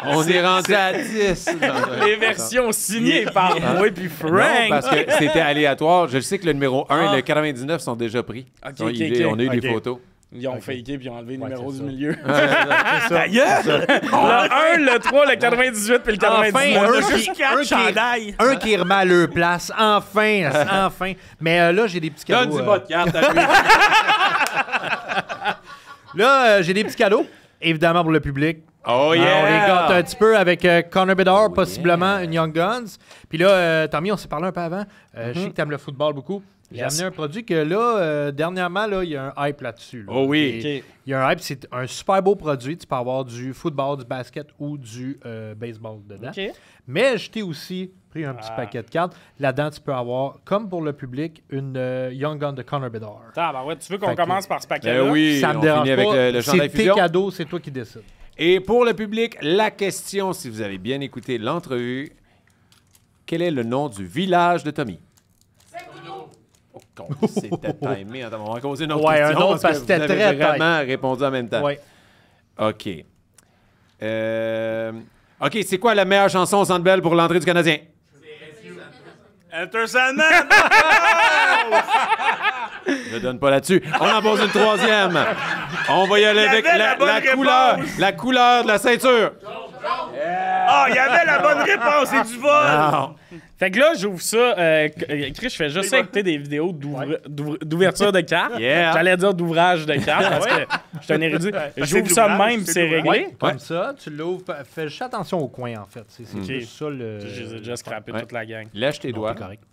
On est rendu à 10. Les versions signées par moi puis Non, Frank. parce que c'était aléatoire. Je sais que le numéro 1 et le 99 sont déjà pris. Ok, Donc, ok, on a eu ok. des photos. Ils ont faké puis ils ont enlevé le numéro c'est du ça. milieu. Ta gueule! Le 1, le 3, le 98 puis le 99. Enfin, On a un juste 4 chandails. Un qui remet à leur place, enfin, enfin. Mais là, j'ai des petits cadeaux. Donne-y votre carte à lui. Là, j'ai des petits cadeaux, évidemment pour le public. Oh On les yeah! gâte un petit peu avec Connor Bedard, possiblement une Young Guns. Puis là, Tommy, on s'est parlé un peu avant. Je sais que tu aimes le football beaucoup. J'ai Yes. amené un produit que là, dernièrement, là, il y a un hype là-dessus. là. Oh oui. Et il y a un hype, c'est un super beau produit. Tu peux avoir du football, du basket ou du baseball dedans. OK. Mais je t'ai aussi pris un petit paquet de cartes. Là-dedans, tu peux avoir, comme pour le public, une Young Gun de Connor Bedard. Ouais, tu veux qu'on Fait que- commence par ce paquet-là? Ben oui, Ça me on dérange finit pas. avec le chandail C'est tes fusion. cadeaux, c'est toi qui décides. Et pour le public, la question, si vous avez bien écouté l'entrevue, quel est le nom du village de Tommy? Oh, c'était timé. Attends, on va poser une autre Ouais, un question autre, parce que vous c'était avez très vraiment répondu en même temps. Ouais. OK. OK, c'est quoi la meilleure chanson au Centre Bell pour l'entrée du Canadien? Enter Sandman! Je ne donne pas là-dessus. On en pose une troisième. On va y aller avec avait la bonne la couleur de la ceinture. Ah, il y avait la bonne réponse, c'est du vol! Non. Fait que là, j'ouvre ça. Chris, je fais juste ça écouter des vidéos d'ouverture de cartes. Yeah. J'allais dire d'ouvrage de cartes parce que je suis un érudit. J'ouvre c'est ça de de l'ouvrage, même, c'est c'est de l'ouvrage. réglé. Comme ça, tu l'ouvres. Fais juste attention au coin, en fait. C'est juste ça le. Je les ai déjà scrappé toute la gang. Lèche tes doigts. C'est correct.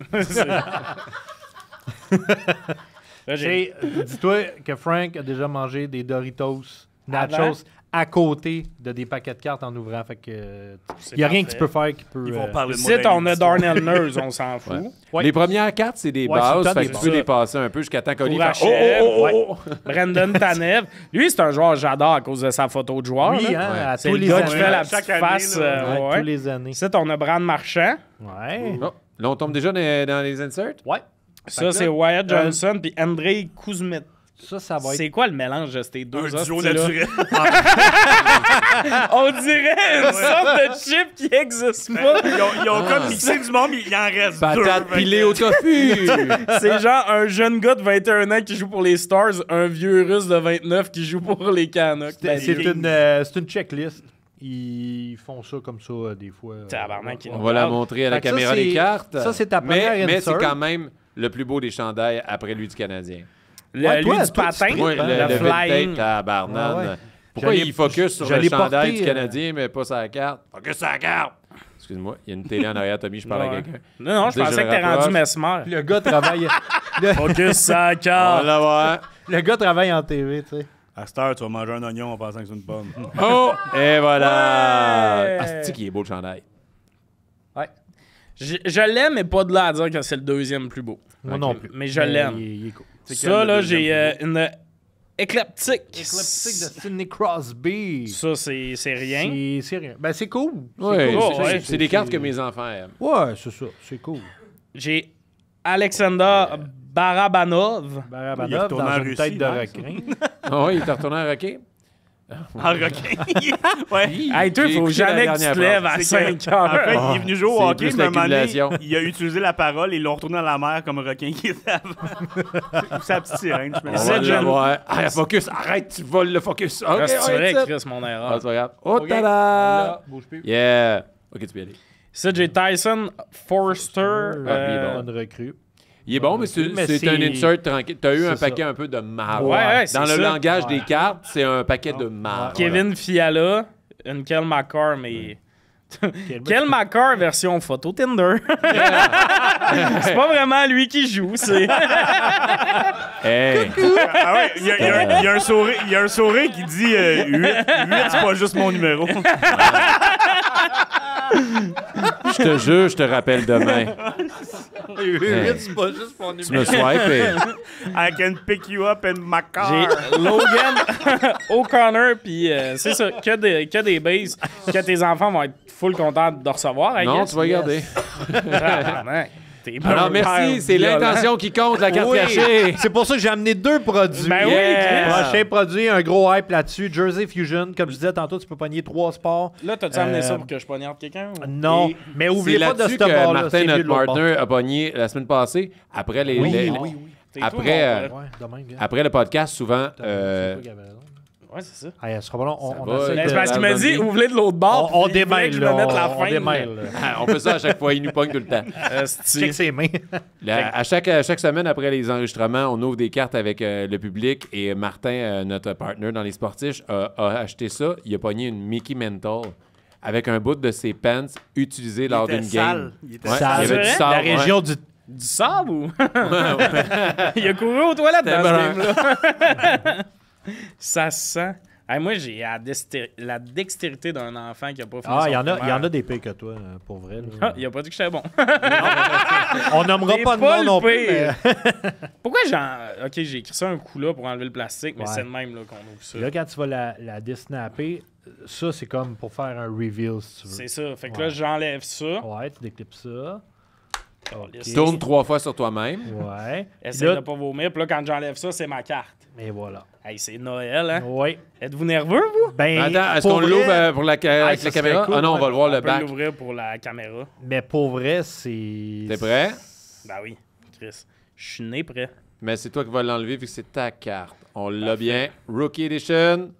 Là, j'ai... Dis-toi que Frank a déjà mangé des Doritos, nachos à côté de des paquets de cartes en ouvrant. Fait que il n'y a rien que tu peux faire qui peut. Ils vont parler de Ici, moi. on a Darnell Nurse, on s'en fout. Ouais. Les premières cartes, c'est des Ouais, bases. c'est Fait des que tu bases. peux les passer un peu jusqu'à temps qu'Oli fasse Rachel, oh. Brandon Tanev. Lui, c'est un joueur que j'adore à cause de sa photo de joueur. Oui, là. hein, à C'est tous le les gars qui années. fait la Chaque petite année, face. là. Ouais, ouais. tous les années. Ici, on a Brand Marchand. Ouais. Oh, là, on tombe déjà dans les inserts. Ouais. Ça, c'est Wyatt Johnson puis Andrei Kuzmet. Ça va être. C'est quoi le mélange de ces deux Un duo hosties-là? naturel. On dirait une sorte de chip qui n'existe pas. Ils ont comme mixé du monde, mais il en reste deux. Patate Fait pilée que- au tofu. C'est genre un jeune gars de 21 ans qui joue pour les Stars, un vieux russe de 29 qui joue pour les Canucks. C'est une checklist. Ils font ça comme ça des fois. Tabarnak, On va la montrer à la Fait que ça, caméra des c'est- cartes. ça, c'est ta première Mais c'est insert. quand même le plus beau des chandails après lui du Canadien. Ouais, Lui toi, du toi, patin, tu Oui, le vintage flying. tabarnane. Ouais, ouais. Pourquoi J'allais- il focus sur le j'allais chandail porter, du Canadien, mais pas sur la carte? Focus sur la carte! Excuse-moi, il y a une télé en arrière, Tommy, je parle à Ouais. quelqu'un. Non, je Tu sais, pensais je que t'es le rendu rapproche. Mesmer. Le gars travaille. Focus sa On va carte. l'avoir. Le gars travaille en TV, tu sais. À cette heure, tu vas manger un oignon en pensant que c'est une pomme. Oh! Et voilà! Ouais! Ah, c'est qui est beau le chandail. Ouais. Je l'aime, mais pas de là à dire que c'est le deuxième plus beau. Moi Ok. non plus. Mais je l'aime. Il est cool. Ça, là, j'ai une Ecliptic. Ecliptic de Sidney Crosby. Ça, c'est rien. C'est rien. Ben, c'est cool. Ouais, cool. c'est- Ouais. c'est des cartes que mes enfants aiment. Ouais, c'est ça. C'est cool. J'ai Alexander Barabanov. Il est Barabanov retourné dans en une Russie, tête de hein, requin. Ah oui, il est retourné à Rocky? En requin. Ouais. Hey, toi, il J'ai faut écouté jamais la que tu te dernière lèves à C'est 5 que, heures. en fait, il est venu jouer au c'est hockey, plus mais à un moment donné, l'accumulation. il a utilisé la parole et ils l'ont retourné dans la mer comme un requin qui était avant. C'est la petite sirène, je me On C'est va le jeune. l'avoir. Ah, focus, arrête, tu voles le focus. Ok, Ah, c'est vrai, ouais, ça. Chris, mon Ah, erreur. c'est pas grave. Oh, Ok. tada! Là, bouge plus. Yeah! Ok, tu peux y aller. Ça, j'ai Tyson Forster. il est bon. Bonne recrue. Il est bon, mais c'est Mais c'est un c'est- insert tranquille. T'as eu un c'est paquet ça. un peu de marde. Ouais, c'est Dans le ça. langage des cartes, c'est un paquet de marde. Kevin Fiala. Une Kel McCarr, mais. Kel McCarr version photo Tinder. C'est pas vraiment lui qui joue, c'est. Hey! Ah ouais, il y a un sourire qui dit 8, c'est pas juste mon numéro. Je te jure, je te rappelle demain. C'est pas juste mon Tu me swipes. I can pick you up in my car. J'ai Logan O'Connor, puis c'est ça, que des bases que tes enfants vont être full contents de recevoir. I Non, guess. tu vas regarder. Tabarnak. T'es Alors, un merci. père C'est violent. l'intention qui compte, la carte Oui, cachée. c'est pour ça que j'ai amené 2 produits. Ben oui, Yeah. Chris. Prochain produit, un gros hype là-dessus. Jersey Fusion, comme je disais tantôt, tu peux pogner 3 sports. Là, t'as-tu amené ça pour que je poignarde quelqu'un? Ou? Non, mais C'est oubliez pas de là-dessus ce que bord-là. Martin, c'est mieux notre de l'autre bord. partner, a pogné la semaine passée. Après les, les- T'es Après, tout, mon Ouais, frère. de même, gars. après le podcast, souvent, C'est pas qu'il y avait raison. Ouais, c'est ça. Hey, ça sera pas long. On va, essaie là, C'est de- parce qu'il m'a dit, Zombie. ouvrez de l'autre bord. On puis il voulait démêle, que je là. me mette la On fin. démêle, là. on fait ça à chaque fois. Il nous pogne tout le temps. Check ses mains. À chaque semaine après les enregistrements, on ouvre des cartes avec le public et Martin, notre partner dans les sportifs, a acheté ça. Il a pogné une Mickey Mental avec un bout de ses pants utilisé lors d'une game. Il était Ouais, sale. il y avait du C'est sable. La région du... Du sable ou? Il a couru aux toilettes dans ce game-là. Ça se sent. Hey, moi, j'ai la dextérité d'un enfant qui a pas fini Ah, son il y en primaire. a des pires que toi, pour vrai. là. Ah, il a pas dit que j'étais bon. On nommera T'es pas de pas nom non le plus, pire. mais... Pourquoi OK, j'ai écrit ça un coup là pour enlever le plastique, mais Ouais. c'est de même là, qu'on ouvre ça. Là, quand tu vas la desnapper, ça, c'est comme pour faire un reveal, si tu veux. C'est ça. Fait que Ouais. là, j'enlève ça. Ouais, tu déclips ça. OK. Tourne 3 fois sur toi-même. Ouais. Essaye Là, de pas vomir. Puis là, quand j'enlève ça, c'est ma carte. et voilà. Hey, c'est Noël, hein? Ouais. Êtes-vous nerveux, vous? Ben, Attends, est-ce pour qu'on vrai- l'ouvre pour avec ça la serait caméra? cool, Ah non, on ouais. va le voir le On peut bac. l'ouvrir pour la caméra. Mais pour vrai, c'est... T'es prêt? Ben oui, Chris. Je suis né prêt. Mais c'est toi qui vas l'enlever vu que c'est ta carte. On l'a bien. Rookie Edition.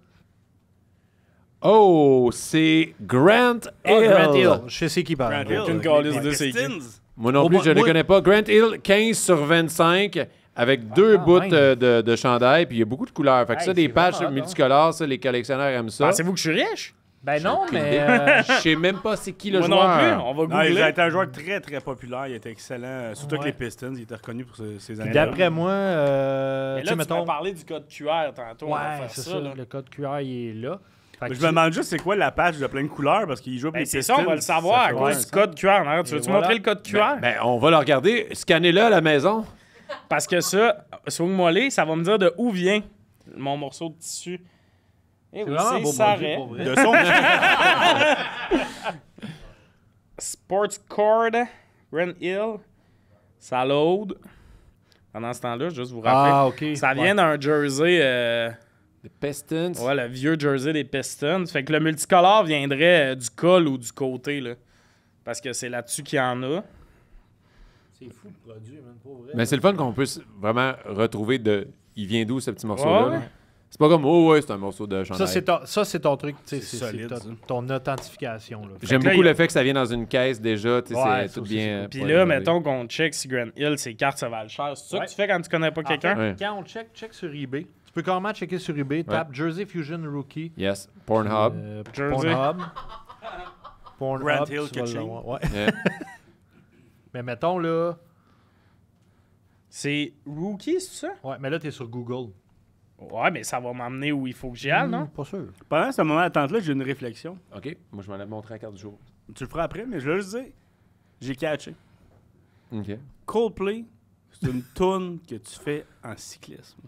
Oh, c'est Grant Hill. Oh, Grant Hill. Je sais c'est qui parle. Grant Hill, Aucune les calice de c'est Pistons. Moi non Oh, plus, moi- je ne le moi- connais pas. Grant Hill, 15 sur 25, avec 2 bouts même. de chandail, puis il y a beaucoup de couleurs. Fait que Hey, ça, des c'est patchs vraiment hot, multicolores, ça, les collectionneurs aiment ça. Pensez-vous que je suis riche? Ben non, Aucune mais... idée. Je sais même pas c'est qui le Moi joueur. non plus. On va Non, il googler. a été un joueur très très populaire, il était excellent, surtout Ouais. avec les Pistons, il était reconnu pour ses années. D'après moi, Mais tu là, sais, tu mettons... m'as parlé du code QR tantôt. On va Ouais, faire c'est ça, ça. là. Le code QR, il est là. Fait que Je me demande juste c'est quoi la patch de plein de couleurs parce qu'il joue pour Ben, les c'est Pistons. ça, on va le savoir à fait cause ouais, du code QR. Hein? Tu veux-tu voilà. montrer le code QR? Ben, on va le regarder. Scannez-le à la maison. Parce que ça, swing-moi ça va me dire de où vient mon morceau de tissu. Et oui, vraiment un c'est beau ça. produit, pour vrai. De son. Sports Cord, Grant Hill, ça load. Pendant ce temps-là, juste vous rappeler. Ah, OK. Ça vient d'un jersey, Les Pistons. ouais, le vieux jersey des Pistons. Fait que le multicolore viendrait du col ou du côté, là. Parce que c'est là-dessus qu'il y en a. C'est fou le produit, même pour vrai. Mais c'est le fun qu'on puisse vraiment retrouver de. Il vient d'où ce petit morceau-là? Ouais. là? C'est pas comme, oh ouais, c'est un morceau de chandail. Ça, c'est ton truc. tu sais, C'est C'est solide, ça. ton authentification. Là. J'aime Fait que là, beaucoup il y a- le fait que ça vient dans une caisse déjà. Tu sais, Ouais, c'est ça tout aussi, bien. Puis pas là, regardé. mettons qu'on check si Grant Hill, ses cartes, ça valent cher. C'est ça Ouais. que tu fais quand tu connais pas quelqu'un? Ouais. Quand on check sur eBay, tu peux carrément checker sur eBay, tape Jersey Fusion Rookie. Yes. Pornhub. Jersey. Pornhub, Grant tu Hill vas catching. l'avoir. Ouais. Yeah. Mais mettons là... C'est Rookie, c'est ça? Ouais, mais là, t'es sur Google. Ouais, mais ça va m'emmener où il faut que j'y aille, non? Pas sûr. Pendant ce moment d'attente-là, j'ai une réflexion. OK. Moi, je m'en ai montré la carte du jour. Tu le feras après, mais je veux juste dire, j'ai catché. OK. Coldplay, c'est une toune que tu fais en cyclisme.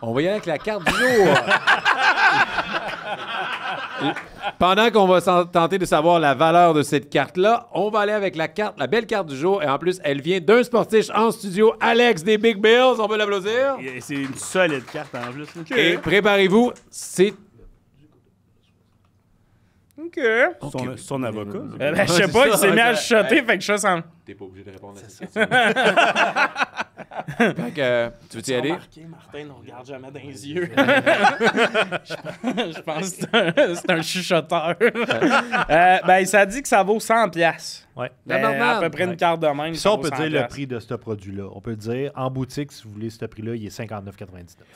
On va y aller avec la carte du jour. Pendant qu'on va tenter de savoir la valeur de cette carte-là, on va aller avec la belle carte du jour. Et en plus, elle vient d'un sportif en studio, Alex des Big Bills. On peut l'applaudir. C'est une solide carte en plus. Et préparez-vous, c'est... OK. Son avocat. Je sais pas, il s'est mis à chuchoter, fait que je sens... T'es pas obligé de répondre à cette question. Fait que, tu veux-tu y aller? Martin nous regarde jamais dans les yeux. Je pense que c'est un chuchoteur. Ben, ça dit que ça vaut 100$. Ouais. À peu près une carte de même. Ça, on peut vaut dire 100$. le prix de ce produit-là. On peut dire, en boutique, si vous voulez ce prix-là, il est 59,99.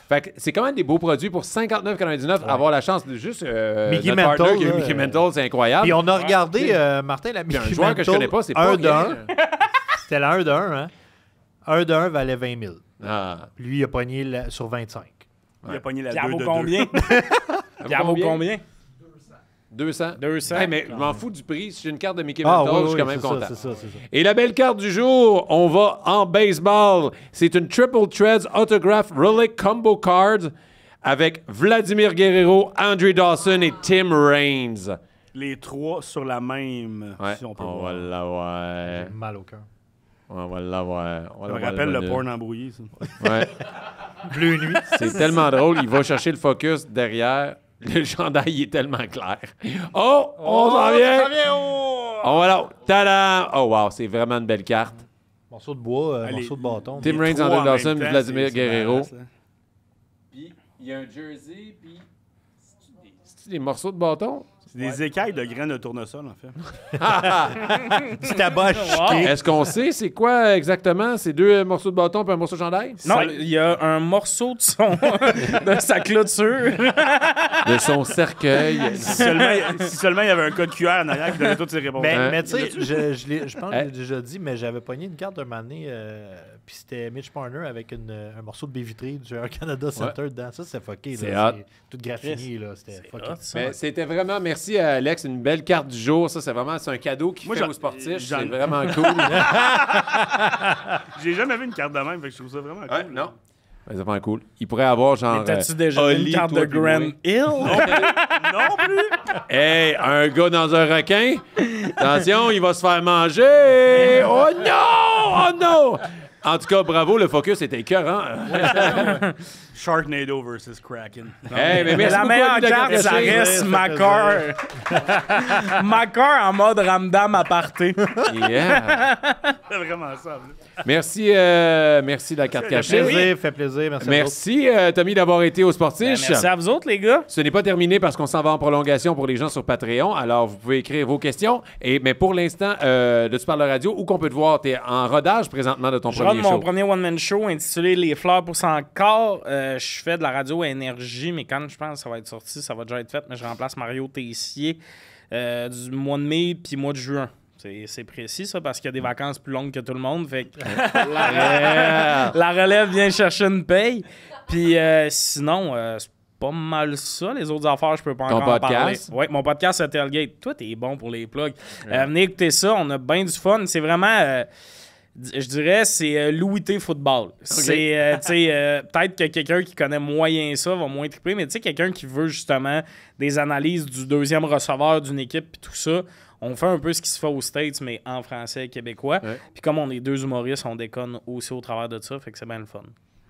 Fait que c'est quand même des beaux produits pour 59,99$. Avoir la chance de juste... Mickey notre partner Mantle, qui a Mickey Mantle, c'est incroyable. Puis on a regardé, Martin, la Puis Mickey un joueur que je connais pas, c'est pas 1 de rien. 1. C'était la 1 de 1, hein? 1 de 1 valait 20 000. Ah. Puis lui, il a pogné sur 25. Il a pogné la Puis 2 elle de vaut 2. combien? Puis elle vaut combien? 200. 200. Hey, mais je m'en fous du prix. Si j'ai une carte de Mickey Ah, Mantle, oui, je suis quand même c'est content. ça, c'est ça. Et la belle carte du jour, on va en baseball. C'est une Triple Threads Autograph Relic Combo Card avec Vladimir Guerrero, Andre Dawson et Tim Raines. Les trois sur la même, Ouais, si on peut on voir. va l'avoir. Mal au cœur. On va l'avoir. Ça me rappelle le porn embrouillé, ça. Ouais. Bleu nuit. C'est tellement drôle. Il va chercher le focus derrière. Le chandail il est tellement clair. Oh! On s'en vient! On va là. Tada! Oh, wow, c'est vraiment une belle carte. Morceau de bois, Allez, morceau de bâton. Tim Raines, Trois en Andre même Dawson, temps, Vladimir c'est Guerrero. badass, là. Puis, il y a un jersey, puis... C'est des morceaux de bâton? C'est des écailles de graines de tournesol, en fait. Du tabac chiqué. Est-ce qu'on sait c'est quoi exactement? C'est 2 morceaux de bâton puis un morceau de chandail? Non, il y a un morceau de de sa clôture. De son cercueil. Si seulement il y avait un code QR en arrière qui donnait toutes ces réponses. Mais tu sais, je pense que j'ai déjà dit, mais j'avais pogné une carte d'un moment donné, puis c'était Mitch Marner avec un morceau de baie vitrée du Air Canada Center dedans. Ça, c'est fucké. C'est là. hot. Tout graffiné, là. C'était fucké. Mais c'était vraiment, merci à Alex, une belle carte du jour. Ça, c'est un cadeau qu'il fait j'en- aux sportifs. j'en- C'est vraiment cool. J'ai jamais vu une carte de même, fait que je trouve ça vraiment Ouais, cool. non. C'est vraiment cool. Il pourrait avoir genre... T'as-tu déjà vu une carte de Grand Hill? Non plus! Hey, un gars dans un requin. Attention, il va se faire manger. Oh non! Oh non! En tout cas, bravo, le focus était écœurant. Sharknado versus Kraken. Hey, mais merci La beaucoup, meilleure Annie, de carte, ça cacher. reste Makar. Makar en mode Ramdam aparté. Yeah. C'est vraiment ça. Là. Merci, merci de la carte cachée. Fait plaisir. Merci. Merci, Tommy, d'avoir été au Sportiche. Merci à vous autres, les gars. Ce n'est pas terminé parce qu'on s'en va en prolongation pour les gens sur Patreon. Alors, vous pouvez écrire vos questions. Mais pour l'instant, de Tu parles de radio, où qu'on peut te voir? Tu es en rodage présentement de ton Je premier rôde mon show. premier one-man show intitulé Les fleurs pour son corps. Je fais de la radio à énergie, mais quand je pense que ça va être sorti, ça va déjà être fait. Mais je remplace Mario Tessier du mois de mai puis mois de juin. C'est précis, ça, parce qu'il y a des vacances plus longues que tout le monde. Fait que la relève vient chercher une paye. Puis sinon, c'est pas mal ça. Les autres affaires, je peux pas Ton encore en parler. podcast? Oui, mon podcast, c'est Tailgate. Toi, t'es bon pour les plugs. Venez écouter ça. On a bien du fun. C'est vraiment... je dirais, c'est Louis T football. C'est, tu sais, peut-être que quelqu'un qui connaît moyen ça va moins triper, mais tu sais, quelqu'un qui veut justement des analyses du deuxième receveur d'une équipe puis tout ça, on fait un peu ce qui se fait aux States, mais en français québécois. Ouais. Puis comme on est deux humoristes, on déconne aussi au travers de ça, fait que c'est bien le fun.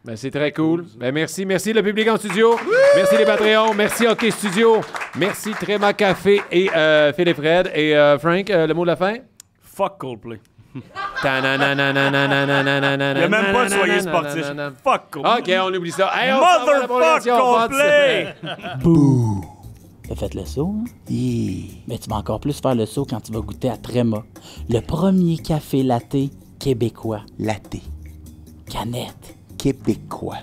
Ben, c'est très cool. Ben, merci. Merci le public en studio. Merci les Patreons. Merci Hockey Studio. Merci Tréma Café et Philippe Fred. Et Frank, le mot de la fin? Fuck Coldplay. Il Il n'y a même pas de soyez sportif. Fuck Coldplay. OK, on oublie ça. Hey, on s'en va à la Motherfuck prolongation. Coldplay! T'as fait le saut, hein? Mais tu vas encore plus faire le saut quand tu vas goûter à Tréma, le premier café latte québécois. Latte. Canette. Québécois.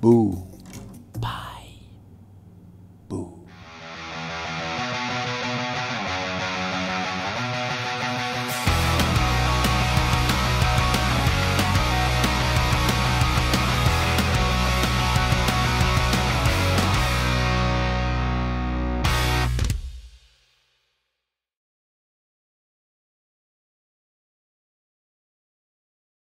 Bouh.